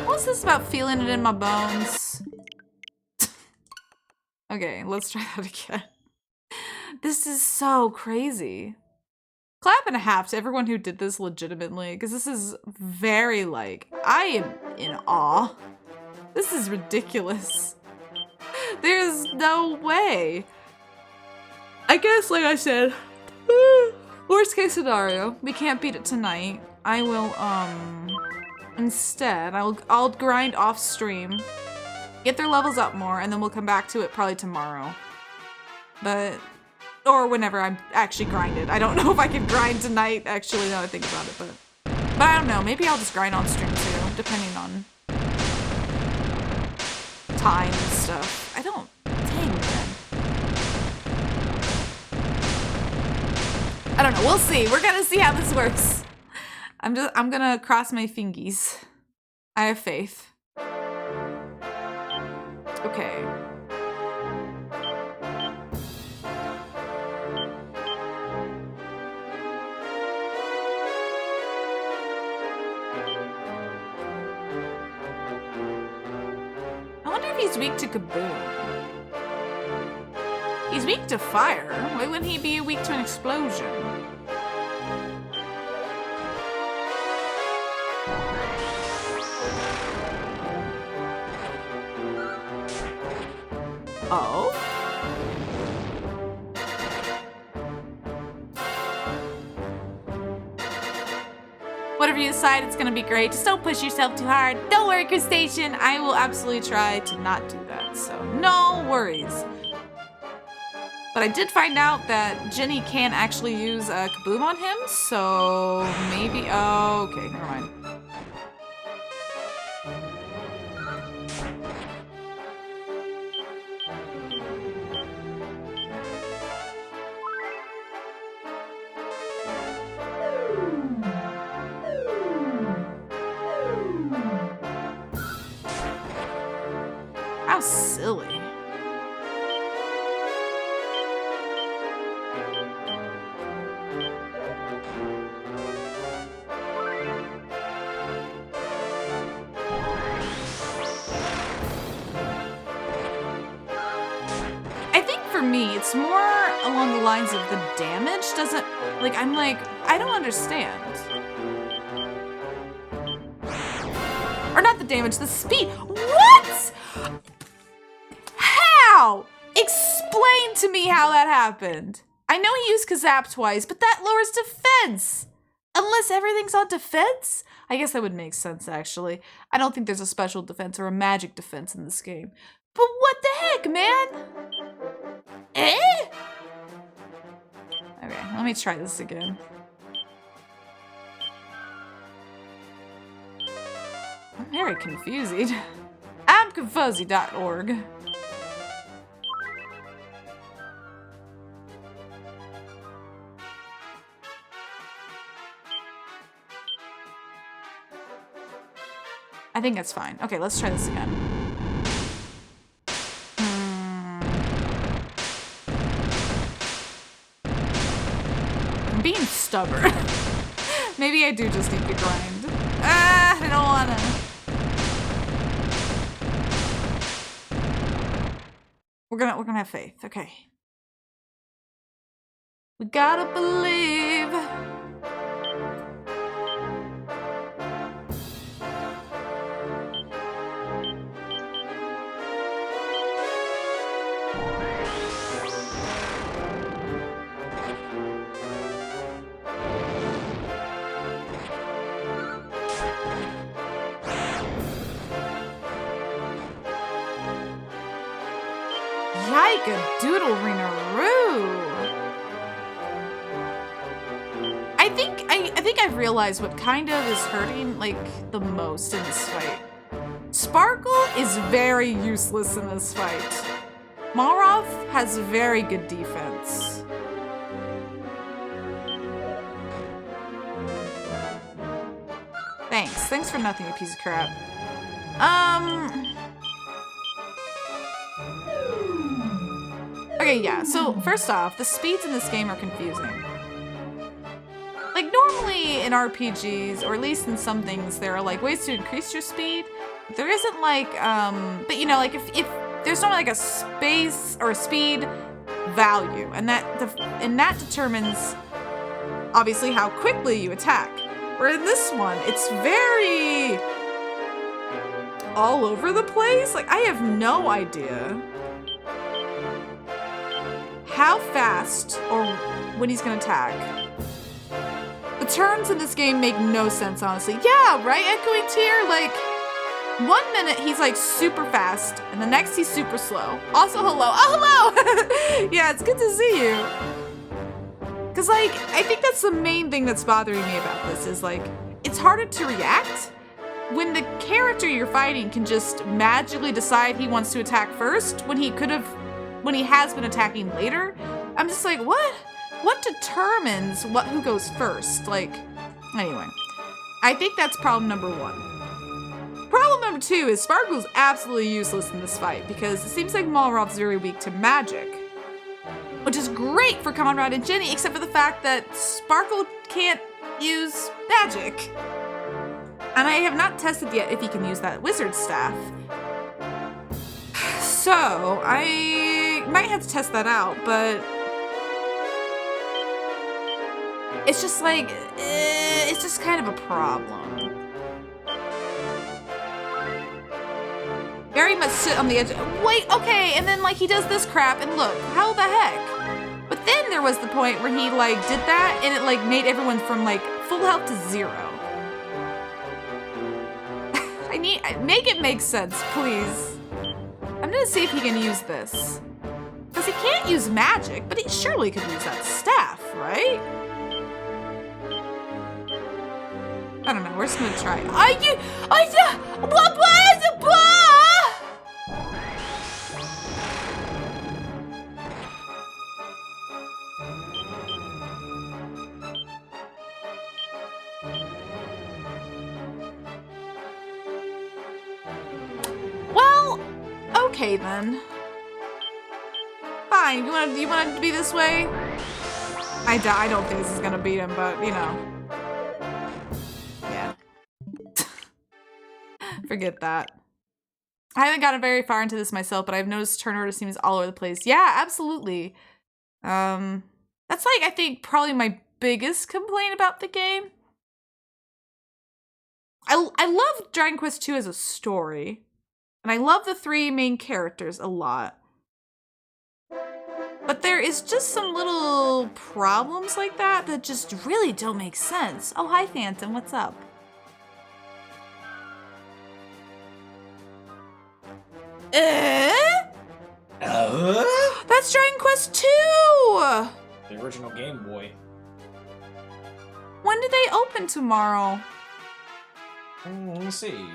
What's this about feeling it in my bones? Okay, let's try that again. This is so crazy. Clap and a half to everyone who did this legitimately, because this is very, like, I am in awe. This is ridiculous. There's no way. I guess, like I said, worst case scenario, we can't beat it tonight. I will, instead, I'll grind off stream, get their levels up more, and then we'll come back to it probably tomorrow. But, or whenever I'm actually grinded. I don't know if I can grind tonight, actually, now that I think about it, but I don't know. Maybe I'll just grind on stream too, depending on time and stuff. I don't, dang, man. I don't know, we'll see. We're gonna see how this works. I'm gonna cross my fingies. I have faith. Okay. I wonder if he's weak to kaboom. He's weak to fire. Why wouldn't he be weak to an explosion? Oh? Whatever you decide, it's gonna be great. Just don't push yourself too hard. Don't worry, Crustacean. I will absolutely try to not do that, so no worries. But I did find out that Ginny can actually use a kaboom on him, so maybe... Oh, okay, never mind. How silly. For me, it's more along the lines of the damage doesn't, like, I'm like, I don't understand. Or not the damage, the speed. What? How? Explain to me how that happened. I know he used Kazap twice, but that lowers defense. Unless everything's on defense? I guess that would make sense, actually. I don't think there's a special defense or a magic defense in this game. But what the heck, man? Eh? Okay, let me try this again. I'm very confused. I'm confuzzy.org. I think that's fine. Okay, let's try this again. I'm being stubborn. Maybe I do just need to grind. Ah, I don't wanna. We're gonna have faith. Okay. We gotta believe. Yike-a-doodle-reenaroo. I think I've realized what kind of is hurting, like, the most in this fight. Sparkle is very useless in this fight. Malroth has very good defense. Thanks for nothing, you piece of crap. Okay, yeah, so first off, the speeds in this game are confusing. Like, normally in RPGs, or at least in some things, there are, like, ways to increase your speed. There isn't, like, but, you know, like, if there's not, like, a space or a speed value, and that determines, obviously, how quickly you attack. Where in this one, it's very all over the place. Like, I have no idea how fast or when he's gonna attack. The turns in this game make no sense, honestly. Yeah, right, Echoing Tear? Like, 1 minute he's like super fast, and the next he's super slow. Also, hello. Oh, hello! Yeah, it's good to see you. Cause like, I think that's the main thing that's bothering me about this is like, it's harder to react when the character you're fighting can just magically decide he wants to attack first when he has been attacking later. I'm just like, what? What determines who goes first? Like, anyway, I think that's problem number 1. Problem number 2 is Sparkle's absolutely useless in this fight because it seems like Malroth's very weak to magic, which is great for Conrad and Ginny, except for the fact that Sparkle can't use magic. And I have not tested yet if he can use that wizard staff. So, I might have to test that out, but it's just like, it's just kind of a problem. Very much sit on the edge. Wait, okay, and then like he does this crap, and look, how the heck? But then there was the point where he like did that, and it like made everyone from like full health to 0. Make it make sense, please. I'm gonna see if he can use this. Because he can't use magic, but he surely could use that staff, right? I don't know, we're just gonna try. Well, okay then. Fine, you want it to be this way? I don't think this is gonna beat him, but you know. Yeah. Forget that. I haven't gotten very far into this myself, but I've noticed turn order seems all over the place. Yeah, absolutely. That's like, I think, probably my biggest complaint about the game. I love Dragon Quest II as a story, and I love the 3 main characters a lot. But there is just some little problems like that just really don't make sense. Oh, hi, Phantom. What's up? That's Dragon Quest 2! The original Game Boy. When do they open tomorrow? Let me see.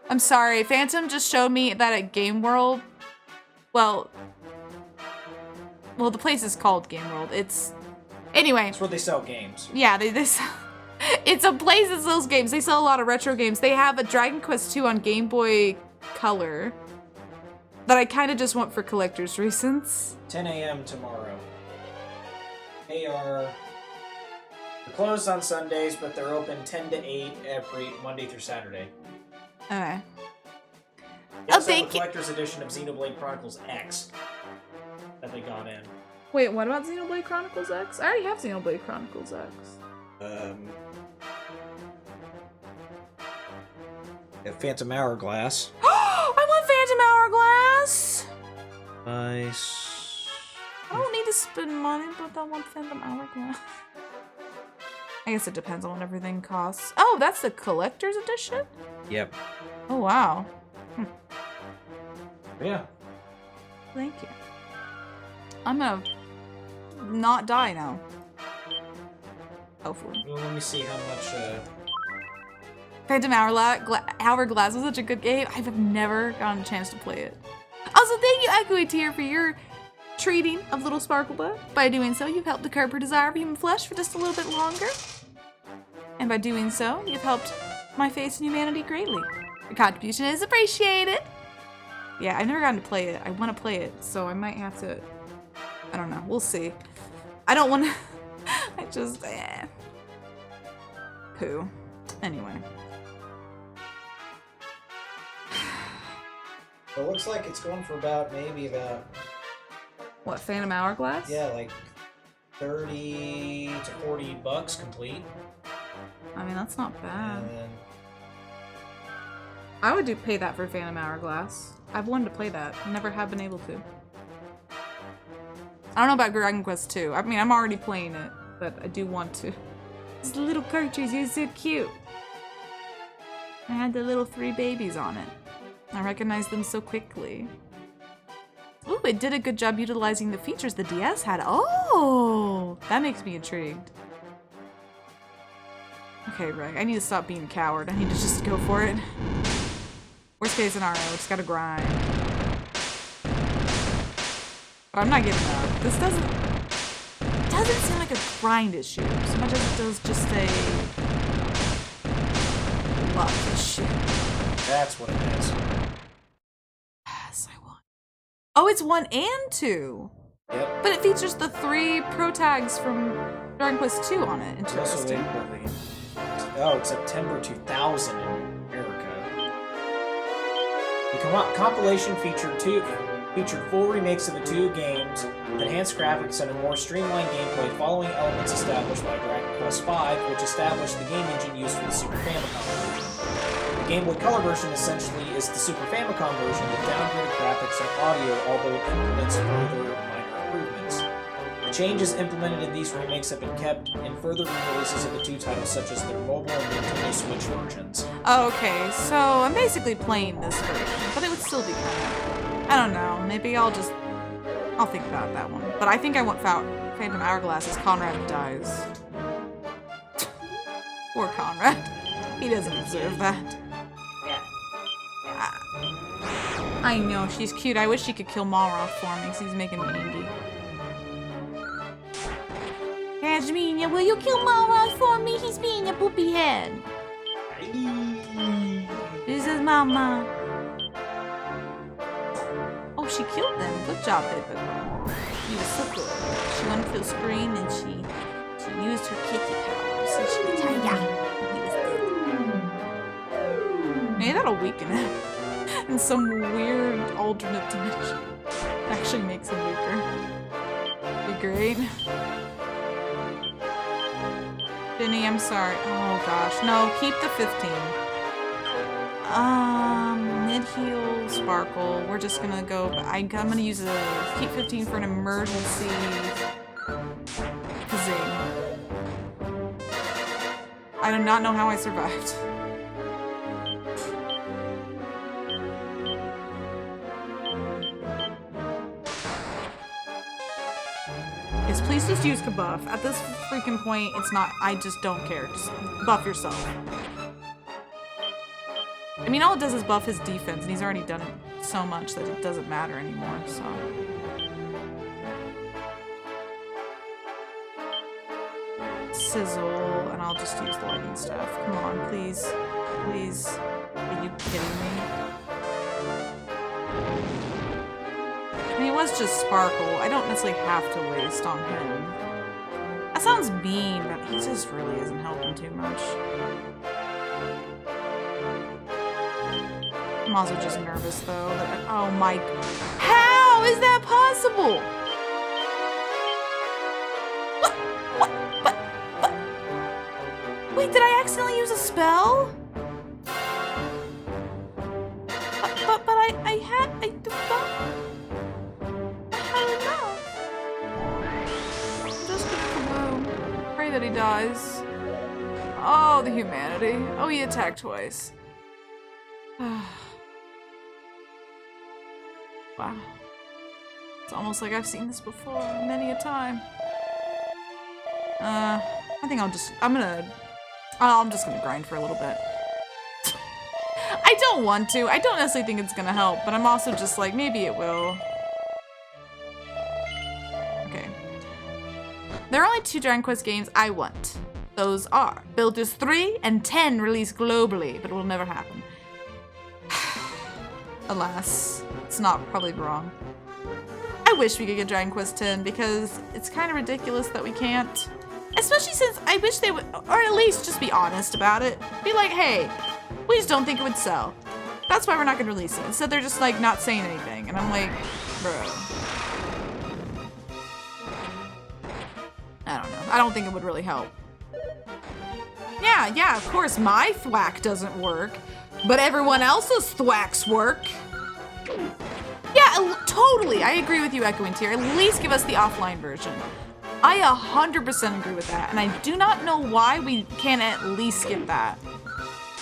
I'm sorry, Phantom just showed me that at Game World, well, the place is called Game World. Anyway. It's where they sell games. Yeah, they sell, it's a place that sells games. They sell a lot of retro games. They have a Dragon Quest 2 on Game Boy Color that I kind of just want for collector's reasons. 10 a.m. tomorrow. They're closed on Sundays, but they're open 10 to 8 every Monday through Saturday. Okay. They also have a collector's edition of Xenoblade Chronicles X that they got in. Wait, what about Xenoblade Chronicles X? I already have Xenoblade Chronicles X. Phantom Hourglass. I want Phantom Hourglass! Nice. I don't need to spend money, but I want Phantom Hourglass. I guess it depends on what everything costs. Oh, that's the collector's edition? Yep. Oh, wow. Yeah. Thank you. I'm gonna not die now. Hopefully. Well, let me see how much, Phantom Hourglass was such a good game. I've never gotten a chance to play it. Also, thank you, Echoitier, for your treating of little Sparklebutt. By doing so, you've helped to curb her desire for human flesh for just a little bit longer. And by doing so, you've helped my faith in humanity greatly. Your contribution is appreciated. Yeah, I've never gotten to play it. I want to play it, so I might have to... I don't know. We'll see. I don't want to... I just... Poo. Anyway. It looks like it's going for about, What, Phantom Hourglass? yeah, like 30 to 40 bucks complete. I mean, that's not bad. And then I would pay that for Phantom Hourglass. I've wanted to play that. Never have been able to. I don't know about Dragon Quest 2. I mean, I'm already playing it, but I do want to. These little characters, you're so cute. I had the little 3 babies on it. I recognized them so quickly. Ooh, it did a good job utilizing the features the DS had. Oh, that makes me intrigued. Okay, Greg, I need to stop being a coward. I need to just go for it. Worst case scenario, just gotta grind. But I'm not giving up. This doesn't seem like a grind issue so much as it does just a luck issue. that's what it is. Yes, I want. Oh, it's 1 and 2. Yep. But it features the 3 pro tags from Dragon Quest 2 on it. Interesting. It's September 2000 in America. The compilation featured full remakes of the 2 games with enhanced graphics and a more streamlined gameplay following elements established by Dragon Quest V, which established the game engine used for the Super Famicom version. The Game Boy Color version essentially is the Super Famicom version with downgraded graphics and audio, although it implements further minor improvements. The changes implemented in these remakes have been kept in further re-releases of the 2 titles, such as their mobile and Nintendo Switch versions. Okay, so I'm basically playing this version, but it would still be fun. I don't know, maybe I'll think about that one. But I think I want Phantom Hourglass as Conrad dies. Poor Conrad. He doesn't deserve that. I know, she's cute. I wish she could kill Malroth for me, because he's making me angry. Jasmine, will you kill Malroth for me? He's being a poopy head. This is Mama. Oh, she killed them. Good job, baby. He was so good. She went to the screen and she used her kitty powers so she could tell ya he was dead. Maybe that'll weaken him in some weird alternate dimension. Actually makes him weaker. Be great. Ginny, I'm sorry. Oh gosh. No, keep the 15. Mid-heal Sparkle. We're just gonna go. I'm gonna use keep 15 for an emergency kazing. I do not know how I survived. Yes, please just use Kabuff. At this freaking point, it's not, I just don't care. Just buff yourself. I mean, all it does is buff his defense, and he's already done it so much that it doesn't matter anymore, so. Sizzle, and I'll just use the lightning staff. Come on, please. Please. Are you kidding me? I mean, it was just Sparkle. I don't necessarily have to waste on him. That sounds mean, but he just really isn't helping too much. I'm also just nervous, though. That oh my... How is that possible? Wait, did I accidentally use a spell? But I don't know. I'm just gonna kaboom. Pray that he dies. Oh, the humanity. Oh, he attacked twice. Wow. It's almost like I've seen this before, many a time. I think I'm just gonna grind for a little bit. I don't want to. I don't necessarily think it's gonna help, but I'm also just like, maybe it will. Okay. There are only 2 Dragon Quest games I want. Those are Builders 3 and 10 released globally, but it will never happen. Alas, it's not probably wrong. I wish we could get Dragon Quest 10 because it's kind of ridiculous that we can't. Especially since I wish they would, or at least just be honest about it. Be like, hey, we just don't think it would sell. That's why we're not gonna release it. Instead, they're just like not saying anything. And I'm like, bro. I don't know. I don't think it would really help. Yeah, of course my thwack doesn't work. But everyone else's thwacks work. Yeah, totally. I agree with you, Echoing Tear. At least give us the offline version. I 100% agree with that. And I do not know why we can't at least skip that.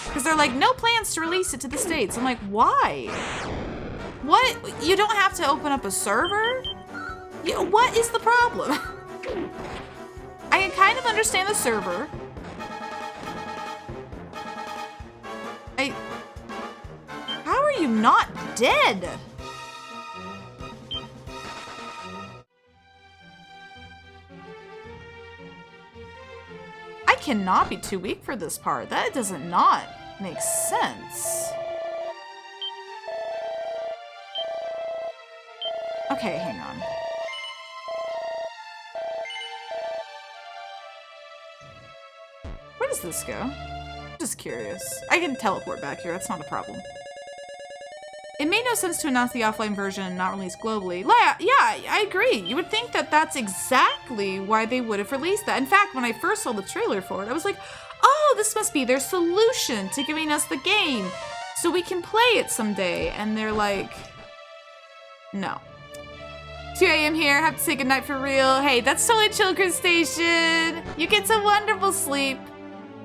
Because they're like, no plans to release it to the States. I'm like, why? What? You don't have to open up a server? What is the problem? I can kind of understand the server. How are you not dead? I cannot be too weak for this part. That does not make sense. Okay, hang on. Where does this go? I'm just curious. I can teleport back here. That's not a problem. It made no sense to announce the offline version and not release globally. Yeah, I agree. You would think that that's exactly why they would have released that. In fact, when I first saw the trailer for it, I was like, oh, this must be their solution to giving us the game so we can play it someday. And they're like, no. 2 a.m. here, have to say goodnight for real. Hey, that's totally Children's Station. You get some wonderful sleep.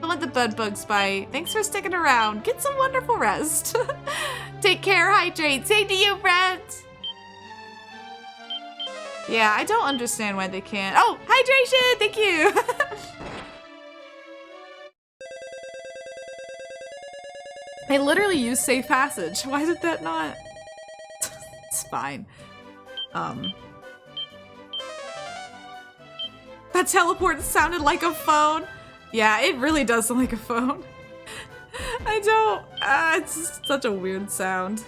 Don't let the bed bugs bite. Thanks for sticking around. Get some wonderful rest. Take care, hydrate. Same to you, Brent. Yeah, I don't understand why they can't. Oh, hydration! Thank you! I literally use safe passage. Why did that not? It's fine. That teleport sounded like a phone. Yeah, it really does sound like a phone. I don't, it's just such a weird sound.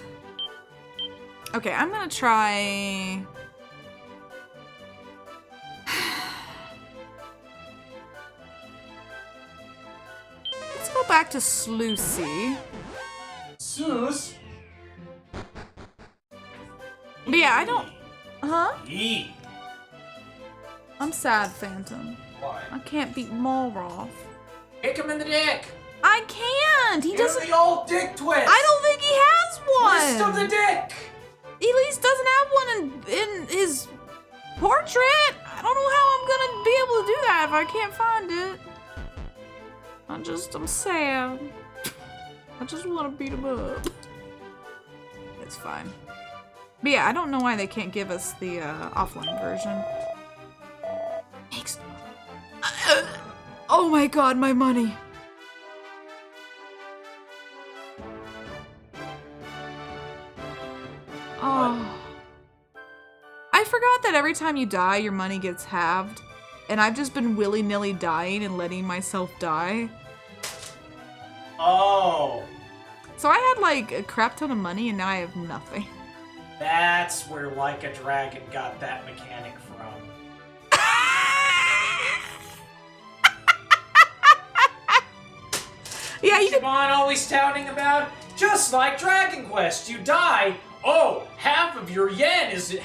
Okay, I'm gonna try... Let's go back to Sluicy. Sluice? But yeah, I don't... Huh? Yee. I'm sad, Phantom. Why? I can't beat Malroth. Kick him in the dick! I can't! He doesn't... the old dick twist! I don't think he has one! Twist of the dick! He at least doesn't have one in his portrait! I don't know how I'm gonna be able to do that if I can't find it. I'm sad. I just want to beat him up. It's fine. But yeah, I don't know why they can't give us the offline version. my god, my money. Oh. I forgot that every time you die, your money gets halved. And I've just been willy-nilly dying and letting myself die. Oh. So I had like a crap ton of money and now I have nothing. That's where Like a Dragon got that mechanic from. Yeah, you keep on always touting about, just like Dragon Quest, you die. Oh, half of your yen is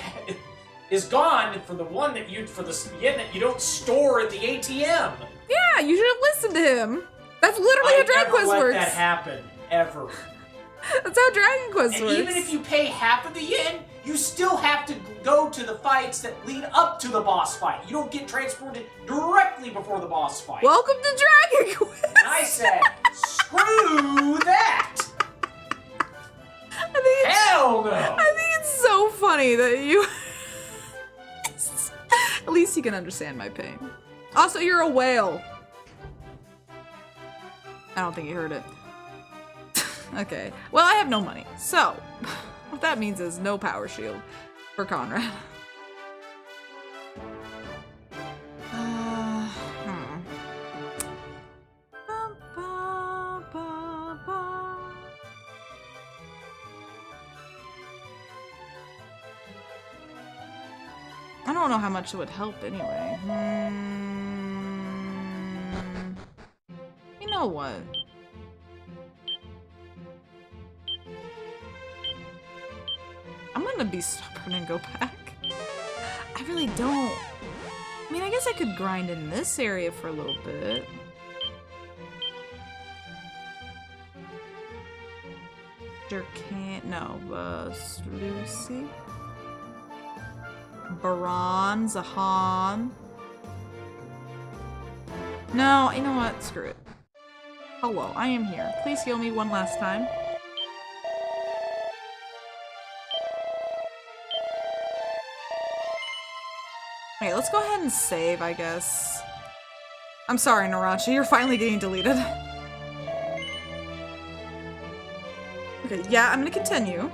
gone for the one that for the yen that you don't store at the ATM. Yeah, you should have listened to him. That's literally how Dragon Quest works. I never let that happen, ever. That's how Dragon Quest works. Even if you pay half of the yen, you still have to go to the fights that lead up to the boss fight. You don't get transported directly before the boss fight. Welcome to Dragon Quest. And I said, screw that. Hell no. I think it's so funny that you... At least you can understand my pain. Also, you're a whale. I don't think you heard it. Okay. Well, I have no money. So, what that means is no power shield for Conrad. I don't know how much it would help anyway. You know what? I'm gonna be stubborn and go back. I really don't. I mean, I guess I could grind in this area for a little bit. Sure can't. No, Lucy. Baron, Zahan. No, you know what? Screw it. Hello, I am here. Please heal me one last time. Okay, let's go ahead and save, I guess. I'm sorry, Narachi, you're finally getting deleted. Okay, yeah, I'm gonna continue.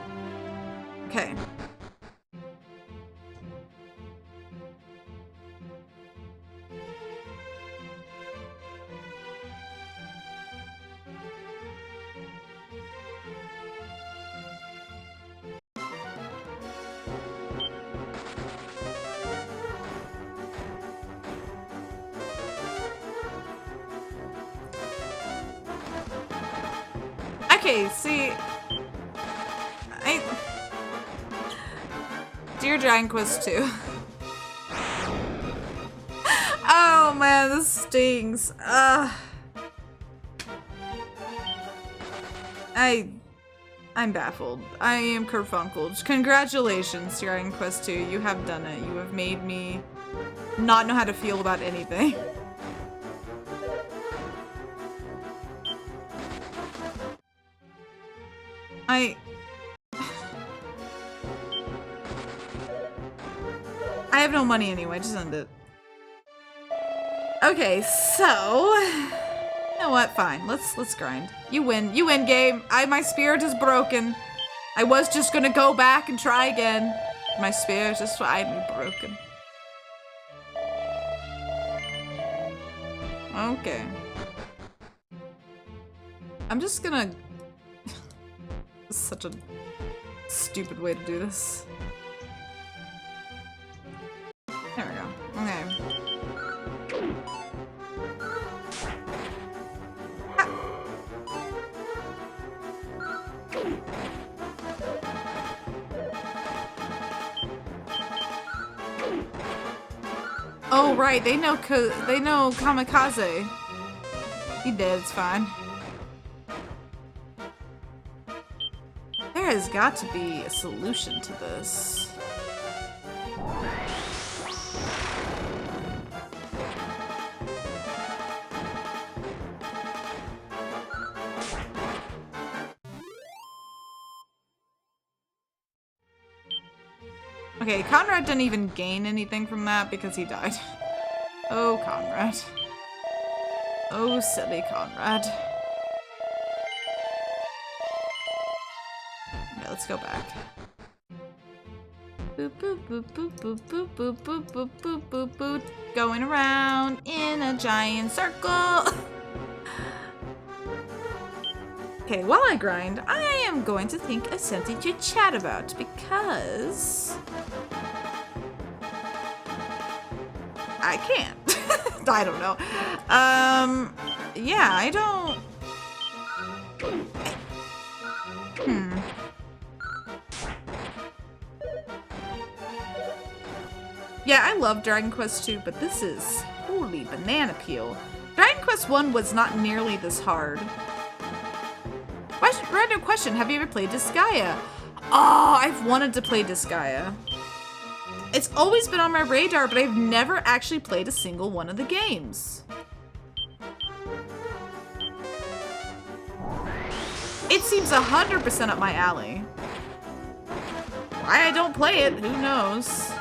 Okay. Okay, see, Dear Dragon Quest 2. Oh man, this stings. I'm baffled. I am kerfunkled. Congratulations, Dragon Quest 2. You have done it. You have made me not know how to feel about anything. I have no money anyway, just end it. Okay, so you know what? Fine. Let's grind. You win. You win, game. My spirit is broken. I was just gonna go back and try again. My spirit is finally broken. Okay. I'm just gonna... This is such a stupid way to do this. There we go. Okay. Oh right, they know Kamikaze. He dead, it's fine. There has got to be a solution to this. Okay, Conrad didn't even gain anything from that because he died. Oh, Conrad. Oh, silly Conrad. Okay, let's go back. Boop, boop, boop, boop, boop, boop, boop, boop, boop, boop, boop, boop. Going around in a giant circle. Okay, while I grind, I am going to think of something to chat about because I can't. I don't know. Yeah, I don't. Yeah, I love Dragon Quest 2, but this is holy banana peel. Dragon Quest 1 was not nearly this hard. Random question, have you ever played Disgaea? Oh, I've wanted to play Disgaea. It's always been on my radar, but I've never actually played a single one of the games. It seems 100% up my alley. Why I don't play it, who knows?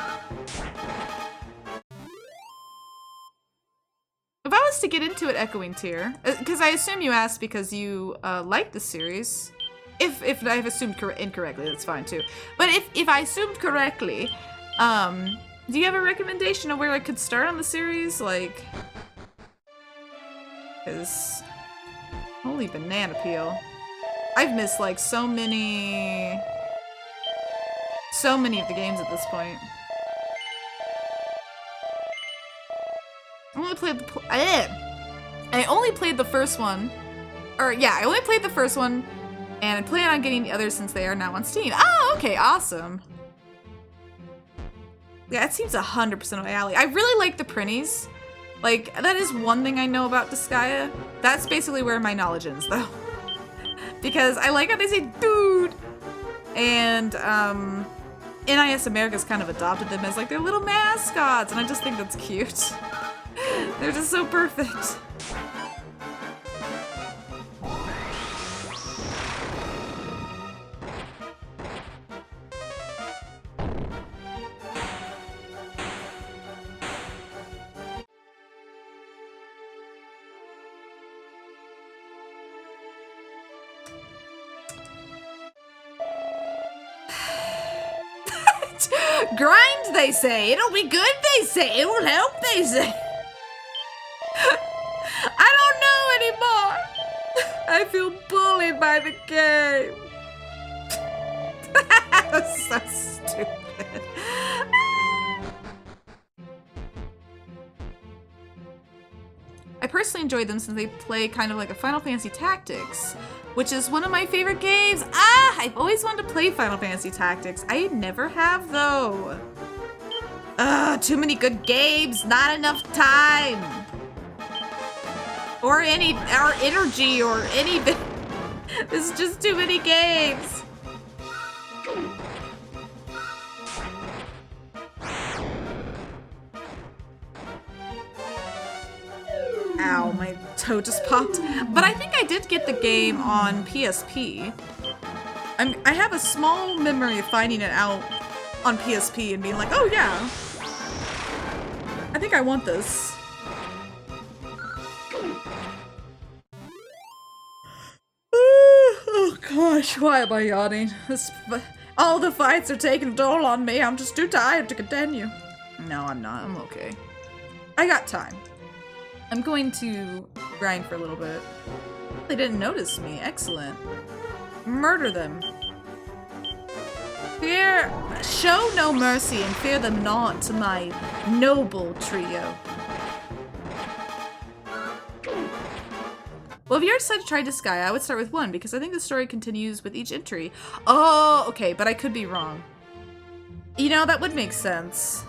If I was to get into it, Echoing Tear, because I assume you asked because you like the series. If I've assumed incorrectly, that's fine too. But if I assumed correctly, do you have a recommendation of where I could start on the series? Like, because holy banana peel, I've missed like so many of the games at this point. I only played I only played the first one. Or yeah, I only played the first one, and I plan on getting the others since they are now on Steam. Oh, okay, awesome. Yeah, it seems 100% of my alley. I really like the Prinnies. Like, that is one thing I know about Disgaea. That's basically where my knowledge ends, though. Because I like how they say, dude! And, NIS America's kind of adopted them as, like, their little mascots, and I just think that's cute. They're just so perfect. Grind, they say. It'll be good, they say. It will help, they say. I don't know anymore. I feel bullied by the game. That's so stupid. I personally enjoy them since they play kind of like a Final Fantasy Tactics, which is one of my favorite games. I've always wanted to play Final Fantasy Tactics. I never have, though. Too many good games, not enough time. Or energy, or anything. There's just too many games. Ow, my toe just popped. But I think I did get the game on PSP. I have a small memory of finding it out on PSP and being like, oh yeah. I think I want this. Oh gosh, why am I yawning? All the fights are taking a toll on me. I'm just too tired to continue. No, I'm not. I'm okay. I got time. I'm going to grind for a little bit. They didn't notice me. Excellent. Murder them. Show no mercy and fear them not to my noble trio. Well, if you decided to try Disgaea, I would start with 1 because I think the story continues with each entry. Oh, okay, but I could be wrong. You know, that would make sense.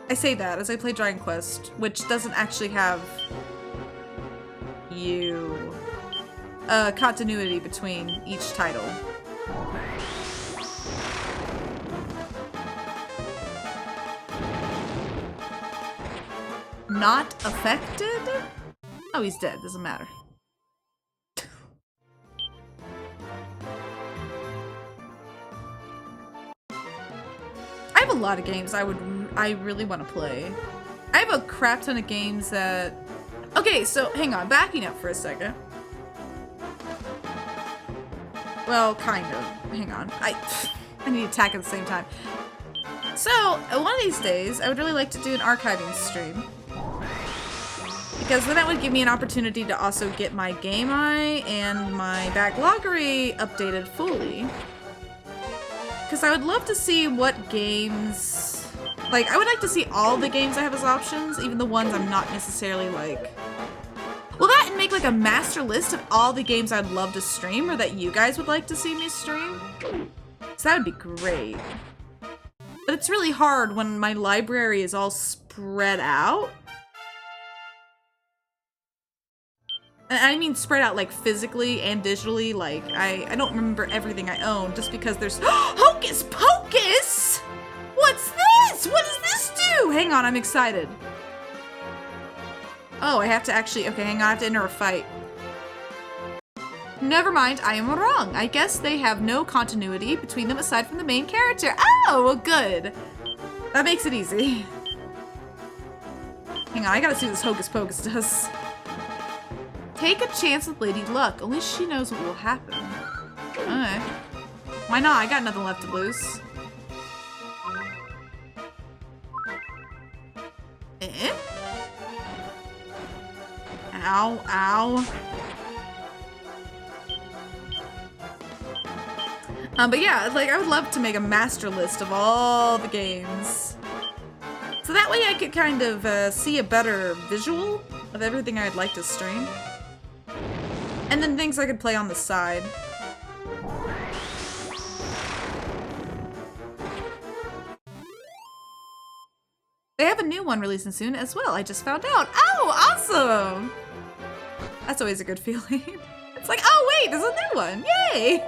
I say that as I play Dragon Quest, which doesn't actually have continuity between each title. Not affected? Oh, he's dead. Doesn't matter. I have a lot of games I really want to play. I have a crap ton of games that... Okay, so hang on, backing up for a second. Well, kind of. Hang on. I need to attack at the same time. So, one of these days, I would really like to do an archiving stream. Because then that would give me an opportunity to also get my Game Eye and my backloggery updated fully. Because I would love to see what games... Like, I would like to see all the games I have as options, even the ones I'm not necessarily like... Well, that and make like a master list of all the games I'd love to stream or that you guys would like to see me stream. So that would be great. But it's really hard when my library is all spread out. And I mean spread out like physically and digitally. Like, I don't remember everything I own just because there's... Hocus Pocus! What's this? What does this do? Hang on, I'm excited. Oh, I have to actually... Okay, hang on, I have to enter a fight. Never mind, I am wrong. I guess they have no continuity between them aside from the main character. Oh, well, good. That makes it easy. Hang on, I gotta see what this Hocus Pocus does. Take a chance with Lady Luck. Only she knows what will happen. Okay. Why not? I got nothing left to lose. Eh? Ow, ow. But yeah, like, I would love to make a master list of all the games. So that way I could kind of see a better visual of everything I'd like to stream. And then things I could play on the side. They have a new one releasing soon as well, I just found out. Oh, awesome! That's always a good feeling. It's like, oh wait, there's a new one, yay!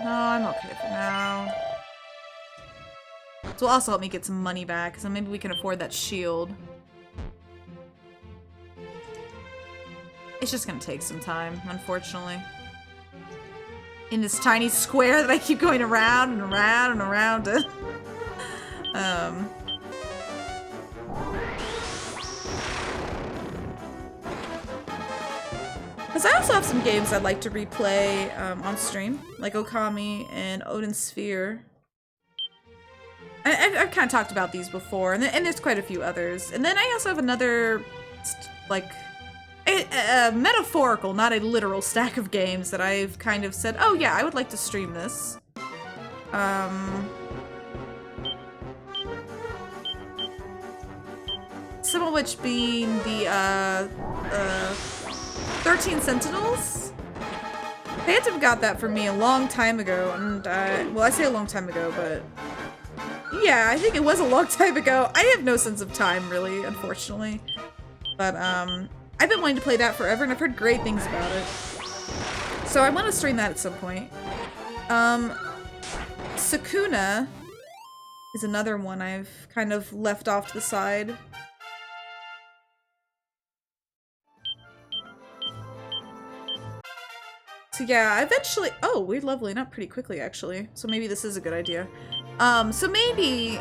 No, I'm okay for now. This will also help me get some money back, so maybe we can afford that shield. It's just gonna take some time, unfortunately. In this tiny square that I keep going around and around and around to. Because I also have some games I'd like to replay on stream, like Okami and Odin Sphere. I've kind of talked about these before, and there's quite a few others. And then I also have another, like, a metaphorical, not a literal stack of games that I've kind of said, oh yeah, I would like to stream this. Some of which being the 13 Sentinels. Phantom got that for me a long time ago, and well, I say a long time ago, but yeah, I think it was a long time ago. I have no sense of time, really, unfortunately. But I've been wanting to play that forever, and I've heard great things about it. So I want to stream that at some point. Sakuna is another one I've kind of left off to the side. So yeah, eventually... Oh, we're leveling up pretty quickly, actually. So maybe this is a good idea. So maybe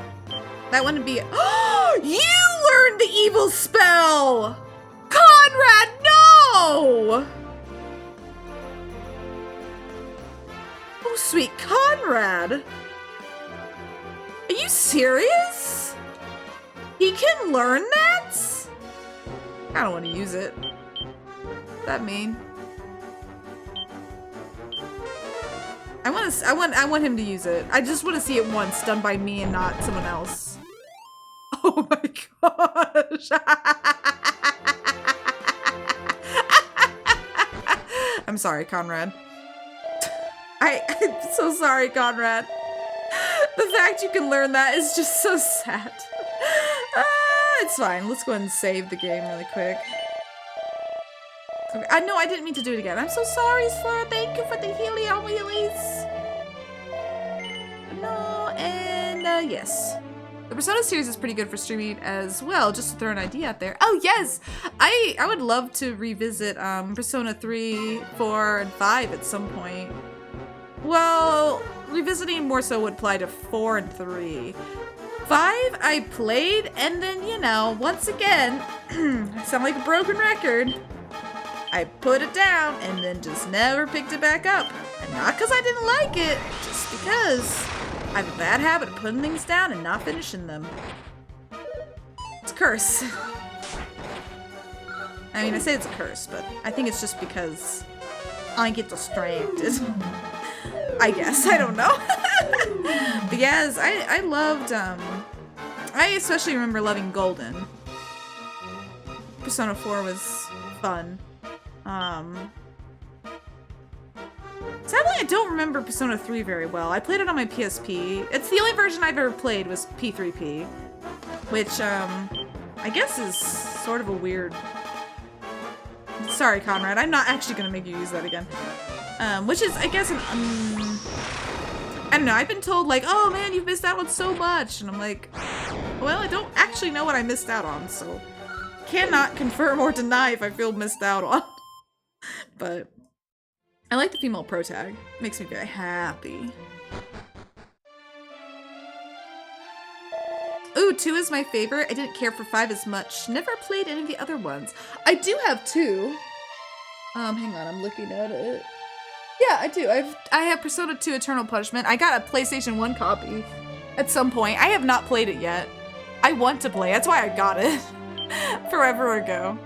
that wouldn't be... Oh! You learned the evil spell! Conrad, no! Oh, sweet Conrad. Are you serious? He can learn that? I don't want to use it. Does that mean? I want him to use it. I just want to see it once done by me and not someone else. Oh my gosh. I'm sorry, Conrad. I'm so sorry, Conrad. The fact you can learn that is just so sad. It's fine. Let's go ahead and save the game really quick. Okay. No, I didn't mean to do it again. I'm so sorry, sir. Thank you for the helium wheelies. No, and yes. The Persona series is pretty good for streaming as well, just to throw an idea out there. Oh, yes! I would love to revisit Persona 3, 4, and 5 at some point. Well, revisiting more so would apply to 4 and 3. 5, I played, and then, you know, once again, I sound like a broken record. I put it down, and then just never picked it back up. And not because I didn't like it, just because I have a bad habit of putting things down and not finishing them. It's a curse. I mean, I say it's a curse, but I think it's just because I get distracted. I guess, I don't know. But yes, I loved, I especially remember loving Golden. Persona 4 was fun. Sadly, I don't remember Persona 3 very well. I played it on my PSP. It's the only version I've ever played was P3P, which, I guess is sort of a weird... Sorry, Conrad, I'm not actually gonna make you use that again. Which is, I guess, an, I don't know, I've been told, like, oh man, you've missed out on so much, and I'm like, well, I don't actually know what I missed out on, so cannot confirm or deny if I feel missed out on. But I like the female protag. Makes me very happy. Ooh, 2 is my favorite. I didn't care for 5 as much. Never played any of the other ones. I do have 2. Hang on, I'm looking at it. Yeah, I do. I have Persona 2 Eternal Punishment. I got a PlayStation 1 copy at some point. I have not played it yet. I want to play. That's why I got it forever ago.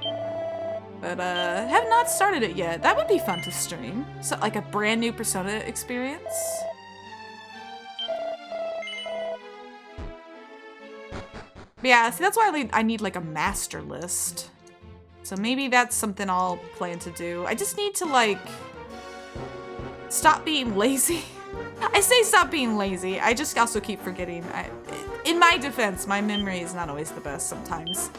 But have not started it yet. That would be fun to stream. So like a brand new Persona experience. But yeah, see, that's why I need like a master list. So maybe that's something I'll plan to do. I just need to like stop being lazy. I say stop being lazy. I just also keep forgetting. In my defense, my memory is not always the best sometimes.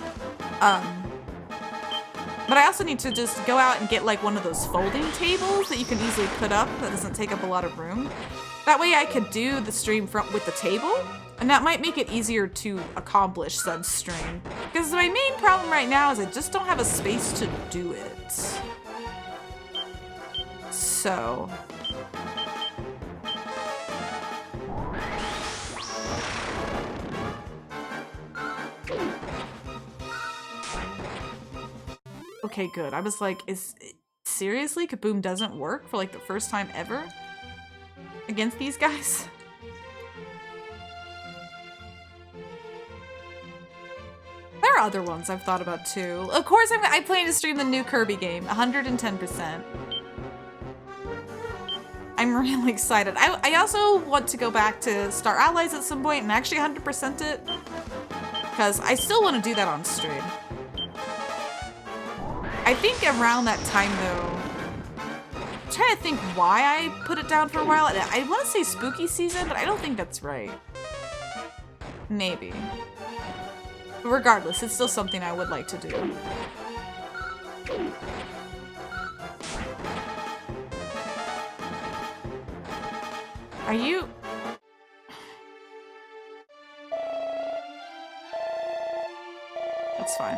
But I also need to just go out and get like one of those folding tables that you can easily put up that doesn't take up a lot of room. That way I could do the stream with the table, and that might make it easier to accomplish said stream. Because my main problem right now is I just don't have a space to do it. So... Okay, good. I was like, seriously? Kaboom doesn't work for like the first time ever? Against these guys? There are other ones I've thought about too. Of course, I plan to stream the new Kirby game, 110%. I'm really excited. I also want to go back to Star Allies at some point and actually 100% it. Because I still want to do that on stream. I think around that time though, I'm trying to think why I put it down for a while. I want to say spooky season, but I don't think that's right. Maybe. But regardless, it's still something I would like to do. Are you... That's fine.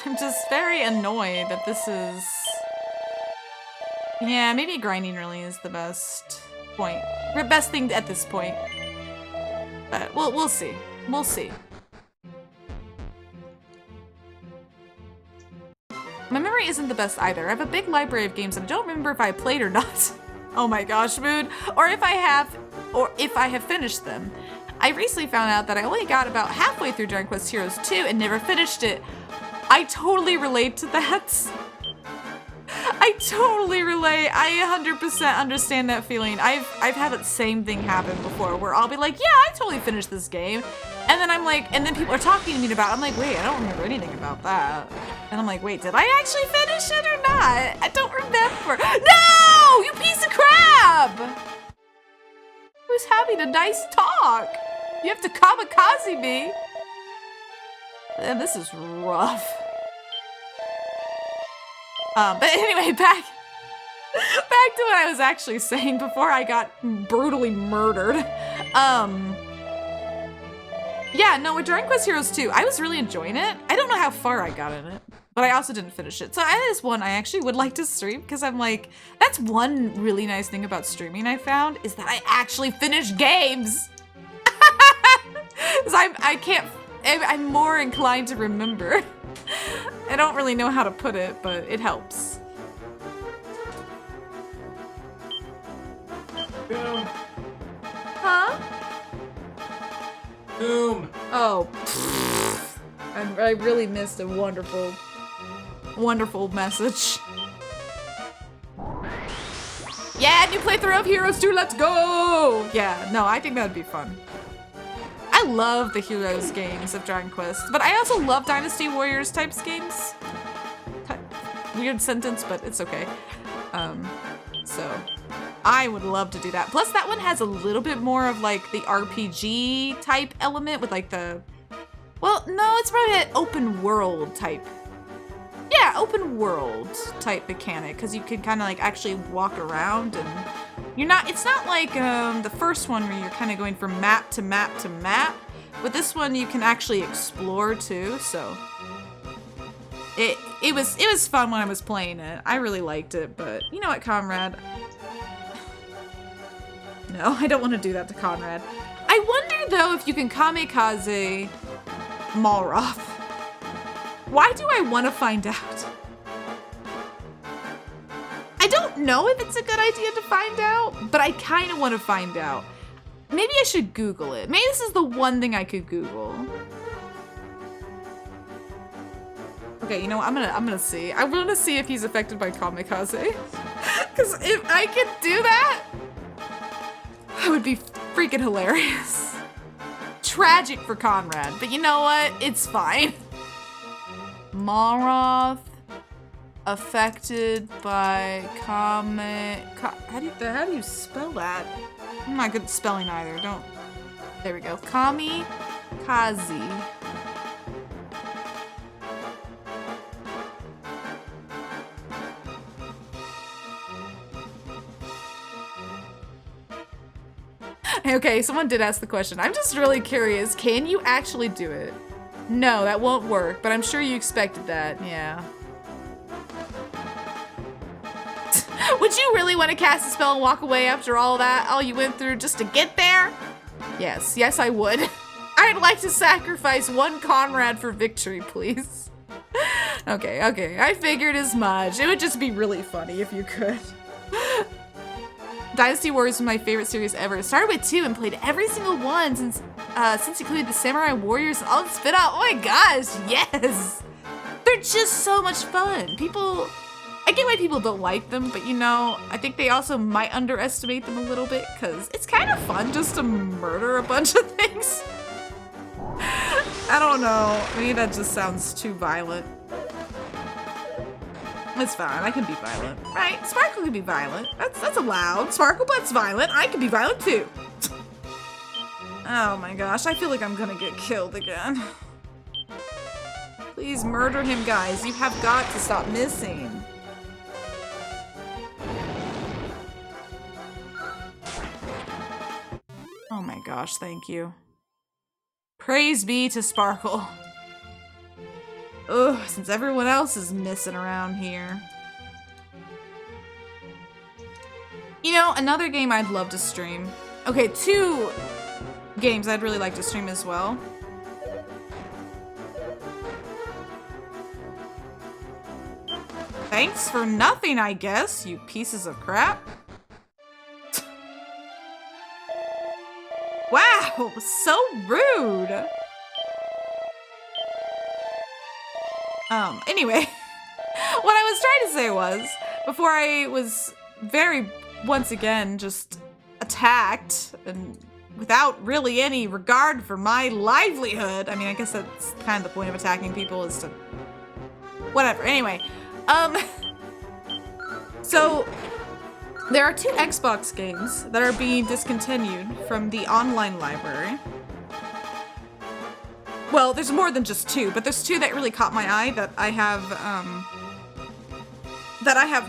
I'm just very annoyed that this is... Yeah, maybe grinding really is the best point. The best thing at this point. But we'll see. We'll see. My memory isn't the best either. I have a big library of games and I don't remember if I played or not. Oh my gosh, Moon. Or if I have finished them. I recently found out that I only got about halfway through Dragon Quest Heroes 2 and never finished it. I totally relate to that. I totally relate. I 100% understand that feeling. I've had that same thing happen before where I'll be like, yeah, I totally finished this game. And then I'm like, and then people are talking to me about it. I'm like, wait, I don't remember anything about that. And I'm like, wait, did I actually finish it or not? I don't remember. No! You piece of crap! Who's having a nice talk? You have to kamikaze me. And this is rough. But anyway, back to what I was actually saying before I got brutally murdered. Yeah, no, with Dragon Quest Heroes 2, I was really enjoying it. I don't know how far I got in it, but but I also didn't finish it. So that is one I actually would like to stream because I'm like, that's one really nice thing about streaming I found is that I actually finish games. Because I'm more inclined to remember. I don't really know how to put it, but it helps. Boom. Huh? Boom. Oh. I really missed a wonderful, wonderful message. Yeah, new playthrough of Heroes 2, let's go! Yeah, no, I think that'd be fun. I love the Heroes games of Dragon Quest, but I also love Dynasty Warriors types games. Weird sentence, but it's okay. So I would love to do that. Plus that one has a little bit more of like the RPG type element with like the, well, no, it's probably an open world type. Yeah, open world type mechanic, because you can kind of like actually walk around and you're not, it's not like the first one where you're kind of going from map to map to map. With this one you can actually explore too, so it was fun when I was playing it. I really liked it, but you know what, Conrad? No, I don't want to do that to Conrad. I wonder though if you can kamikaze Malroth. Why do I want to find out? I don't know if it's a good idea to find out, but I kind of want to find out. Maybe I should Google it. Maybe this is the one thing I could Google. Okay, you know what? I'm gonna see. I want to see if he's affected by kamikaze. Because if I could do that, that would be freaking hilarious. Tragic for Conrad, but you know what? It's fine. Malroth affected by how do you spell that? I'm not good at spelling either. Don't. There we go. Kamikaze. Okay, someone did ask the question. I'm just really curious. Can you actually do it? No, that won't work, but I'm sure you expected that. Yeah. Would you really want to cast a spell and walk away after all that? All you went through just to get there? Yes, yes I would. I'd like to sacrifice one Conrad for victory, please. Okay, I figured as much. It would just be really funny if you could. Dynasty Warriors was my favorite series ever. It started with 2 and played every single one since included the Samurai Warriors and all the spin-off. Oh my gosh, yes! They're just so much fun. I get why people don't like them, but you know, I think they also might underestimate them a little bit because it's kind of fun just to murder a bunch of things. I don't know. Maybe that just sounds too violent. It's fine. I can be violent, right? Sparkle can be violent. That's allowed. Sparkle, but it's violent. I can be violent too. Oh my gosh, I feel like I'm gonna get killed again. Please murder him, guys. You have got to stop missing. Oh my gosh, thank you. Praise be to Sparkle. Ugh, since everyone else is missing around here. You know, another game I'd love to stream. Okay, 2 games I'd really like to stream as well. Thanks for nothing, I guess, you pieces of crap. Wow, so rude. Anyway, what I was trying to say was, before I was once again, just attacked, and without really any regard for my livelihood. I mean, I guess that's kind of the point of attacking people, is to, whatever, anyway. So, there are 2 Xbox games that are being discontinued from the online library. Well, there's more than just 2, but there's 2 that really caught my eye that I have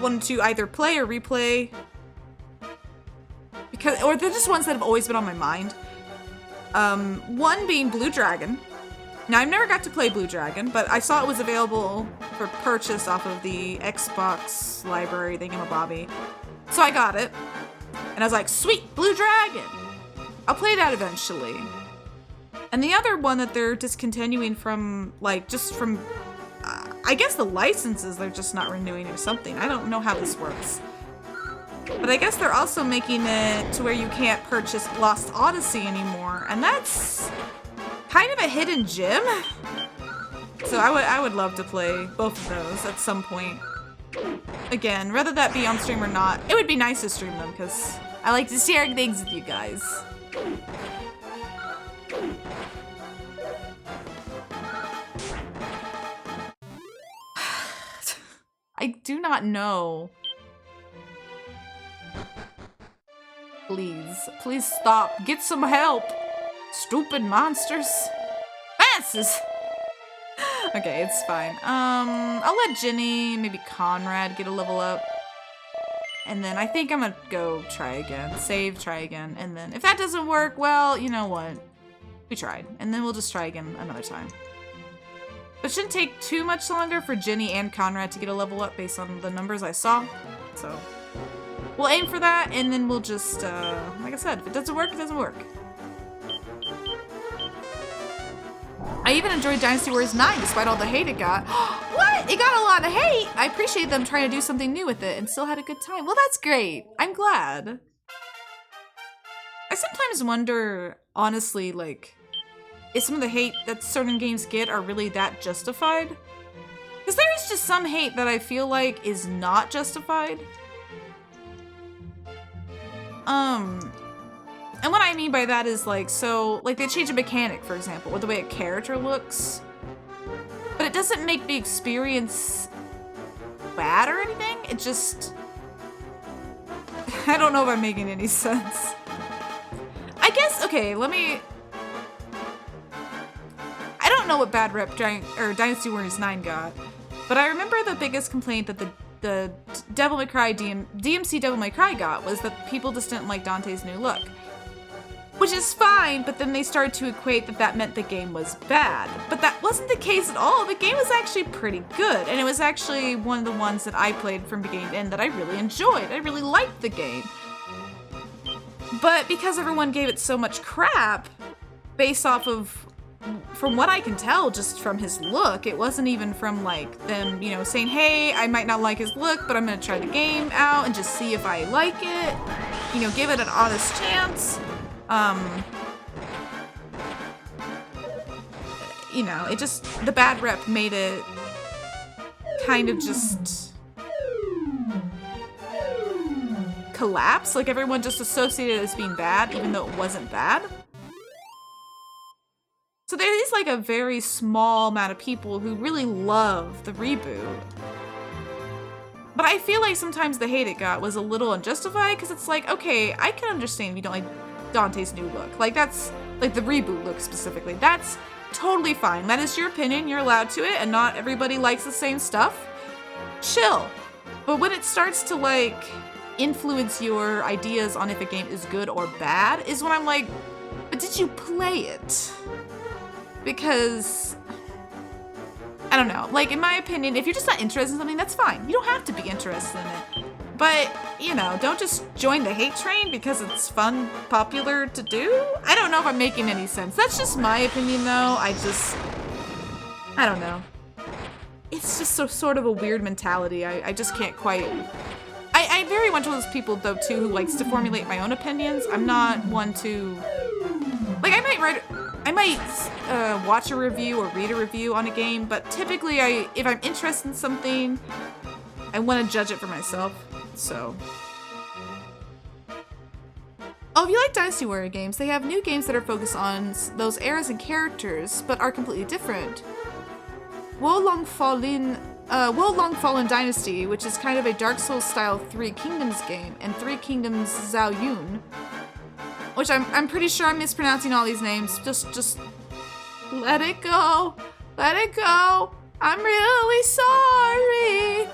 wanted to either play or replay. Or they're just ones that have always been on my mind. One being Blue Dragon. Now, I've never got to play Blue Dragon, but I saw it was available for purchase off of the Xbox library thingamabobby. So I got it. And I was like, sweet, Blue Dragon! I'll play that eventually. And the other one that they're discontinuing from, like, just from, I guess the licenses they're just not renewing or something. I don't know how this works. But I guess they're also making it to where you can't purchase Lost Odyssey anymore. And that's kind of a hidden gem. So I would love to play both of those at some point. Again, whether that be on stream or not, it would be nice to stream them because I like to share things with you guys. I do not know. Please, please stop. Get some help. Stupid monsters. Asses. Okay, it's fine. I'll let Ginny, maybe Conrad get a level up. And then I think I'm gonna go try again. Save, try again. And then if that doesn't work, well, you know what? We tried. And then we'll just try again another time. But it shouldn't take too much longer for Ginny and Conrad to get a level up based on the numbers I saw. So we'll aim for that, and then we'll just, like I said, if it doesn't work, it doesn't work. I even enjoyed Dynasty Warriors 9 despite all the hate it got. What? It got a lot of hate! I appreciate them trying to do something new with it and still had a good time. Well, that's great. I'm glad. I sometimes wonder, honestly, like, if some of the hate that certain games get are really that justified. Because there is just some hate that I feel like is not justified. And what I mean by that is like, so, like they change a mechanic, for example, or the way a character looks. But it doesn't make the experience bad or anything. It just, I don't know if I'm making any sense. I guess, okay, I don't know what bad rep Dynasty Warriors 9 got, but I remember the biggest complaint that the Devil May Cry DMC Devil May Cry got was that people just didn't like Dante's new look. Which is fine, but then they started to equate that meant the game was bad. But that wasn't the case at all. The game was actually pretty good, and it was actually one of the ones that I played from beginning to end that I really enjoyed. I really liked the game. But because everyone gave it so much crap, based off of, from what I can tell, just from his look, it wasn't even from like them, you know, saying, hey, I might not like his look, but I'm gonna try the game out and just see if I like it. You know, give it an honest chance. You know, it just, the bad rep made it kind of just collapse. Like everyone just associated it as being bad, even though it wasn't bad. So there is like a very small amount of people who really love the reboot. But I feel like sometimes the hate it got was a little unjustified, because it's like, okay, I can understand if you don't like Dante's new look. Like that's, like the reboot look specifically. That's totally fine. That is your opinion. You're allowed to it, and not everybody likes the same stuff. Chill. But when it starts to like influence your ideas on if a game is good or bad is when I'm like, but did you play it? Because, I don't know, like in my opinion, if you're just not interested in something, that's fine. You don't have to be interested in it. But, you know, don't just join the hate train because it's fun, popular to do. I don't know if I'm making any sense. That's just my opinion though. I don't know. It's just sort of a weird mentality. I just can't quite, I'm very much one of those people though too who likes to formulate my own opinions. I'm not one to, like I might watch a review or read a review on a game, but typically if I'm interested in something, I want to judge it for myself, so. Oh, if you like Dynasty Warrior games, they have new games that are focused on those eras and characters, but are completely different. Wolong Fallen Dynasty, which is kind of a Dark Souls style Three Kingdoms game, and Three Kingdoms Zhao Yun, which I'm pretty sure I'm mispronouncing all these names. Just let it go. Let it go. I'm really sorry.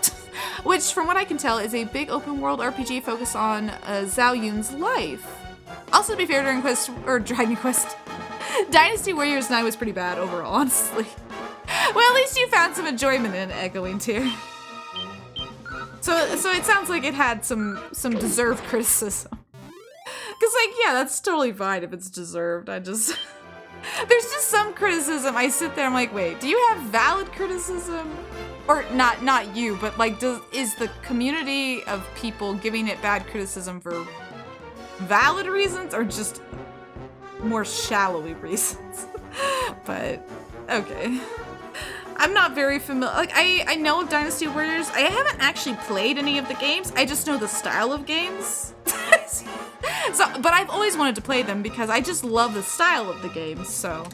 Which, from what I can tell, is a big open world RPG focused on Zhao Yun's life. Also, to be fair, Dragon Quest Dynasty Warriors 9 was pretty bad overall, honestly. Well, at least you found some enjoyment in Echoing Tear. So it sounds like it had some deserved criticism. Cause like, yeah, that's totally fine if it's deserved. I just, there's just some criticism. I sit there, I'm like, wait, do you have valid criticism? Or not you, but like, is the community of people giving it bad criticism for valid reasons or just more shallowy reasons? But, okay. I'm not very familiar, like, I know of Dynasty Warriors. I haven't actually played any of the games. I just know the style of games. So, but I've always wanted to play them because I just love the style of the games, so.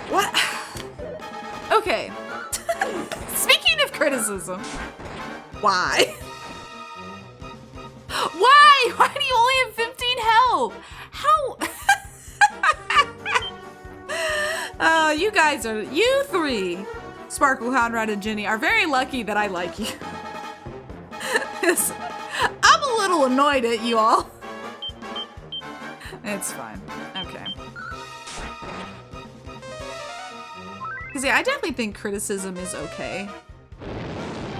What? Okay. Speaking of criticism, why? Why? Why do you only have 15 health? How? You guys are, you three, Sparkle, Conrad, and Ginny, are very lucky that I like you. I'm a little annoyed at you all. It's fine. Okay. Because yeah, I definitely think criticism is okay.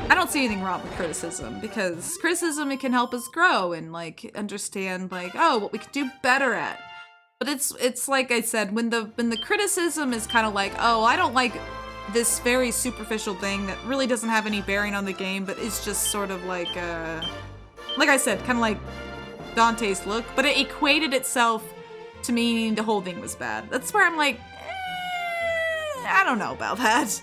I don't see anything wrong with criticism because criticism, it can help us grow and like understand like, oh, what we could do better at. But it's like I said, when the criticism is kind of like, oh, I don't like this very superficial thing that really doesn't have any bearing on the game, but it's just sort of like I said, kind of like Dante's look, but it equated itself to meaning the whole thing was bad. That's where I'm like, I don't know about that.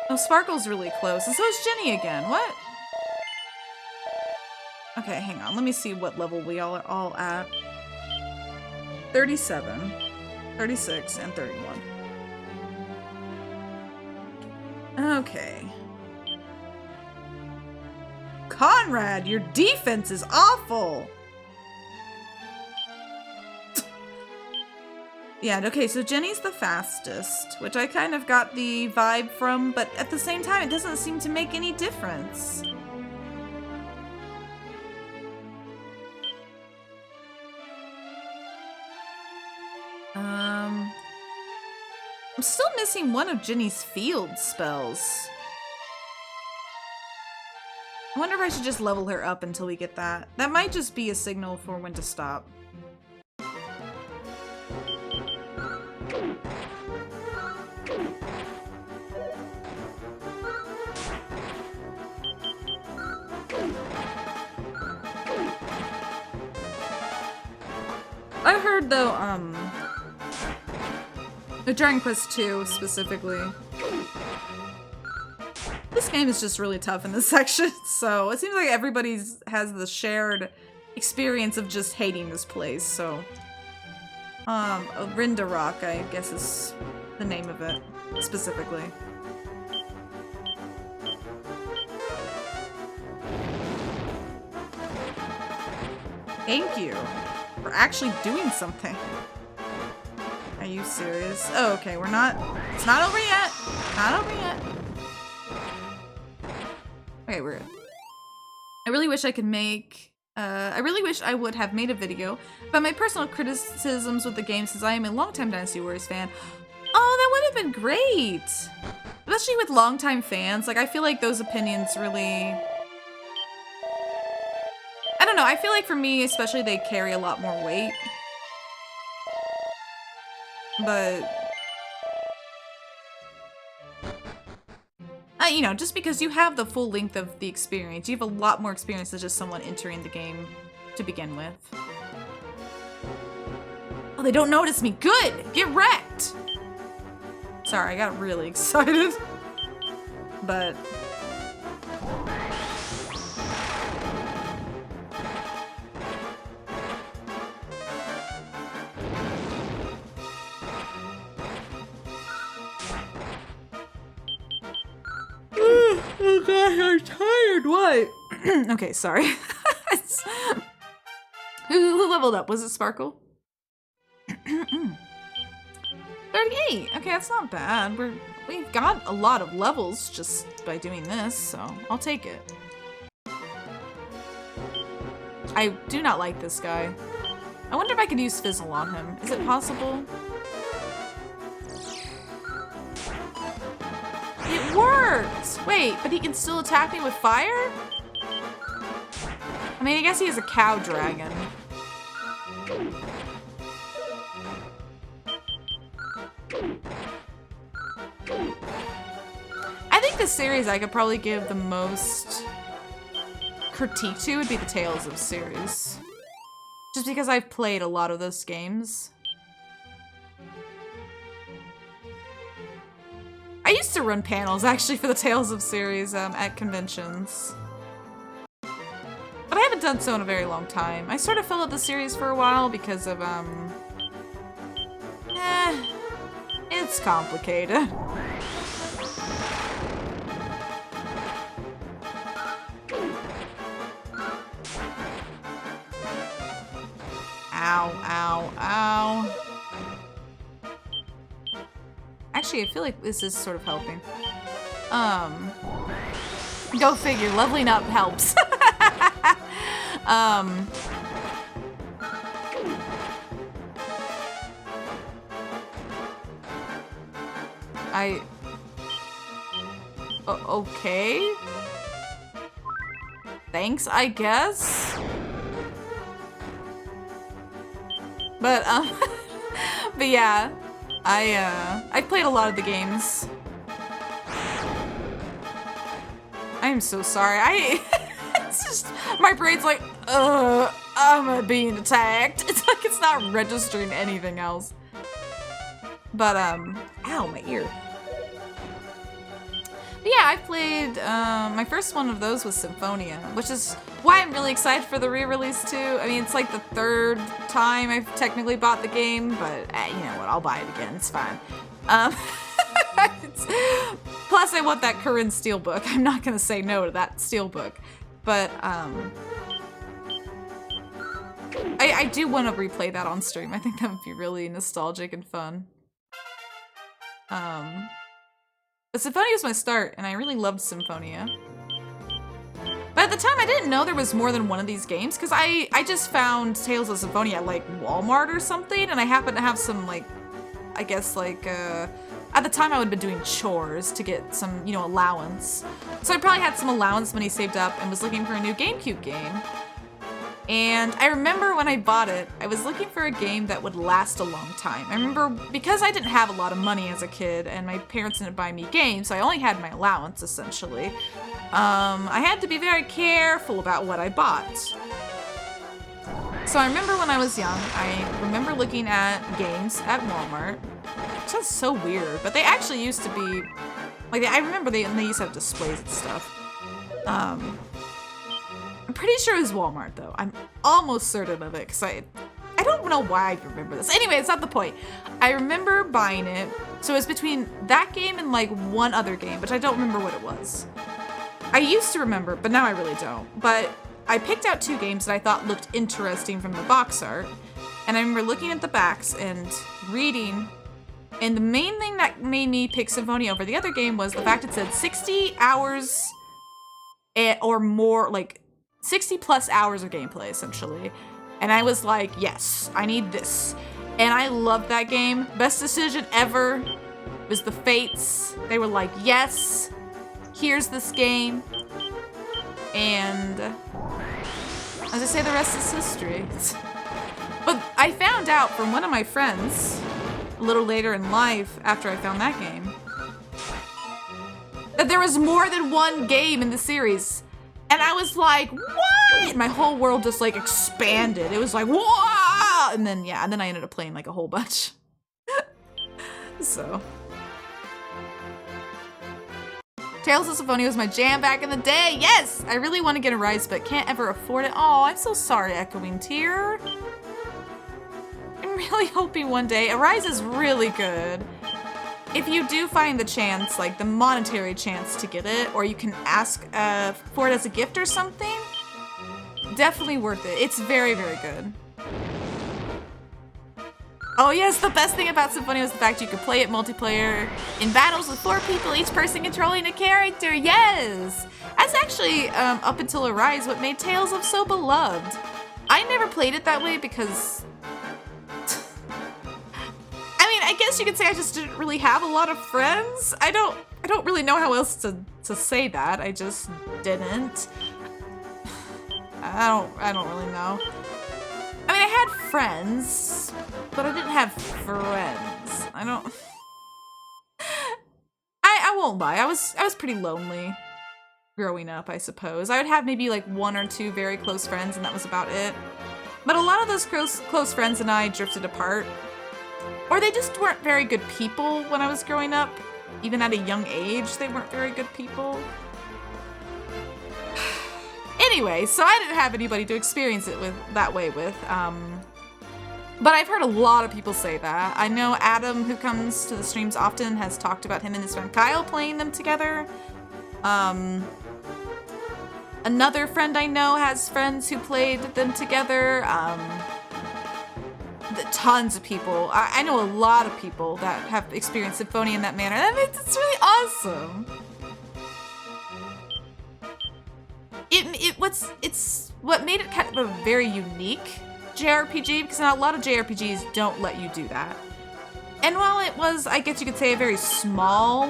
Oh, Sparkle's really close, and so is Ginny again. What? Okay, hang on. Let me see what level we all are all at. 37, 36, and 31. Okay. Conrad, your defense is awful! Yeah, okay, so Jenny's the fastest, which I kind of got the vibe from, but at the same time, it doesn't seem to make any difference. I'm still missing one of Ginny's field spells. I wonder if I should just level her up until we get that. That might just be a signal for when to stop. I heard though, the Dragon Quest II specifically. This game is just really tough in this section, so it seems like everybody has the shared experience of just hating this place, so. Rinda Rock, I guess is the name of it, specifically. Thank you for actually doing something. Are you serious? Oh, okay, we're not, it's not over yet. Not over yet. Okay, we're good. I really wish I could make, I really wish I would have made a video about my personal criticisms with the game since I am a longtime Dynasty Warriors fan. Oh, that would have been great! Especially with longtime fans, like I feel like those opinions really... I don't know, I feel like for me especially they carry a lot more weight. But... you know, just because you have the full length of the experience, you have a lot more experience than just someone entering the game to begin with. Oh, they don't notice me. Good! Get wrecked! Sorry, I got really excited. But... oh gosh, I'm tired. What? Okay, sorry. Nice. Who leveled up? Was it Sparkle? 38. Okay, that's not bad. We've got a lot of levels just by doing this, so I'll take it. I do not like this guy. I wonder if I could use Fizzle on him. Is it possible? It worked! Wait, but he can still attack me with fire? I mean, I guess he is a cow dragon. I think the series I could probably give the most critique to would be the Tales of series. Just because I've played a lot of those games. I used to run panels, actually, for the Tales of series at conventions. But I haven't done so in a very long time. I sort of fell out the series for a while because of, it's complicated. Ow, ow, ow. Actually, I feel like this is sort of helping. Go figure, leveling up helps. Okay. Thanks, I guess. But, but yeah, I played a lot of the games. I am so sorry. It's just, my brain's like, I'm being attacked. It's like it's not registering anything else. But, ow, my ear. But yeah, I played, my first one of those was Symphonia, which is why I'm really excited for the re-release too. I mean, it's like the third time I've technically bought the game, but you know what, I'll buy it again, it's fine. Plus I want that Corinne Steelbook. I'm not gonna say no to that Steelbook. But, I do want to replay that on stream. I think that would be really nostalgic and fun. But Symphonia was my start, and I really loved Symphonia. But at the time, I didn't know there was more than one of these games, because I just found Tales of Symphonia at, like, Walmart or something, and I happened to have some, like, I guess, like, at the time I would have been doing chores to get some, you know, allowance. So I probably had some allowance money saved up and was looking for a new GameCube game. And I remember when I bought it, I was looking for a game that would last a long time. I remember because I didn't have a lot of money as a kid and my parents didn't buy me games, so I only had my allowance essentially. I had to be very careful about what I bought. So I remember when I was young, I remember looking at games at Walmart. It sounds so weird, but they actually used to be, like, I remember they used to have displays and stuff. I'm pretty sure it was Walmart, though. I'm almost certain of it, because I don't know why I remember this. Anyway, it's not the point. I remember buying it, so it was between that game and, like, one other game, which I don't remember what it was. I used to remember, but now I really don't. But I picked out two games that I thought looked interesting from the box art, and I remember looking at the backs and reading, and the main thing that made me pick Symphonia over the other game was the fact it said 60 hours or more, like, 60 plus hours of gameplay, essentially. And I was like, yes, I need this. And I loved that game. Best decision ever. It was the Fates. They were like, yes, here's this game. And as I say, the rest is history. But I found out from one of my friends a little later in life, after I found that game, that there was more than one game in the series. And I was like, what? And my whole world just, like, expanded. It was like, whoa! And then, yeah, and then I ended up playing, like, a whole bunch. So. Tales of Symphonia was my jam back in the day. Yes! I really want to get a Rise, but can't ever afford it. Oh, I'm so sorry, Echoing Tear. I'm really hoping one day. A Rise is really good. If you do find the chance, like the monetary chance to get it, or you can ask for it as a gift or something, definitely worth it. It's very, very good. Oh yes, the best thing about Symphonia was the fact you could play it multiplayer in battles with 4 people, each person controlling a character. Yes! That's actually, up until Arise, what made Tales of so beloved. I never played it that way because... I mean, I guess you could say I just didn't really have a lot of friends. I don't really know how else to say that. I just didn't. I don't really know. I mean, I had friends, but I didn't have friends. I won't lie. I was pretty lonely growing up, I suppose. I would have maybe like 1 or 2 very close friends, and that was about it. But a lot of those close friends and I drifted apart. Or they just weren't very good people when I was growing up. Even at a young age, they weren't very good people. Anyway, so I didn't have anybody to experience it that way with. But I've heard a lot of people say that. I know Adam, who comes to the streams often, has talked about him and his friend Kyle playing them together. Another friend I know has friends who played them together. Tons of people. I know a lot of people that have experienced Symphonia in that manner. I mean, it's really awesome. It's what made it kind of a very unique JRPG, because a lot of JRPGs don't let you do that. And while it was, I guess you could say, a very small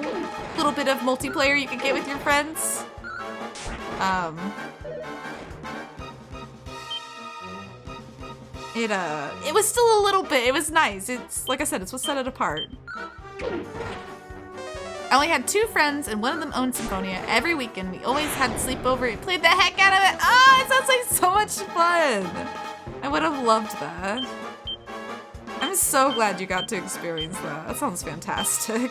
little bit of multiplayer you could get with your friends, it was still a little bit, it was nice. It's, like I said, it's what set it apart. I only had 2 friends, and one of them owned Symphonia. Every weekend, we always had to sleep over. We played the heck out of it. Oh, it sounds like so much fun. I would have loved that. I'm so glad you got to experience that. That sounds fantastic.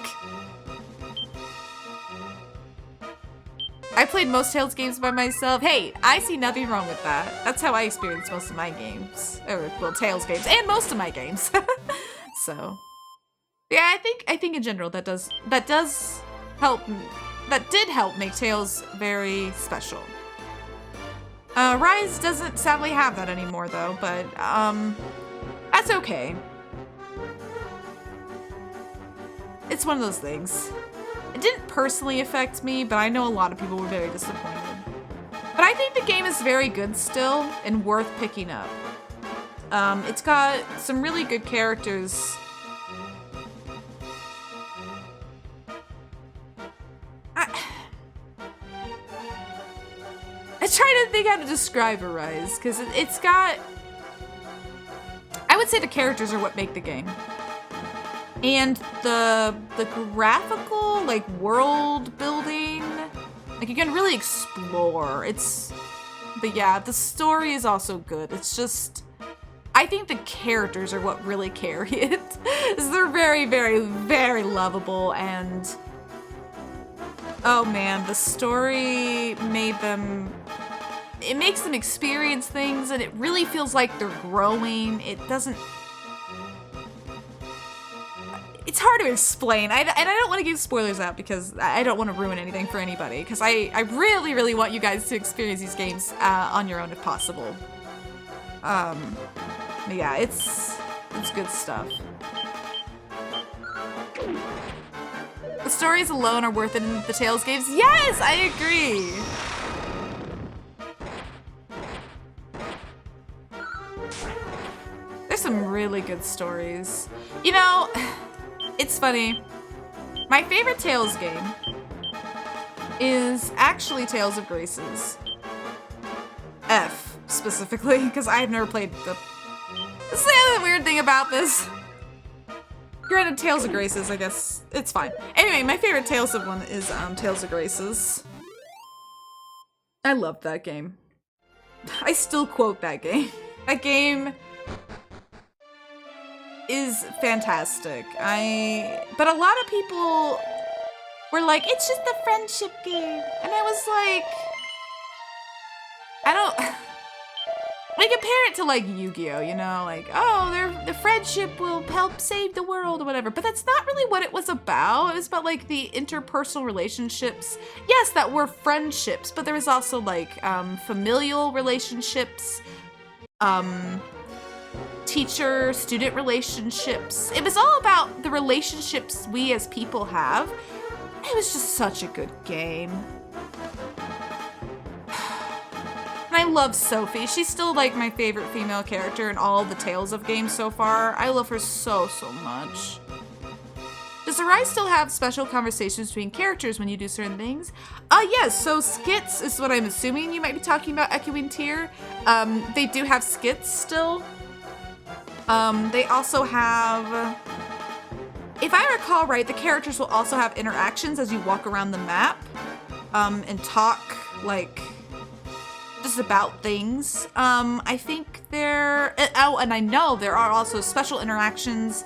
I played most Tales games by myself. Hey, I see nothing wrong with that. That's how I experience most of my games. Or, well, Tales games, and most of my games. So... yeah, I think in general that did help make Tales very special. Rise doesn't sadly have that anymore though, but that's okay. It's one of those things. It didn't personally affect me, but I know a lot of people were very disappointed. But I think the game is very good still and worth picking up. It's got some really good characters. I'm trying to think how to describe Arise, because it's got... I would say the characters are what make the game. And the graphical, like, world building, like, you can really explore. But yeah, the story is also good. It's just... I think the characters are what really carry it. They're very, very, very lovable, and... oh man, the story it makes them experience things, and it really feels like they're growing. It doesn't... it's hard to explain. And I don't want to give spoilers out because I don't want to ruin anything for anybody, because I really, really want you guys to experience these games on your own if possible. But yeah, it's good stuff. The stories alone are worth it in the Tales games. Yes, I agree. There's some really good stories. You know, it's funny. My favorite Tales game is actually Tales of Graces. F, specifically, because I've never played the... this is the other weird thing about this. Granted, Tales of Graces, I guess it's fine. Anyway, my favorite Tales of one is Tales of Graces. I love that game. I still quote that game. That game is fantastic. But a lot of people were like, it's just a friendship game. And I was like, we can compare it to like Yu-Gi-Oh, you know, like, oh, the friendship will help save the world or whatever. But that's not really what it was about. It was about like the interpersonal relationships. Yes, that were friendships, but there was also like familial relationships, teacher-student relationships. It was all about the relationships we as people have. It was just such a good game. And I love Sophie. She's still like my favorite female character in all the Tales of games so far. I love her so much. Does Arise still have special conversations between characters when you do certain things? Yes, so skits is what I'm assuming you might be talking about, Echoing Tear. They do have skits still. They also have, if I recall right, the characters will also have interactions as you walk around the map, and talk, like, just about things. I think and I know there are also special interactions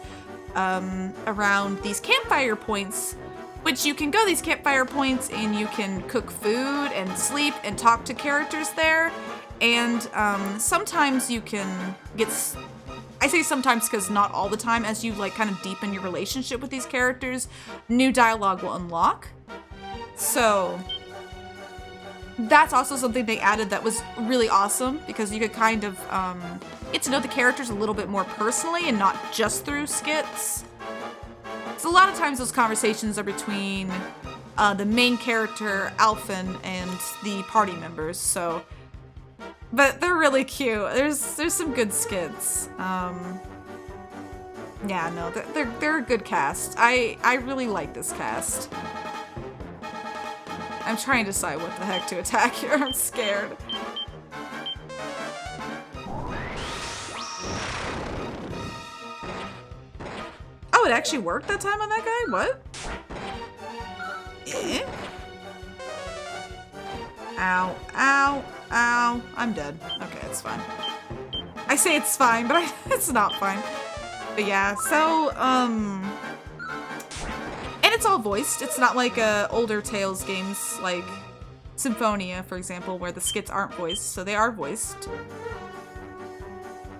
around these campfire points, which you can go these campfire points and you can cook food and sleep and talk to characters there. And sometimes you can get, I say sometimes because not all the time, as you like kind of deepen your relationship with these characters, new dialogue will unlock. So that's also something they added that was really awesome, because you could kind of get to know the characters a little bit more personally and not just through skits. So a lot of times those conversations are between the main character, Alphen, and the party members, so. But they're really cute. There's some good skits. Yeah, no, they're a good cast. I really like this cast. I'm trying to decide what the heck to attack here. I'm scared. Oh, it actually worked that time on that guy? What? Eh? Ow, ow, ow. I'm dead. Okay, it's fine. I say it's fine, but it's not fine. But yeah, so, and it's all voiced. It's not like older Tales games like Symphonia, for example, where the skits aren't voiced, so they are voiced.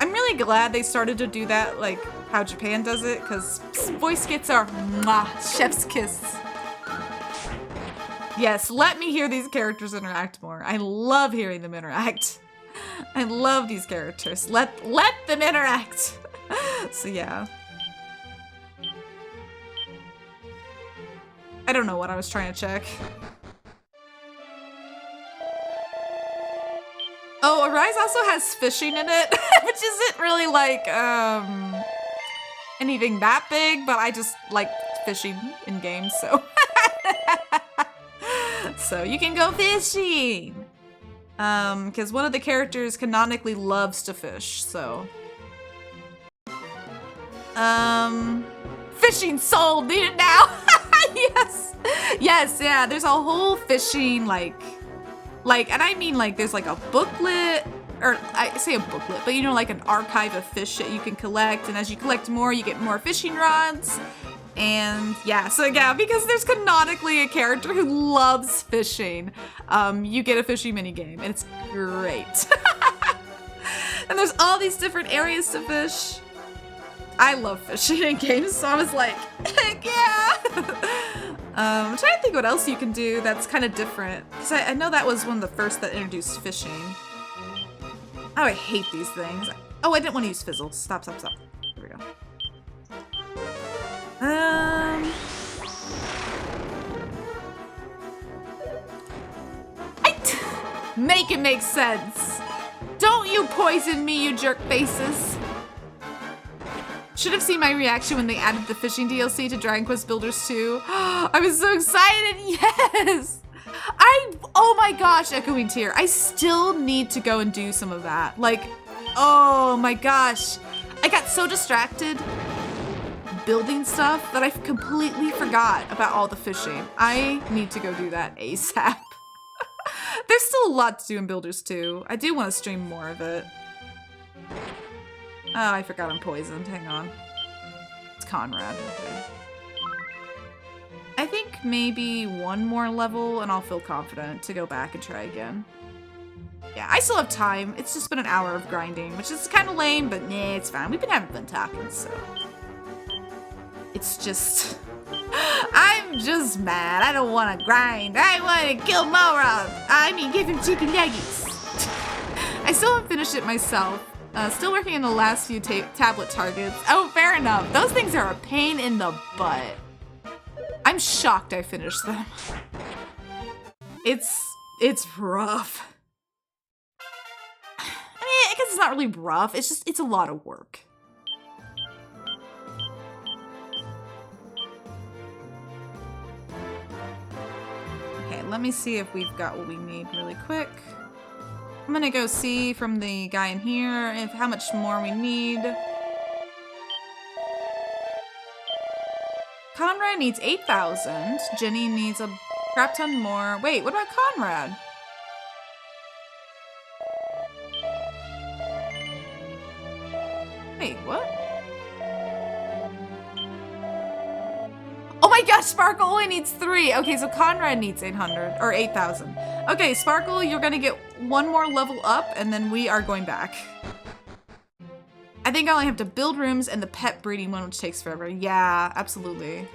I'm really glad they started to do that, like how Japan does it, because voice skits are mwah, chef's kiss. Yes, let me hear these characters interact more. I love hearing them interact. I love these characters. Let them interact. So yeah. I don't know what I was trying to check. Oh, Arise also has fishing in it, which isn't really like anything that big, but I just like fishing in games, so. So you can go fishing. Because one of the characters canonically loves to fish, so. Fishing sold, need it now. Yes, yes, yeah, there's a whole fishing, like, and I mean, like, there's like a booklet, or I say a booklet, but you know, like an archive of fish that you can collect, and as you collect more, you get more fishing rods. And yeah, so yeah, because there's canonically a character who loves fishing, you get a fishing minigame, and it's great. And there's all these different areas to fish. I love fishing in games, so I was like, heck yeah! I'm trying to think what else you can do that's kind of different, because I know that was one of the first that introduced fishing. Oh, I hate these things. Oh, I didn't want to use Fizzle. Stop. There we go. Make it make sense. Don't you poison me, you jerk faces. Should have seen my reaction when they added the fishing DLC to Dragon Quest Builders 2. I was so excited, yes! Oh my gosh, Echoing Tear. I still need to go and do some of that. Like, oh my gosh. I got so distracted building stuff that I completely forgot about all the fishing. I need to go do that ASAP. There's still a lot to do in Builders 2. I do want to stream more of it. Oh, I forgot I'm poisoned. Hang on. It's Conrad. Okay. I think maybe one more level and I'll feel confident to go back and try again. Yeah, I still have time. It's just been an hour of grinding, which is kind of lame, but nah, it's fine. We've been having fun talking, so. It's just... I'm just mad. I don't want to grind. I want to kill Malroth. I mean, give him chicken nuggies. I still haven't finished it myself. Still working on the last few tablet targets. Oh, fair enough. Those things are a pain in the butt. I'm shocked I finished them. It's rough. I mean, I guess it's not really rough. It's just, it's a lot of work. Okay, let me see if we've got what we need really quick. I'm gonna go see from the guy in here if how much more we need. Conrad needs 8,000. Ginny needs a crap ton more. Wait, what about Conrad? Wait, what? Oh my gosh, Sparkle only needs 3. Okay, so Conrad needs 800 or 8,000. Okay, Sparkle, you're gonna get one more level up and then we are going back. I think I only have to build rooms and the pet breeding one, which takes forever. Yeah, absolutely.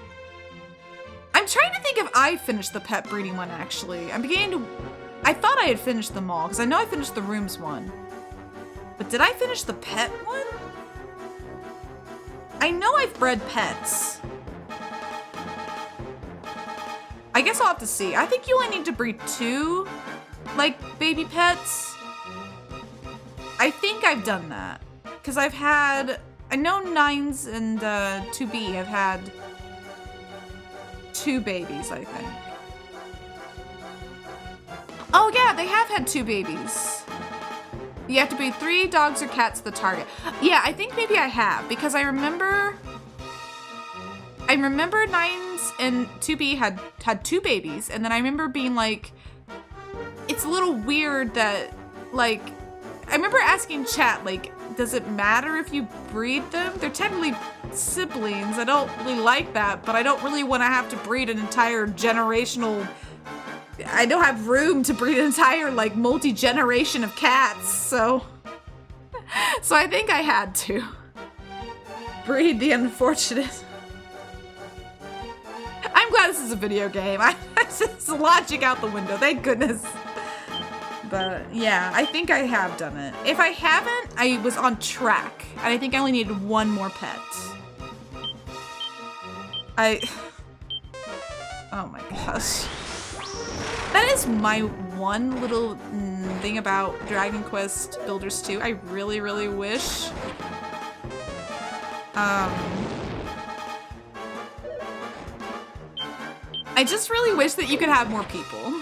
I'm trying to think if I finished the pet breeding one, actually. I'm beginning to... I thought I had finished them all, because I know I finished the rooms one. But did I finish the pet one? I know I've bred pets. I guess I'll have to see. I think you only need to breed 2, like, baby pets. I think I've done that. Because I've had, I know Nines and 2B have had 2 babies, I think. Oh yeah, they have had 2 babies. You have to breed 3 dogs or cats to the target. Yeah, I think maybe I have, because I remember Nines and 2B had 2 babies, and then I remember being like, it's a little weird that, like, I remember asking chat, like, does it matter if you breed them? They're technically siblings. I don't really like that, but I don't really want to have to breed an entire generational... I don't have room to breed an entire, like, multi-generation of cats, so... So I think I had to breed the unfortunate. I'm glad this is a video game. It's logic out the window, thank goodness. But yeah, I think I have done it. If I haven't, I was on track. And I think I only needed 1 more pet. Oh my gosh. That is my one little thing about Dragon Quest Builders 2. I really, really wish. I just really wish that you could have more people.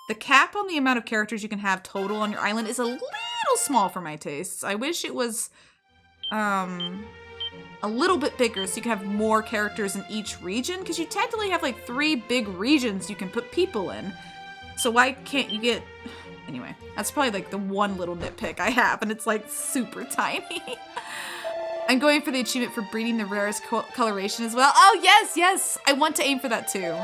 The cap on the amount of characters you can have total on your island is a little small for my tastes. I wish it was a little bit bigger so you can have more characters in each region, because you technically have like 3 big regions you can put people in. So why can't you get... Anyway, that's probably like the one little nitpick I have, and it's like super tiny. I'm going for the achievement for breeding the rarest coloration as well. Oh yes, yes! I want to aim for that too.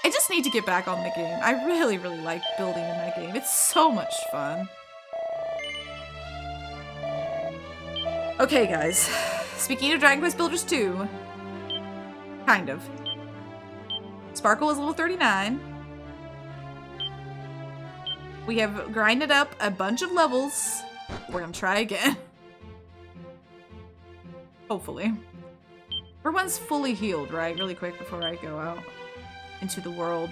I just need to get back on the game. I really, really like building in that game. It's so much fun. Okay, guys. Speaking of Dragon Quest Builders 2. Kind of. Sparkle is level 39. We have grinded up a bunch of levels. We're gonna try again. Hopefully. Everyone's fully healed, right? Really quick before I go out into the world.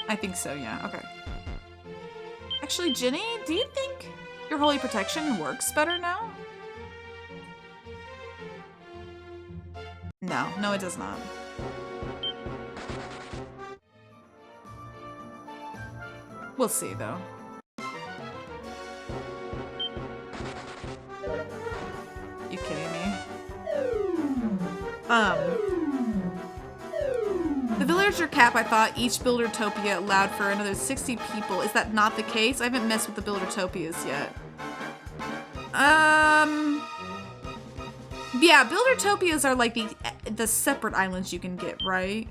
I think so, yeah. Okay. Actually, Ginny, do you think your holy protection works better now? No, no it does not. We'll see, though. You kidding me? The villager cap, I thought each Buildertopia allowed for another 60 people. Is that not the case? I haven't messed with the Buildertopias yet. Yeah, Buildertopias are like the separate islands you can get, right?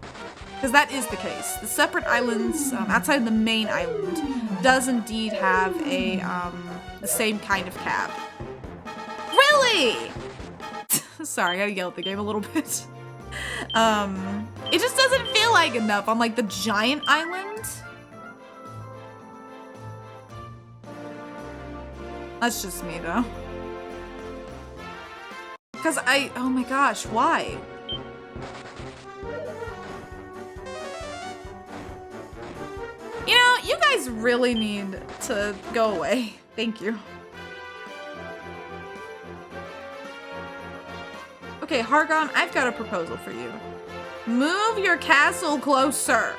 Because that is the case. The separate islands outside of the main island does indeed have a the same kind of cap. Really? Sorry, I gotta yell at the game a little bit. It just doesn't feel like enough on like the giant island. That's just me though. Cause oh my gosh, why? You know, you guys really need to go away. Thank you. Okay, Hargon, I've got a proposal for you. Move your castle closer.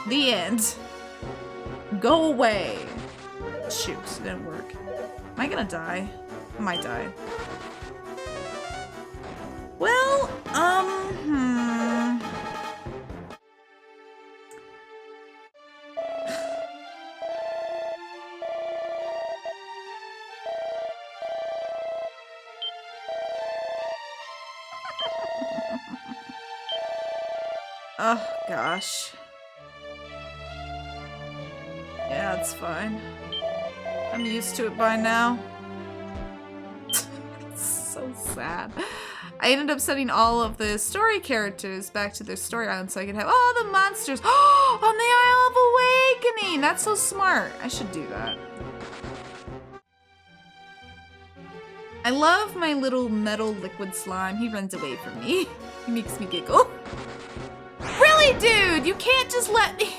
The end. Go away. Shoot, it didn't work. Am I gonna die? I might die. Well, oh, gosh. Yeah, it's fine. I'm used to it by now. It's so sad. I ended up sending all of the story characters back to their story island so I could have all the monsters on the Isle of Awakening! That's so smart. I should do that. I love my little metal liquid slime. He runs away from me. He makes me giggle. Really, dude? You can't just let me...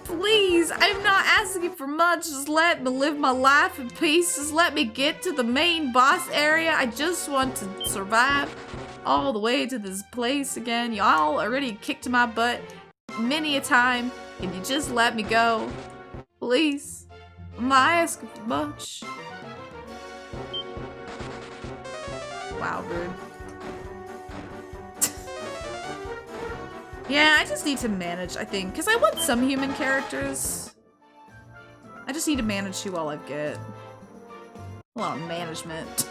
Please, I'm not asking for much. Just let me live my life in peace. Just let me get to the main boss area. I just want to survive all the way to this place again. Y'all already kicked my butt many a time. Can you just let me go? Please. I'm not asking for much. Wow, rude. Yeah, I just need to manage, I think, because I want some human characters. I just need to manage who all I get. A lot of management.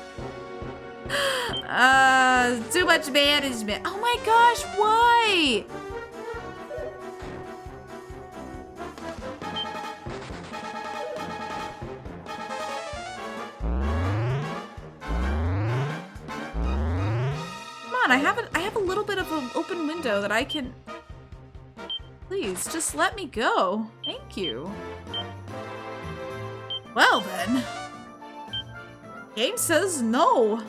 Too much management. Oh my gosh, why? Come on, I have a little bit of an open window that I can... Please, just let me go. Thank you. Well then. Game says no.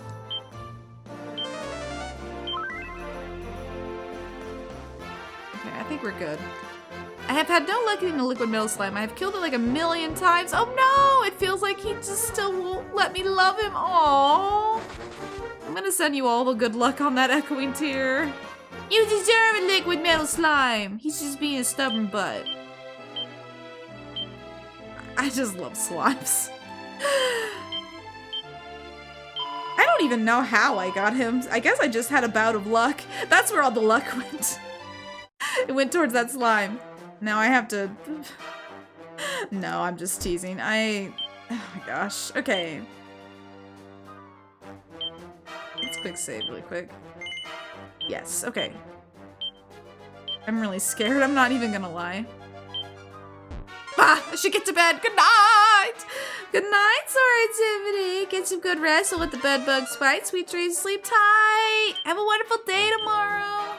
Okay, I think we're good. I have had no luck getting a liquid metal slime. I have killed it like 1,000,000 times. Oh no! It feels like he just still won't let me love him. Aww. I'm gonna send you all the good luck on that echoing tear. You deserve a liquid metal slime. He's just being a stubborn butt. I just love slimes. I don't even know how I got him. I guess I just had a bout of luck. That's where all the luck went. It went towards that slime. Now I have to... No, I'm just teasing. Oh my gosh. Okay. Let's quick save really quick. Yes, okay. I'm really scared. I'm not even gonna lie. Ah, I should get to bed. Good night! Good night, Sorry Activity. Get some good rest. Don't let the bed bugs bite. Sweet dreams. Sleep tight. Have a wonderful day tomorrow.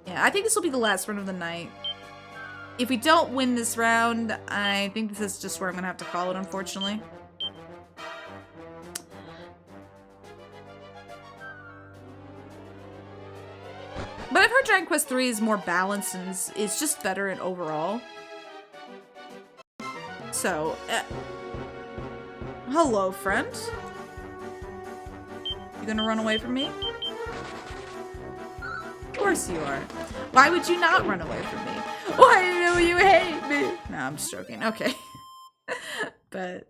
Yeah, I think this will be the last run of the night. If we don't win this round, I think this is just where I'm gonna have to call it, unfortunately. But I've heard Dragon Quest III is more balanced and is just better in overall. So, hello, friend. You gonna run away from me? Of course you are. Why would you not run away from me? Why do you hate me? No, I'm just joking. Okay. But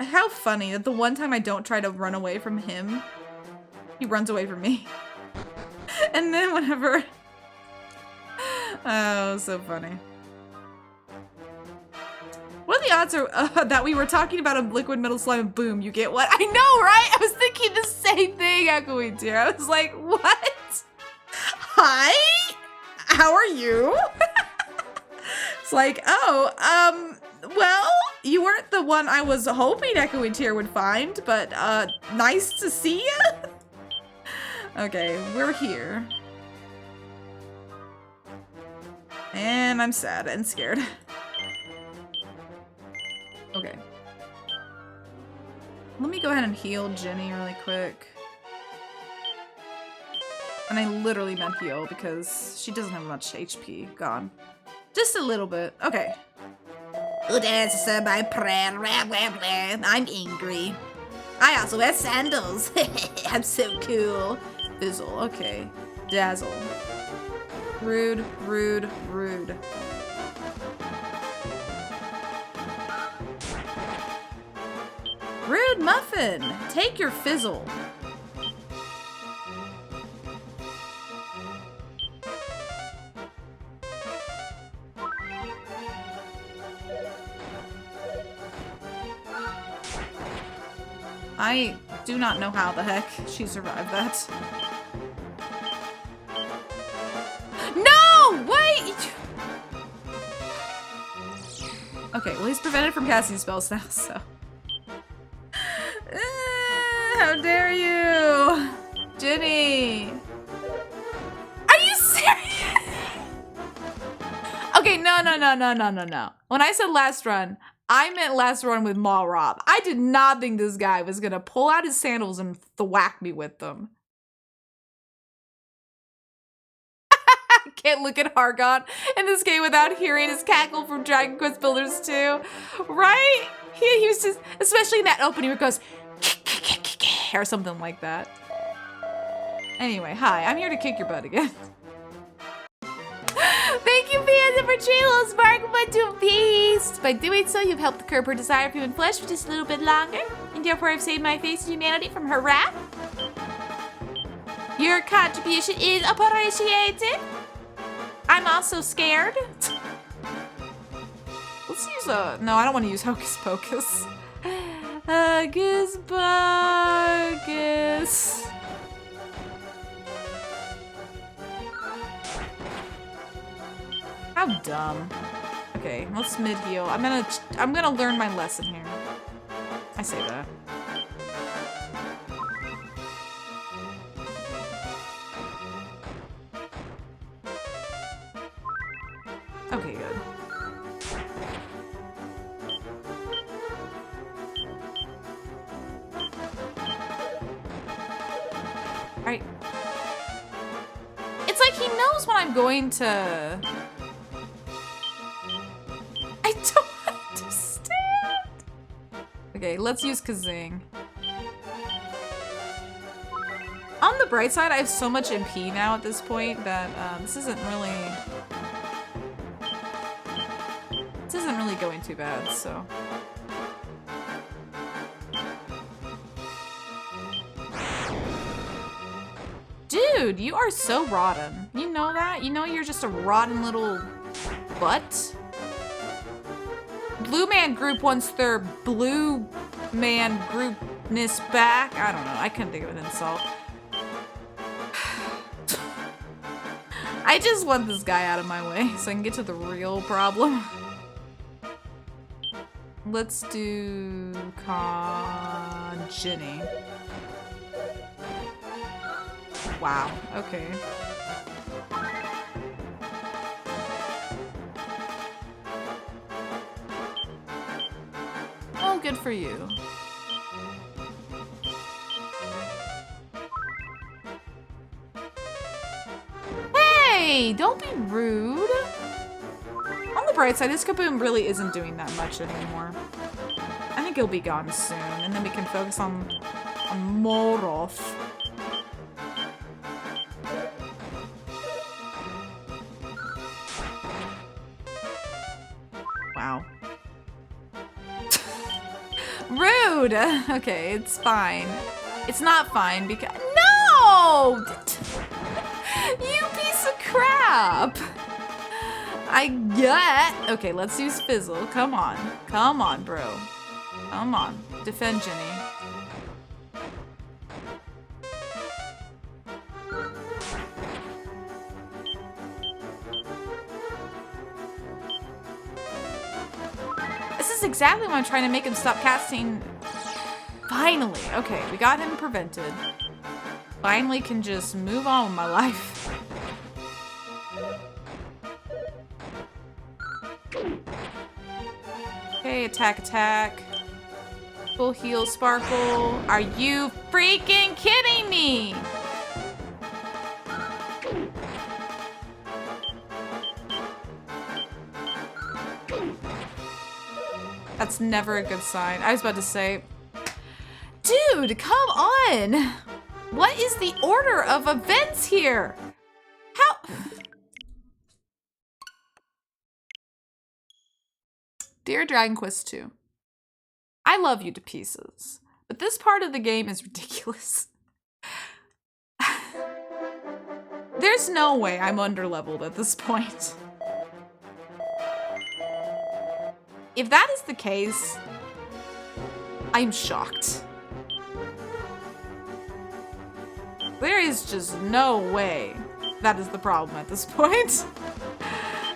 how funny that the one time I don't try to run away from him, he runs away from me. And then whenever... Oh, so funny. What What are the odds are that we were talking about a liquid metal slime and boom, you get what? I know, right? I was thinking the same thing, Echoing Tear. I was like, what? Hi? How are you? It's like, oh, well, you weren't the one I was hoping Echoing Tear would find, but nice to see you. Okay, we're here. And I'm sad and scared. Okay. Let me go ahead and heal Ginny really quick. And I literally meant heal because she doesn't have much HP. Gone. Just a little bit. Okay. Who dares to my prayer? I'm angry. I also wear sandals. I'm so cool. Fizzle. Okay. Dazzle. Rude, rude, rude. Rude Muffin, take your fizzle. I do not know how the heck she survived that. No! Wait! Okay, well he's prevented from casting spells now, so. How dare you! Ginny! Are you serious? Okay, no. When I said last run, I meant last run with Malroth. I did not think this guy was gonna pull out his sandals and thwack me with them. I can't look at Hargon in this game without hearing his cackle from Dragon Quest Builders 2. Right? He was just, especially in that opening where it goes, or something like that. Anyway, hi, I'm here to kick your butt again. Thank you, Panda, for Trilo Sparkle into a beast. By doing so, you've helped curb her desire for human flesh for just a little bit longer, and therefore have saved my face and humanity from her wrath. Your contribution is appreciated. I'm also scared. Let's use a... No, I don't want to use Hocus Pocus. Hocus Pocus. How dumb. Okay, let's mid heal. I'm gonna learn my lesson here. I say that. Okay, good. Alright. It's like he knows when I'm going to... I don't understand! Okay, let's use Kazing. On the bright side, I have so much MP now at this point that this isn't really going too bad, so. Dude, you are so rotten. You know that? You know you're just a rotten little butt? Blue Man Group wants their Blue Man Groupness back. I don't know. I couldn't think of an insult. I just want this guy out of my way so I can get to the real problem. Let's do Ginny. Wow, okay. Oh, good for you. Hey, don't be rude. On the bright side, this Kaboom really isn't doing that much anymore. I think he'll be gone soon, and then we can focus on Malroth. Wow. Rude! Okay, it's fine. It's not fine because— No! You piece of crap! I get. Okay, let's use Fizzle. Come on. Come on, bro. Come on. Defend Ginny. This is exactly why I'm trying to make him stop casting. Finally. Okay, we got him prevented. Finally can just move on with my life. Okay, attack, attack. Full heal, Sparkle. Are you freaking kidding me? That's never a good sign. I was about to say, dude, come on. What is the order of events here? How? Dear Dragon Quest II, I love you to pieces, but this part of the game is ridiculous. There's no way I'm underleveled at this point. If that is the case, I'm shocked. There is just no way that is the problem at this point.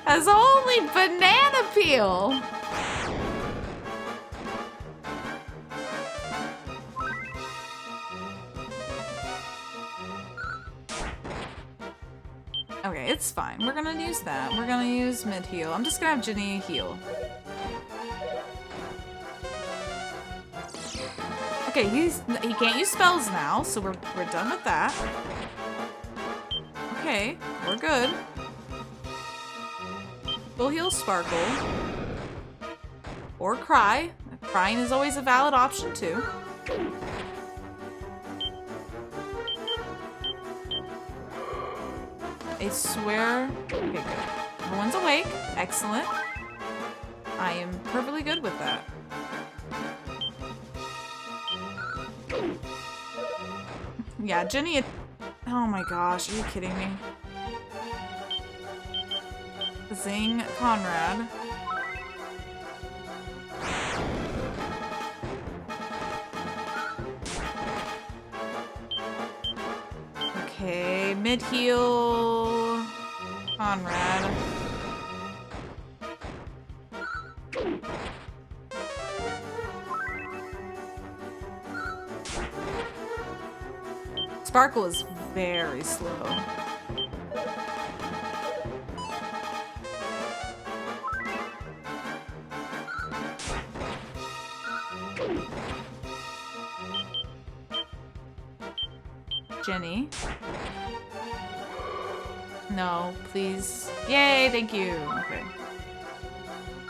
As only banana peel. Okay, it's fine. We're gonna use that. We're gonna use mid heal. I'm just gonna have Ginny heal. Okay, he can't use spells now, so we're done with that. Okay, we're good. Full heal Sparkle. Or cry. Crying is always a valid option too. I swear. Okay, good. Everyone's awake. Excellent. I am perfectly good with that. Yeah, Ginny. Oh my gosh, are you kidding me? Zing Conrad. Okay, mid heal Conrad. Sparkle is very slow. Ginny. No, please. Yay, thank you. Okay.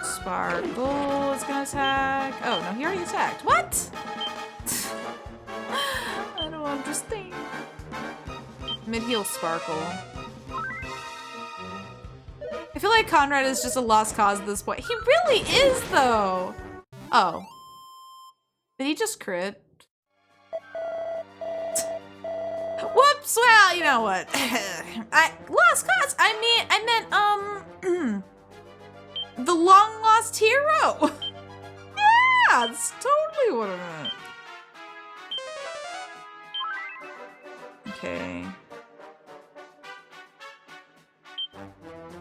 Sparkle is gonna attack. Oh, no, he already attacked. What? I don't understand. Mid-heal Sparkle. I feel like Conrad is just a lost cause at this point. He really is, though. Oh. Did he just crit? Whoops, well, you know what. Lost cause, I meant, the long lost hero. Yeah, that's totally what I meant. Okay.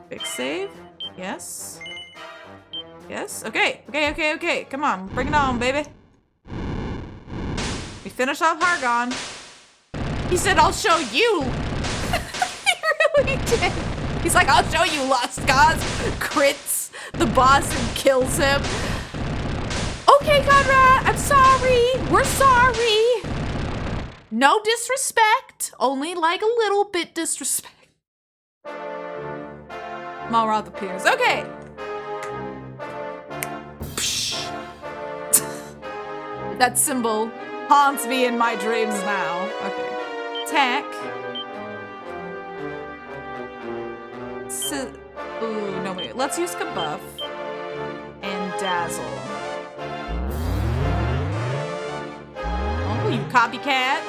Big save. Yes. Yes. Okay. Okay. Come on. Bring it on, baby. We finish off Hargon. He said, I'll show you. He really did. He's like, I'll show you, Lost Cause. Crits the boss and kills him. Okay, Conrad. I'm sorry. We're sorry. No disrespect. Only like a little bit disrespect. Malroth appears. Okay. That symbol haunts me in my dreams now. Okay. Attack. Ooh, no, wait. Let's use Kabuff. And Dazzle. Oh, you copycat.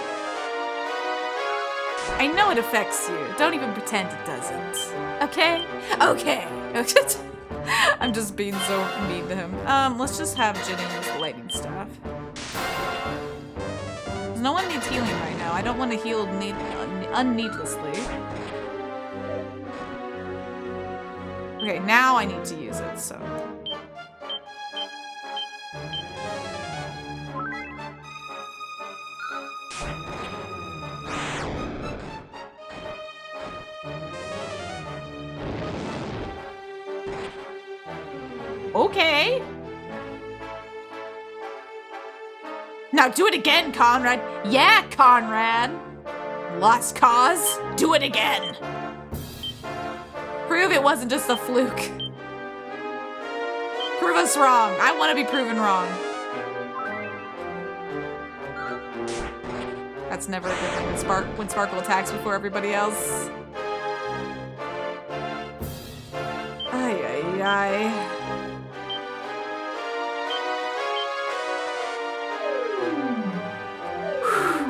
I know it affects you. Don't even pretend it doesn't. Okay? Okay. I'm just being so mean to him. Let's just have Ginny use the lightning staff. No one needs healing right now. I don't want to heal unneedlessly. Okay, now I need to use it, so. Okay. Now do it again, Conrad. Yeah, Conrad. Lost cause. Do it again. Prove it wasn't just a fluke. Prove us wrong. I want to be proven wrong. That's never a good thing when Sparkle attacks before everybody else. Ay, ay, ay.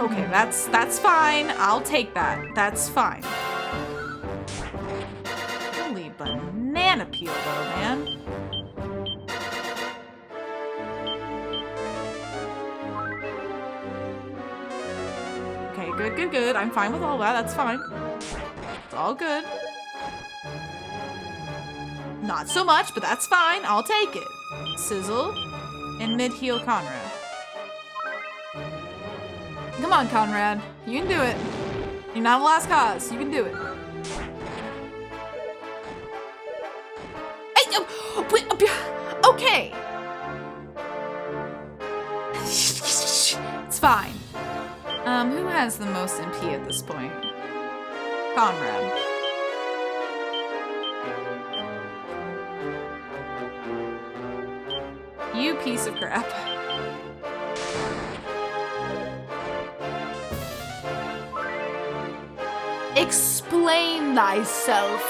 Okay, that's fine. I'll take that. That's fine. Holy banana peel though, man. Okay, good, good, good. I'm fine with all that. That's fine. It's all good. Not so much, but that's fine. I'll take it. Sizzle and mid-heal Conrad. Come on, Conrad. You can do it. You're not a lost cause. You can do it. Hey, okay. It's fine. Who has the most MP at this point? Conrad. You piece of crap. Explain thyself.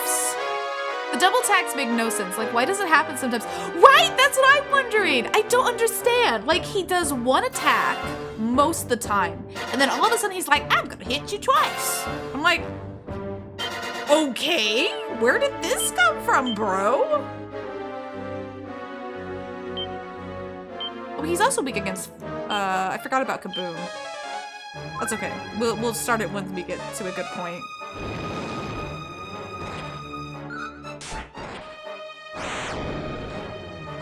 The double attacks make no sense. Like, why does it happen sometimes? Right, that's what I'm wondering. I don't understand. Like, he does one attack most of the time, and then all of a sudden he's like, I'm gonna hit you twice. I'm like, okay, where did this come from, bro? Oh, he's also weak against, I forgot about Kaboom. That's okay. We'll start it when we get to a good point.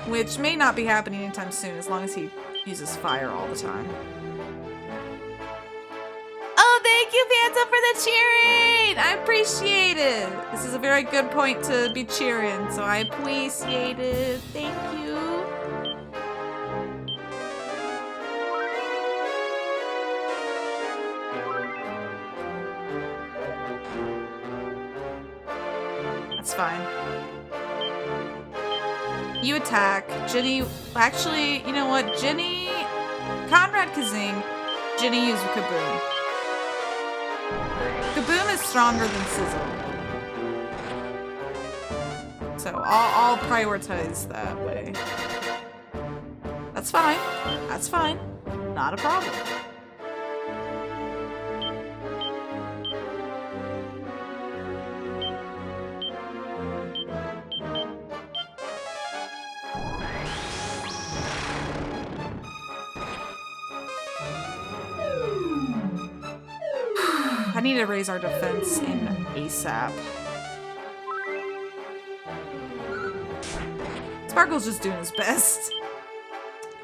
Which may not be happening anytime soon, as long as he uses fire all the time. Oh, thank you, Phantom, for the cheering! I appreciate it! This is a very good point to be cheering, so I appreciate it. Thank you. That's fine. You attack. Ginny, actually, you know what? Ginny, Conrad Kazing, Ginny use Kaboom. Kaboom is stronger than Sizzle. So I'll prioritize that way. That's fine. That's fine. Not a problem. I need to raise our defense in ASAP. Sparkle's just doing his best.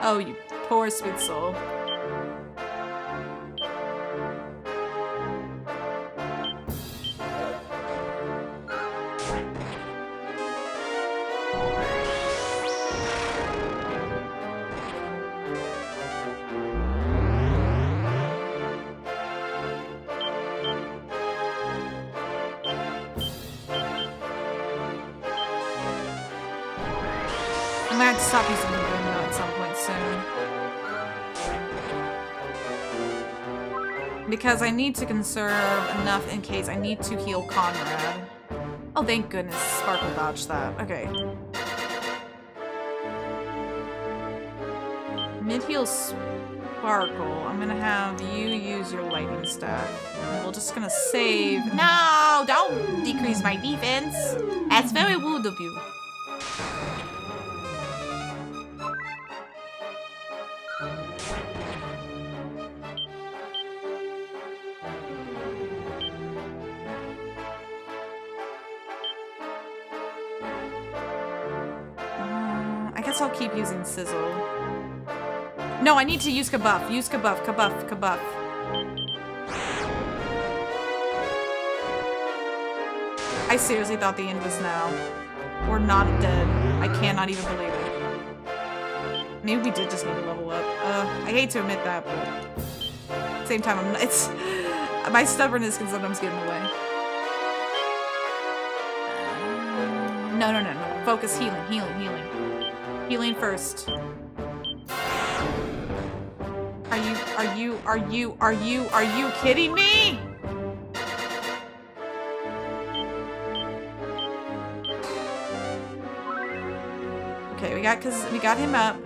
Oh, you poor sweet soul. I'm gonna have to stop using the boom though at some point soon. Because I need to conserve enough in case I need to heal Conrad. Oh, thank goodness Sparkle dodged that. Okay. Mid-heal Sparkle. I'm gonna have you use your lightning staff. And we're just gonna save. No! Don't decrease my defense! That's very rude of you. guess I'll keep using Sizzle. No, I need to use Kabuff. Use Kabuff, Kabuff, Kabuff. I seriously thought the end was now. We're not dead. I cannot even believe it. Maybe we did just need to level up. I hate to admit that, but at the same time, it's my stubbornness can sometimes get in the way. No. Focus, healing. Healing first. Are you kidding me? Okay, we got him up.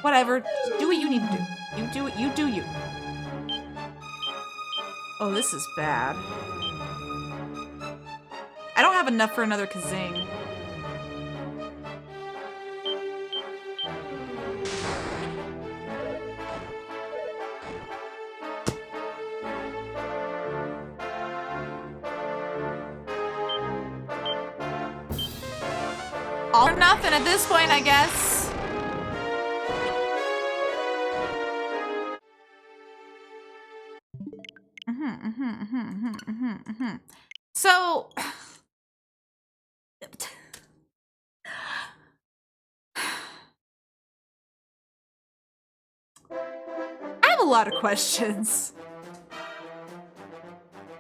Whatever. Do what you need to do. You do it. You do you. Oh, this is bad. I don't have enough for another Kazing. All or nothing at this point, I guess. So, I have a lot of questions.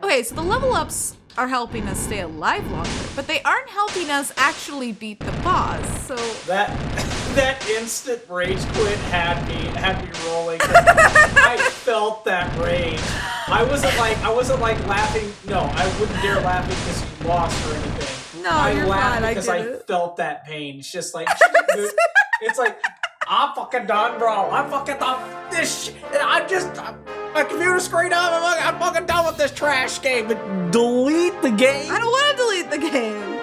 Okay, so the level ups are helping us stay alive longer, but they aren't helping us actually beat the boss. So that instant rage quit had me rolling. I felt that rage. I wasn't like laughing. No, I wouldn't dare laughing because you lost or anything. No, I you're laughed fine. because I felt that pain. It's just like it's like I'm fucking done, bro. I'm fucking done with this shit. My computer screen up. I'm fucking done with this trash game. But delete the game. I don't want to delete the game.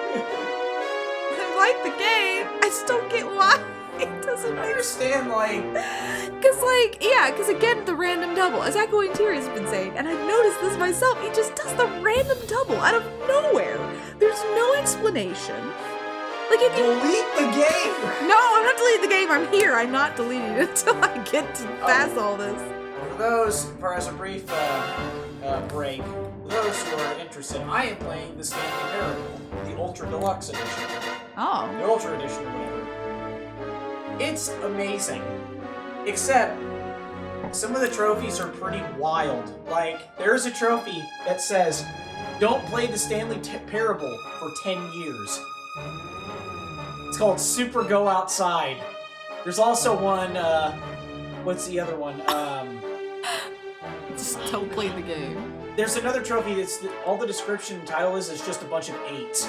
I like the game. I just don't get why it doesn't understand, because again, the random double, as Echo Interior has been saying, and I've noticed this myself, he just does the random double out of nowhere. There's no explanation. Like, if you delete the game. No, I'm not deleting the game. I'm here. I'm not deleting it until I get to pass all this. For those, as a brief break, for those who are interested, I am playing the Stanley Parable, the Ultra Deluxe Edition. Oh. The Ultra Edition or whatever. It's amazing. Except, some of the trophies are pretty wild. Like, there's a trophy that says, don't play the Stanley Parable for 10 years. It's called Super Go Outside. There's also one, what's the other one? Just don't play the game. There's another trophy that's, all the description and title is just a bunch of 8s.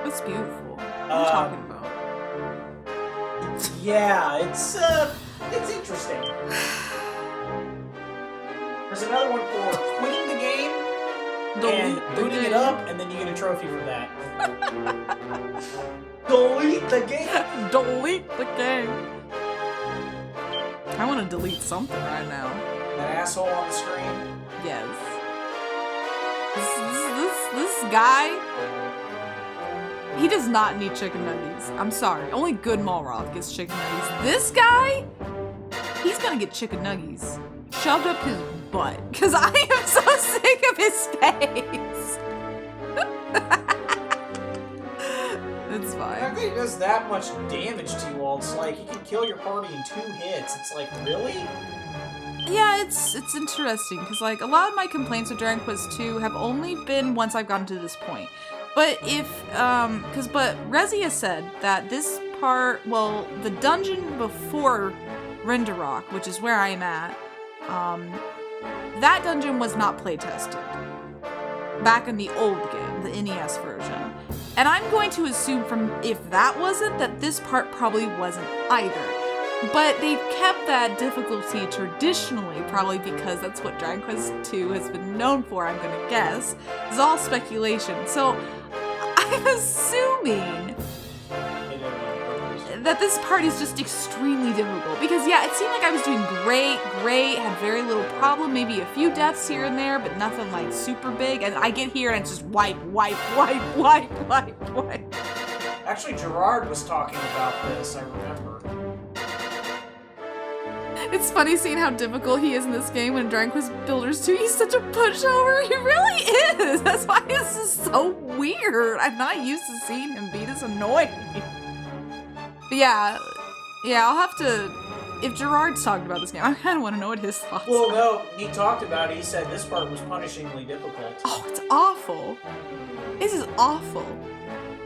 That's beautiful. What are you talking about? Yeah, it's interesting. There's another one for quitting the game and booting it up, and then you get a trophy for that. Delete the game! Delete the game! I want to delete something right now. That asshole on the screen? Yes. This guy, he does not need chicken nuggies. I'm sorry. Only good Malroth gets chicken nuggies. This guy, he's gonna get chicken nuggies shoved up his butt. Because I am so sick of his face. It's fine. I think he does that much damage to you all. It's like, he can kill your party in 2 hits. It's like, really? Yeah, it's interesting, because like a lot of my complaints with Dragon Quest 2 have only been once I've gotten to this point. But but Rezia said that this part, well, the dungeon before Renderrock, which is where I am at, that dungeon was not playtested back in the old game, the NES version. And I'm going to assume from if that wasn't, that this part probably wasn't either. But they've kept that difficulty traditionally, probably because that's what Dragon Quest 2 has been known for, I'm gonna guess. It's all speculation. So I'm assuming that this part is just extremely difficult. Because yeah, it seemed like I was doing great, had very little problem, maybe a few deaths here and there, but nothing like super big. And I get here and it's just wipe. I Actually, Gerard was talking about this, I remember. It's funny seeing how difficult he is in this game when Dragon Quest Builders 2. He's such a pushover. He really is. That's why this is so weird. I'm not used to seeing him be this annoying. But yeah, I'll have to. If Gerard's talking about this game, I kind of want to know what his thoughts are. Well, no, he talked about it. He said this part was punishingly difficult. Oh, it's awful. This is awful.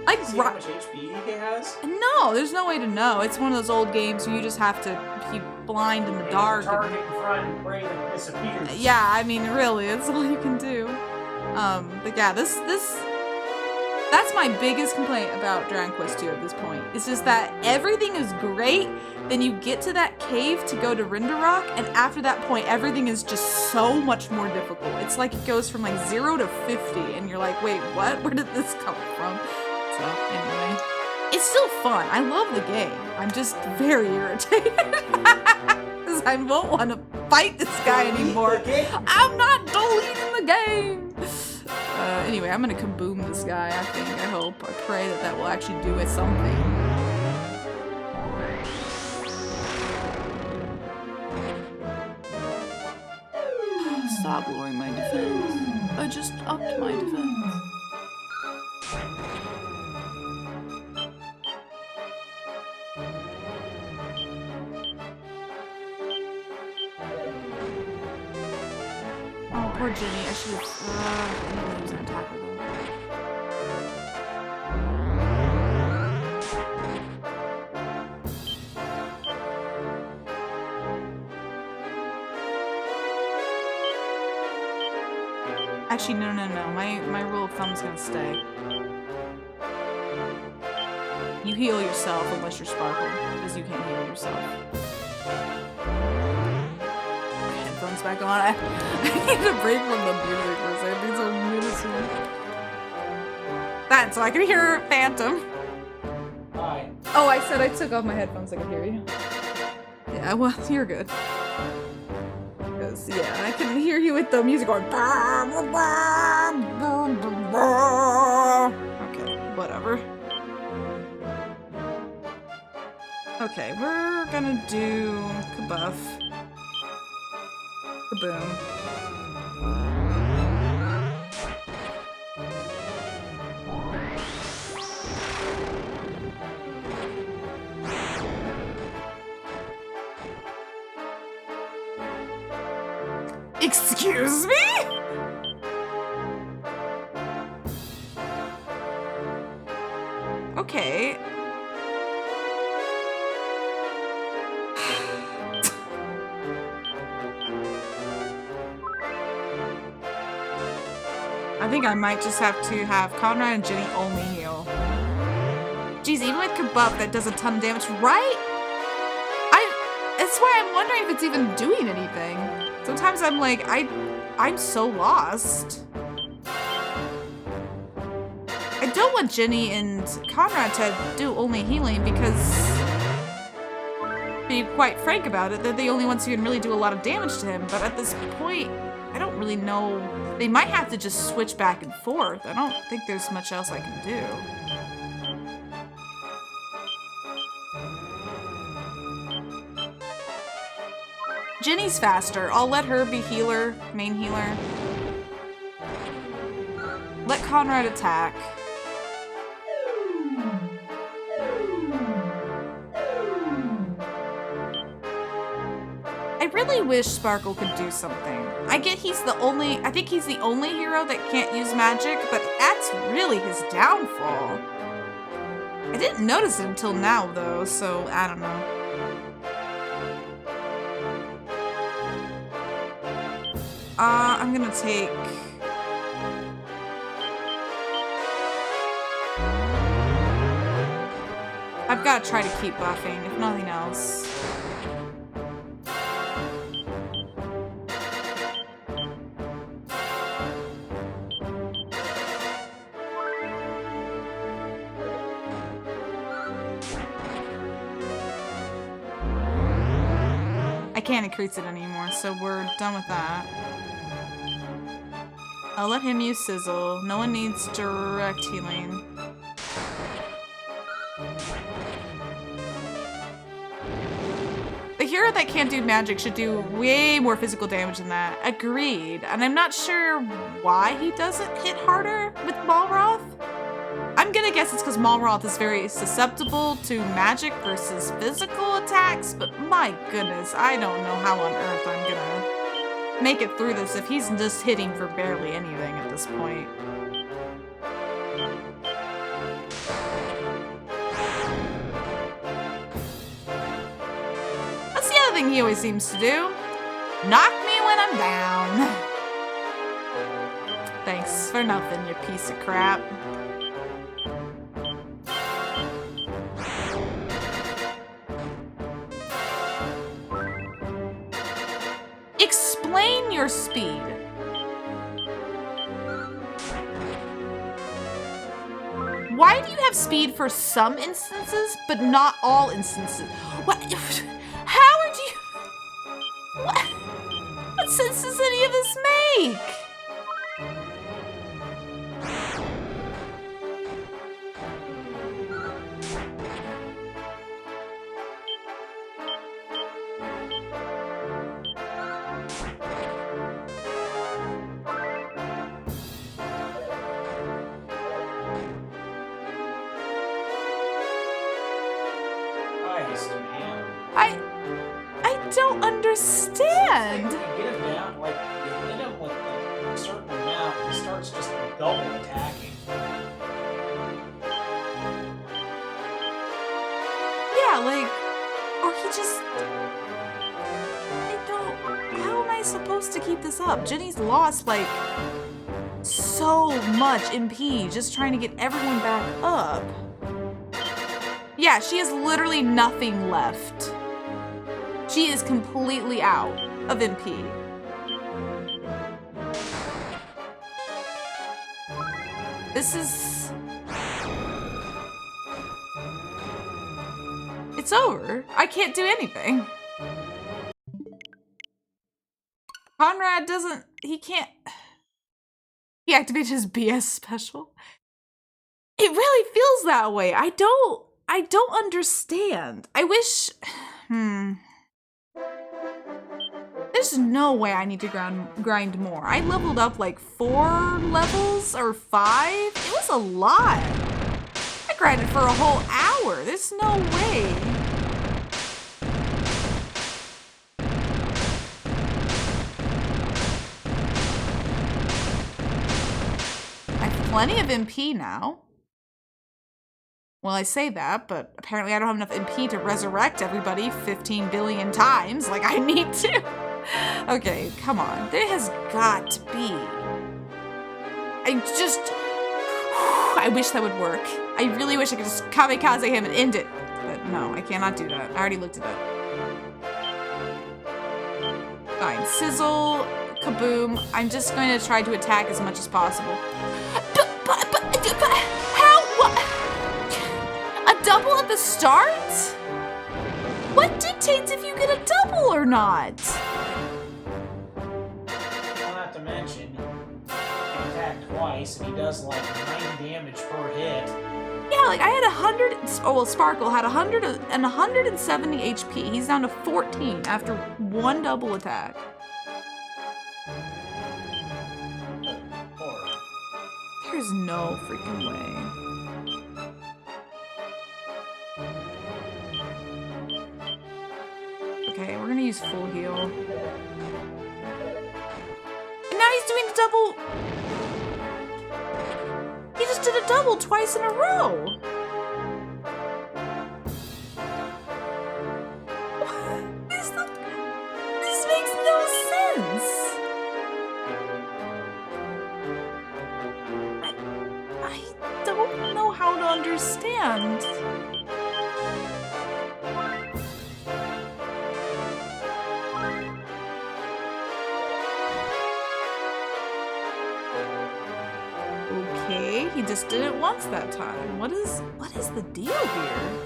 Like, see how much HP he has? No, there's no way to know. It's one of those old games where you just have to keep blind in the dark. Target in front and pray that it disappears. Yeah, I mean, really, it's all you can do. But yeah, this that's my biggest complaint about Dragon Quest 2 at this point. It's just that everything is great, then you get to that cave to go to Rinderrock, and after that point, everything is just so much more difficult. It's like it goes from like 0 to 50, and you're like, wait, what? Where did this come from? So, anyway. It's still fun. I love the game. I'm just very irritated. Because I won't want to fight this guy anymore. I'm not deleting the game! Anyway, I'm gonna kaboom this guy, I think. I hope. I pray that that will actually do it something. Stop lowering my defense. I just upped my defense. Oh, poor Ginny. I should have. I didn't use an attack with him. Actually, no. My rule of thumb is gonna stay. You heal yourself unless you're Sparkle, because you can't heal yourself. Headphones back on. I need a break from the music for a second. It's so menacing. That, so I can hear Phantom. Hi. Oh, I said I took off my headphones so I could hear you. Yeah, well, you're good. Because, yeah, I can hear you with the music going. Okay, whatever. Okay, we're gonna do Kabuff. Kaboom. Excuse me? Okay. I think I might just have to have Conrad and Ginny only heal. Jeez, even with Kabuff, that does a ton of damage, right? That's why I'm wondering if it's even doing anything. Sometimes I'm like, I'm so lost. I don't want Ginny and Conrad to do only healing because, to be quite frank about it, they're the only ones who can really do a lot of damage to him. But at this point, I don't really know. They might have to just switch back and forth. I don't think there's much else I can do. Ginny's faster. I'll let her be healer, main healer. Let Conrad attack. I really wish Sparkle could do something. I get I think he's the only hero that can't use magic, but that's really his downfall. I didn't notice it until now, though, so I don't know. I'm gonna take... I've gotta try to keep buffing, if nothing else. I can't increase it anymore, so we're done with that. I'll let him use Sizzle. No one needs direct healing. A hero that can't do magic should do way more physical damage than that. Agreed. And I'm not sure why he doesn't hit harder with Malroth. I'm gonna guess it's because Malroth is very susceptible to magic versus physical attacks, but my goodness, I don't know how on earth I'm gonna make it through this if he's just hitting for barely anything at this point. That's the other thing he always seems to do. Knock me when I'm down. Thanks for nothing, you piece of crap. Explain your speed. Why do you have speed for some instances, but not all instances? What? How are you? What sense does any of this make? I don't understand. You get him down, like, you hit him with a certain amount, he starts just double attacking. Yeah, like, or he just... I don't... How am I supposed to keep this up? Ginny's lost, like, so much MP just trying to get everyone back up. Yeah, she has literally nothing left. She is completely out of MP. This is... It's over. I can't do anything. Conrad doesn't... He can't... He activated his BS special. It really feels that way. I don't understand. I wish... There's no way I need to grind more. I leveled up like 4 levels or 5. It was a lot. I grinded for a whole hour. There's no way. I have plenty of MP now. Well, I say that, but apparently I don't have enough MP to resurrect everybody 15 billion times like I need to. Okay, come on. There has got to be. I wish that would work. I really wish I could just kamikaze him and end it. But no, I cannot do that. I already looked it up. Fine. Sizzle, kaboom. I'm just going to try to attack as much as possible. But how? What? A double at the start? What dictates if you get a double or not? Not to mention, he attacked twice and he does like 90 damage per hit. Yeah, like I had 100. Oh, well, Sparkle had 100 and 170 HP. He's down to 14 after one double attack. There's no freaking way. Okay, we're gonna use full heal. And now he's doing the double. He just did a double twice in a row. This makes no sense. I don't know how to understand. Okay, he just did it once that time. What is the deal here?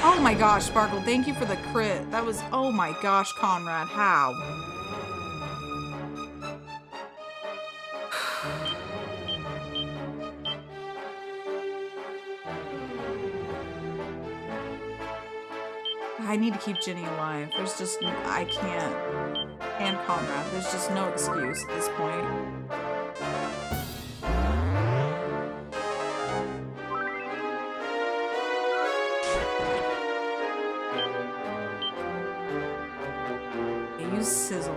Oh my gosh, Sparkle, thank you for the crit. That was, oh my gosh, Conrad, how? I need to keep Ginny alive. There's just, I can't. And Conrad, there's just no excuse at this point. Use sizzle.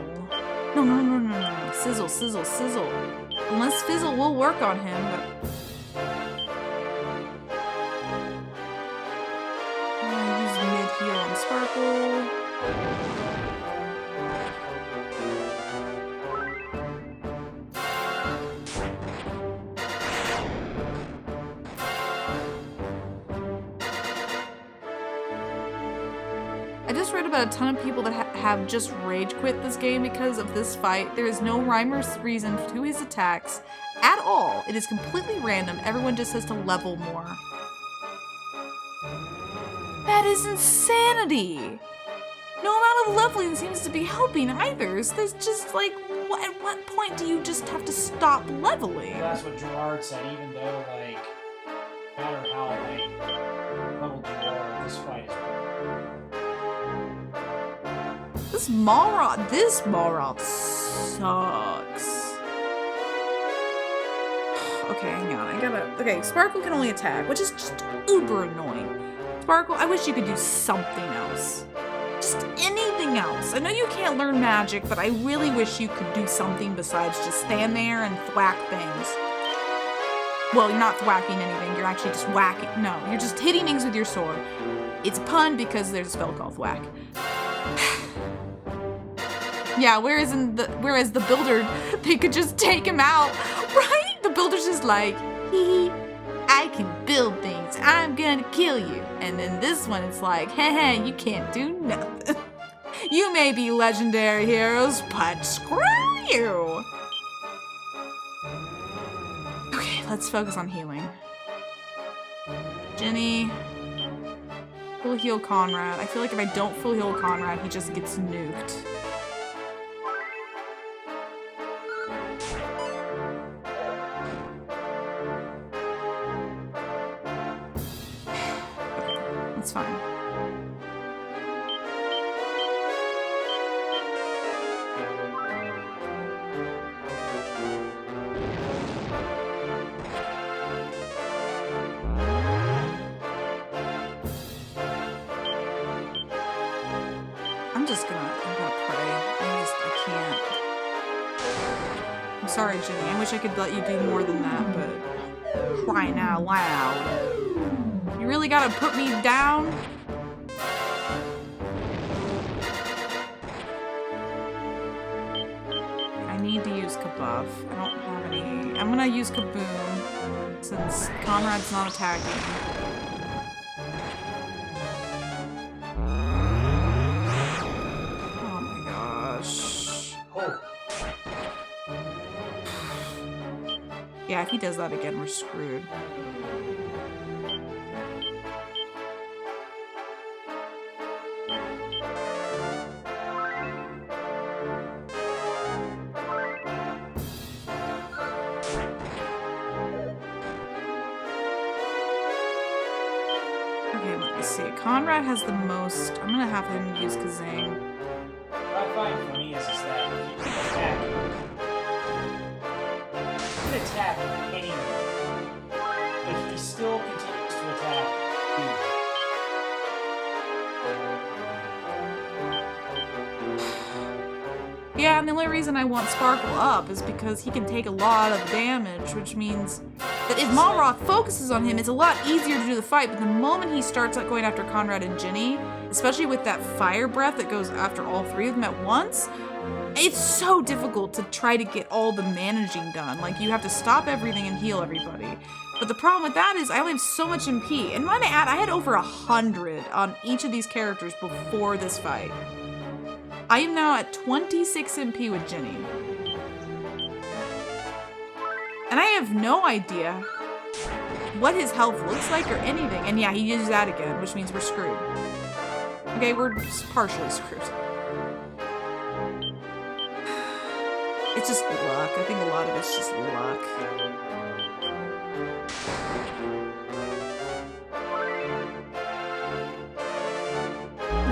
No. Sizzle. Unless fizzle will work on him, but... use mid-heal on Sparkle. I just read about a ton of people that have just rage quit this game because of this fight. There is no rhyme or reason to his attacks at all. It is completely random. Everyone just has to level more. That is insanity! No amount of leveling seems to be helping either. So there's just like, at what point do you just have to stop leveling? Well, that's what Gerard said, even though, like, no matter how, like, leveled you are, this fight is This Malroth sucks. Okay, hang on. Okay, Sparkle can only attack, which is just uber annoying. Sparkle, I wish you could do something else. Just anything else. I know you can't learn magic, but I really wish you could do something besides just stand there and thwack things. Well, you're not thwacking anything, you're actually just whacking. No, you're just hitting things with your sword. It's a pun because there's a spell called thwack. Yeah, whereas the builder, they could just take him out, right? The builder's just like, hee, I can build things, I'm gonna kill you. And then this one, it's like, heh, you can't do nothing. You may be legendary heroes, but screw you. Okay, let's focus on healing. Ginny, full heal Conrad. I feel like if I don't full heal Conrad, he just gets nuked. It's fine. I'm gonna pray. I can't. I'm sorry, Ginny. I wish I could let you do more than that, but crying out loud. You really gotta put me down? I need to use Kabuff. I don't have any. I'm gonna use Kaboom since Conrad's not attacking. Oh my gosh. Yeah, if he does that again, we're screwed. Okay, let me see. Conrad has the most. I'm gonna have him use Kazang. What I find for me is that he can attack. He can attack anyone, but he still continues to attack you. Yeah, and the only reason I want Sparkle up is because he can take a lot of damage, which means that if Malroth focuses on him, it's a lot easier to do the fight, but the moment he starts like going after Conrad and Ginny, especially with that fire breath that goes after all three of them at once, it's so difficult to try to get all the managing done. Like, you have to stop everything and heal everybody. But the problem with that is I only have so much MP, and might I add, I had over 100 on each of these characters before this fight. I am now at 26 MP with Ginny. And I have no idea what his health looks like or anything. And yeah, he uses that again, which means we're screwed. Okay, we're partially screwed. It's just luck. I think a lot of it's just luck.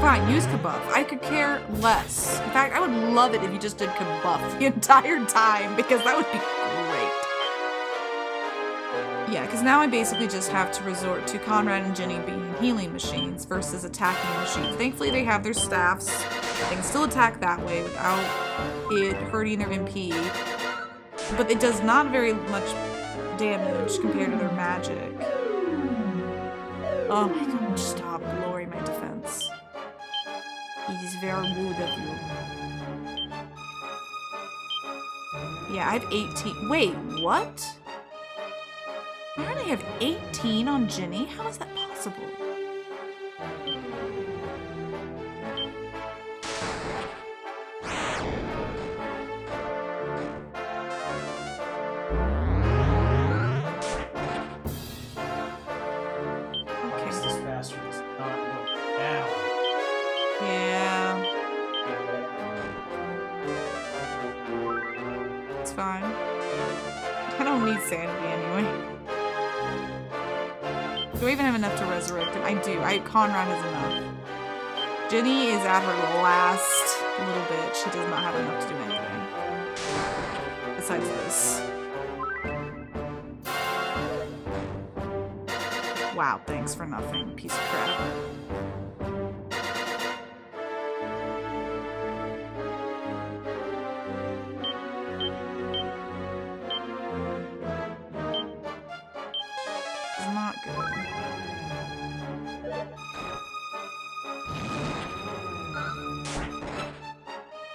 Fine, use Kabuff. I could care less. In fact, I would love it if you just did Kabuff the entire time, because that would be great. Yeah, because now I basically just have to resort to Conrad and Ginny being healing machines versus attacking machines. Thankfully, they have their staffs. They can still attack that way without it hurting their MP. But it does not very much damage compared to their magic. Oh my god, stop lowering my defense. It is very rude of you. Yeah, I have 18. Wait, what? Why do I have 18 on Ginny? How is that possible? Sanity anyway. Do I even have enough to resurrect him? I do. Conrad has enough. Ginny is at her last little bit. She does not have enough to do anything. Besides this. Wow, thanks for nothing, piece of crap.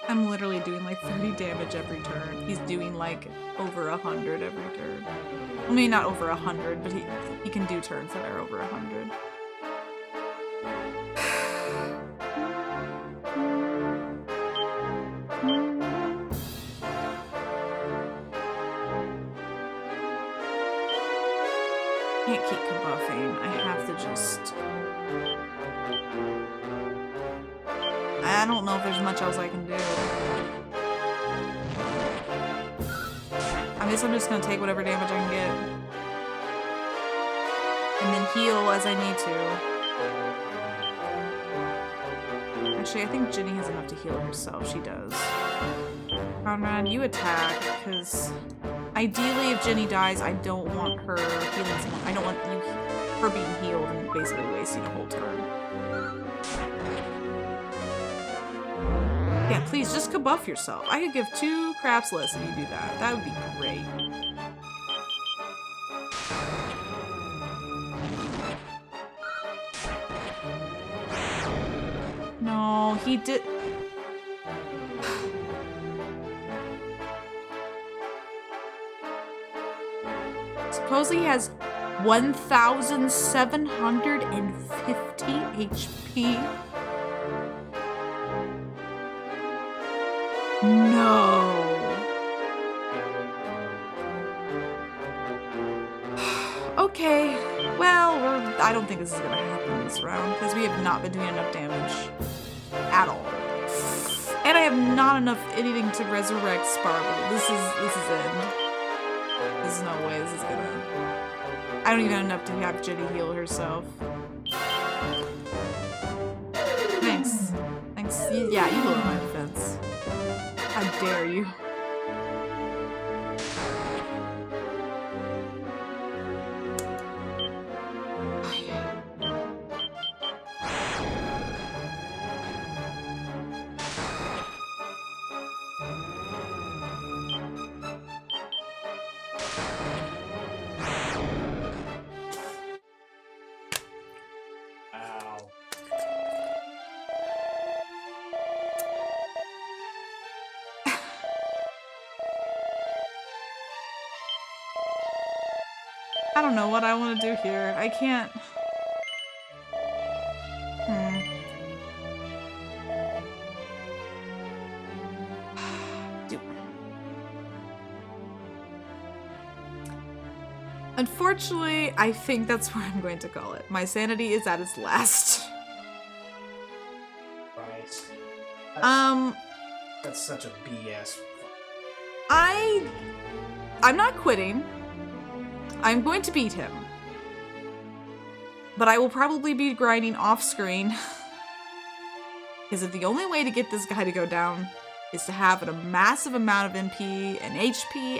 I'm literally doing like 30 damage every turn. He's doing like over 100 every turn. I mean, not over 100, but he can do turns that are over 100. Can't keep kabuffing. I have to just... I don't know if there's much else I can do. I guess I'm just gonna take whatever damage I can get. And then heal as I need to. Actually, I think Ginny has enough to heal herself. She does. Conrad, you attack, because ideally if Ginny dies, I don't want her healing someone. I don't want her being healed and basically wasting a whole turn. Yeah, please, just kabuff yourself. I could give 2 craps less if you do that. That would be great. No, he did... Supposedly he has 1,750 HP. No. Okay. Well, I don't think this is gonna happen this round because we have not been doing enough damage at all, and I have not enough anything to resurrect Sparkle. This is end. There's no way this is gonna. I don't even have enough to have Ginny heal herself. Thanks. Thanks. Yeah, you lower my defense. How dare you? I don't know what I want to do here. I can't... Unfortunately, I think that's where I'm going to call it. My sanity is at its last. Nice. That's such a BS. I'm not quitting. I'm going to beat him. But I will probably be grinding off screen. Because if the only way to get this guy to go down is to have a massive amount of MP and HP,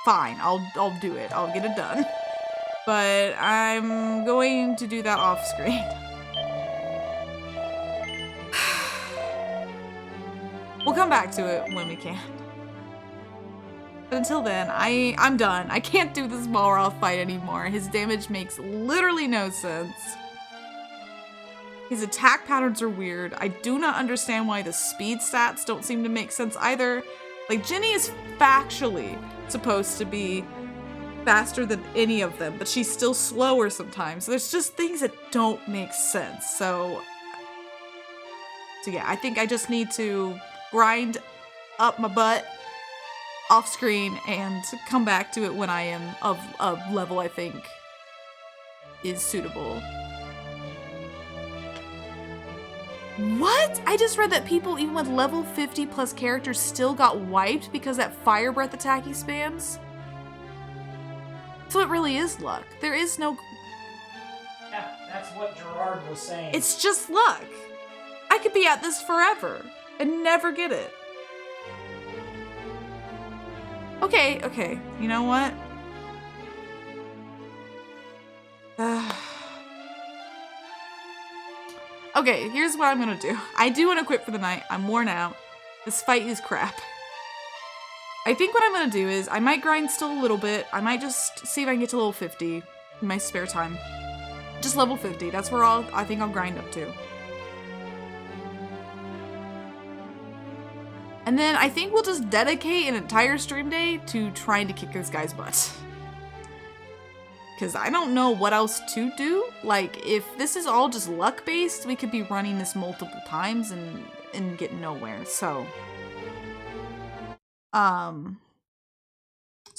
fine, I'll do it. I'll get it done. But I'm going to do that off screen. We'll come back to it when we can. But until then, I'm done. I can't do this Malroth fight anymore. His damage makes literally no sense. His attack patterns are weird. I do not understand why the speed stats don't seem to make sense either. Like, Ginny is factually supposed to be faster than any of them, but she's still slower sometimes. So there's just things that don't make sense. So yeah, I think I just need to grind up my butt off screen and come back to it when I am of a level I think is suitable. What? I just read that people even with level 50 plus characters still got wiped because that fire breath attack he spams? So it really is luck. There is no... Yeah, that's what Gerard was saying. It's just luck. I could be at this forever and never get it. Okay. You know what? Okay, here's what I'm gonna do. I do want to quit for the night. I'm worn out. This fight is crap. I think what I'm gonna do is I might grind still a little bit. I might just see if I can get to level 50 in my spare time. Just level 50. That's where I think I'll grind up to. And then I think we'll just dedicate an entire stream day to trying to kick this guy's butt. Because I don't know what else to do. Like, if this is all just luck-based, we could be running this multiple times and get nowhere. So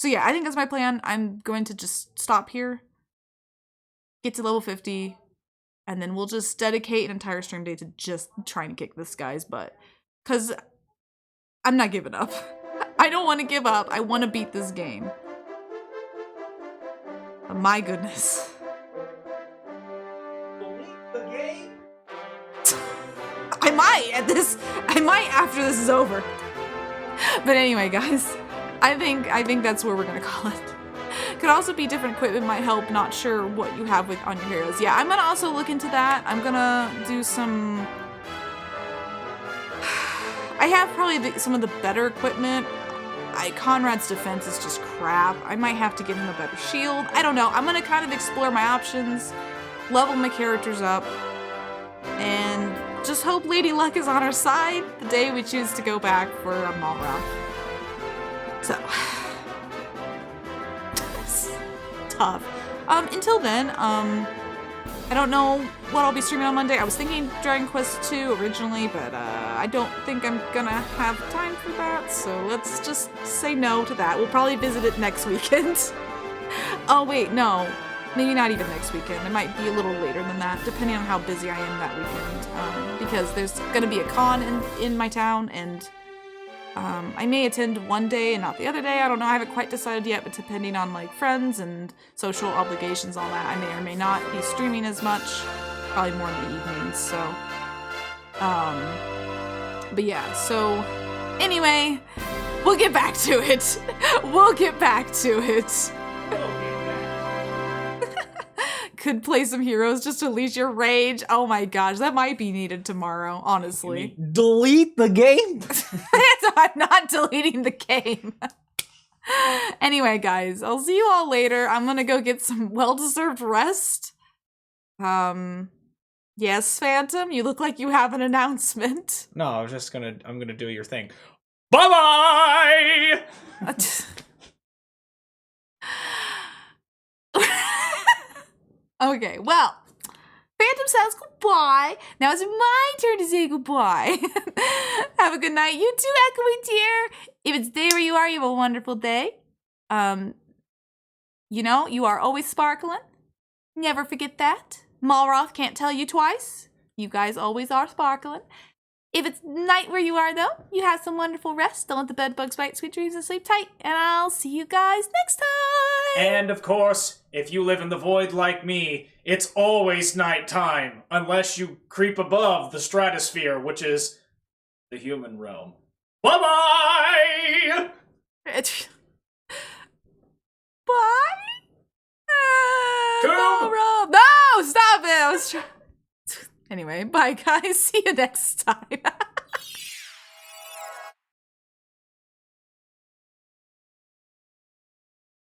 yeah, I think that's my plan. I'm going to just stop here, get to level 50, and then we'll just dedicate an entire stream day to just trying to kick this guy's butt. Because I'm not giving up. I don't want to give up. I want to beat this game. But my goodness. Delete the game? I might after this is over. But anyway, guys, I think that's where we're gonna call it. Could also be different equipment might help. Not sure what you have on your heroes. Yeah, I'm gonna also look into that. I'm gonna do some. I have probably some of the better equipment. Conrad's defense is just crap. I might have to give him a better shield. I don't know. I'm gonna kind of explore my options, level my characters up, and just hope Lady Luck is on our side the day we choose to go back for a Malroth. So, it's tough. Until then, I don't know what I'll be streaming on Monday. I was thinking Dragon Quest II originally, but I don't think I'm gonna have time for that, so let's just say no to that. We'll probably visit it next weekend. Oh wait, no. Maybe not even next weekend. It might be a little later than that, depending on how busy I am that weekend. Because there's gonna be a con in my town, and I may attend one day and not the other day. I don't know. I haven't quite decided yet, but depending on like friends and social obligations, all that, I may or may not be streaming as much. Probably more in the evenings. So, but yeah. So, anyway, we'll get back to it. We'll get back to it. Could play some heroes just to unleash your rage. Oh my gosh, that might be needed tomorrow, honestly. Delete the game? I'm not deleting the game. Anyway, guys, I'll see you all later. I'm gonna go get some well-deserved rest. Yes, Phantom, you look like you have an announcement. No, I'm gonna do your thing. Bye-bye! Okay, well, Phantom says goodbye. Now it's my turn to say goodbye. Have a good night. You too, Echoey dear. If it's the day where you are, you have a wonderful day. You know, you are always sparkling. Never forget that. Malroth can't tell you twice. You guys always are sparkling. If it's night where you are, though, you have some wonderful rest. Don't let the bed bugs bite. Sweet dreams and sleep tight. And I'll see you guys next time. And of course, if you live in the void like me, it's always nighttime, unless you creep above the stratosphere, which is the human realm. Bye-bye! Bye? Come! No, stop it! I was trying. Anyway, bye guys. See you next time.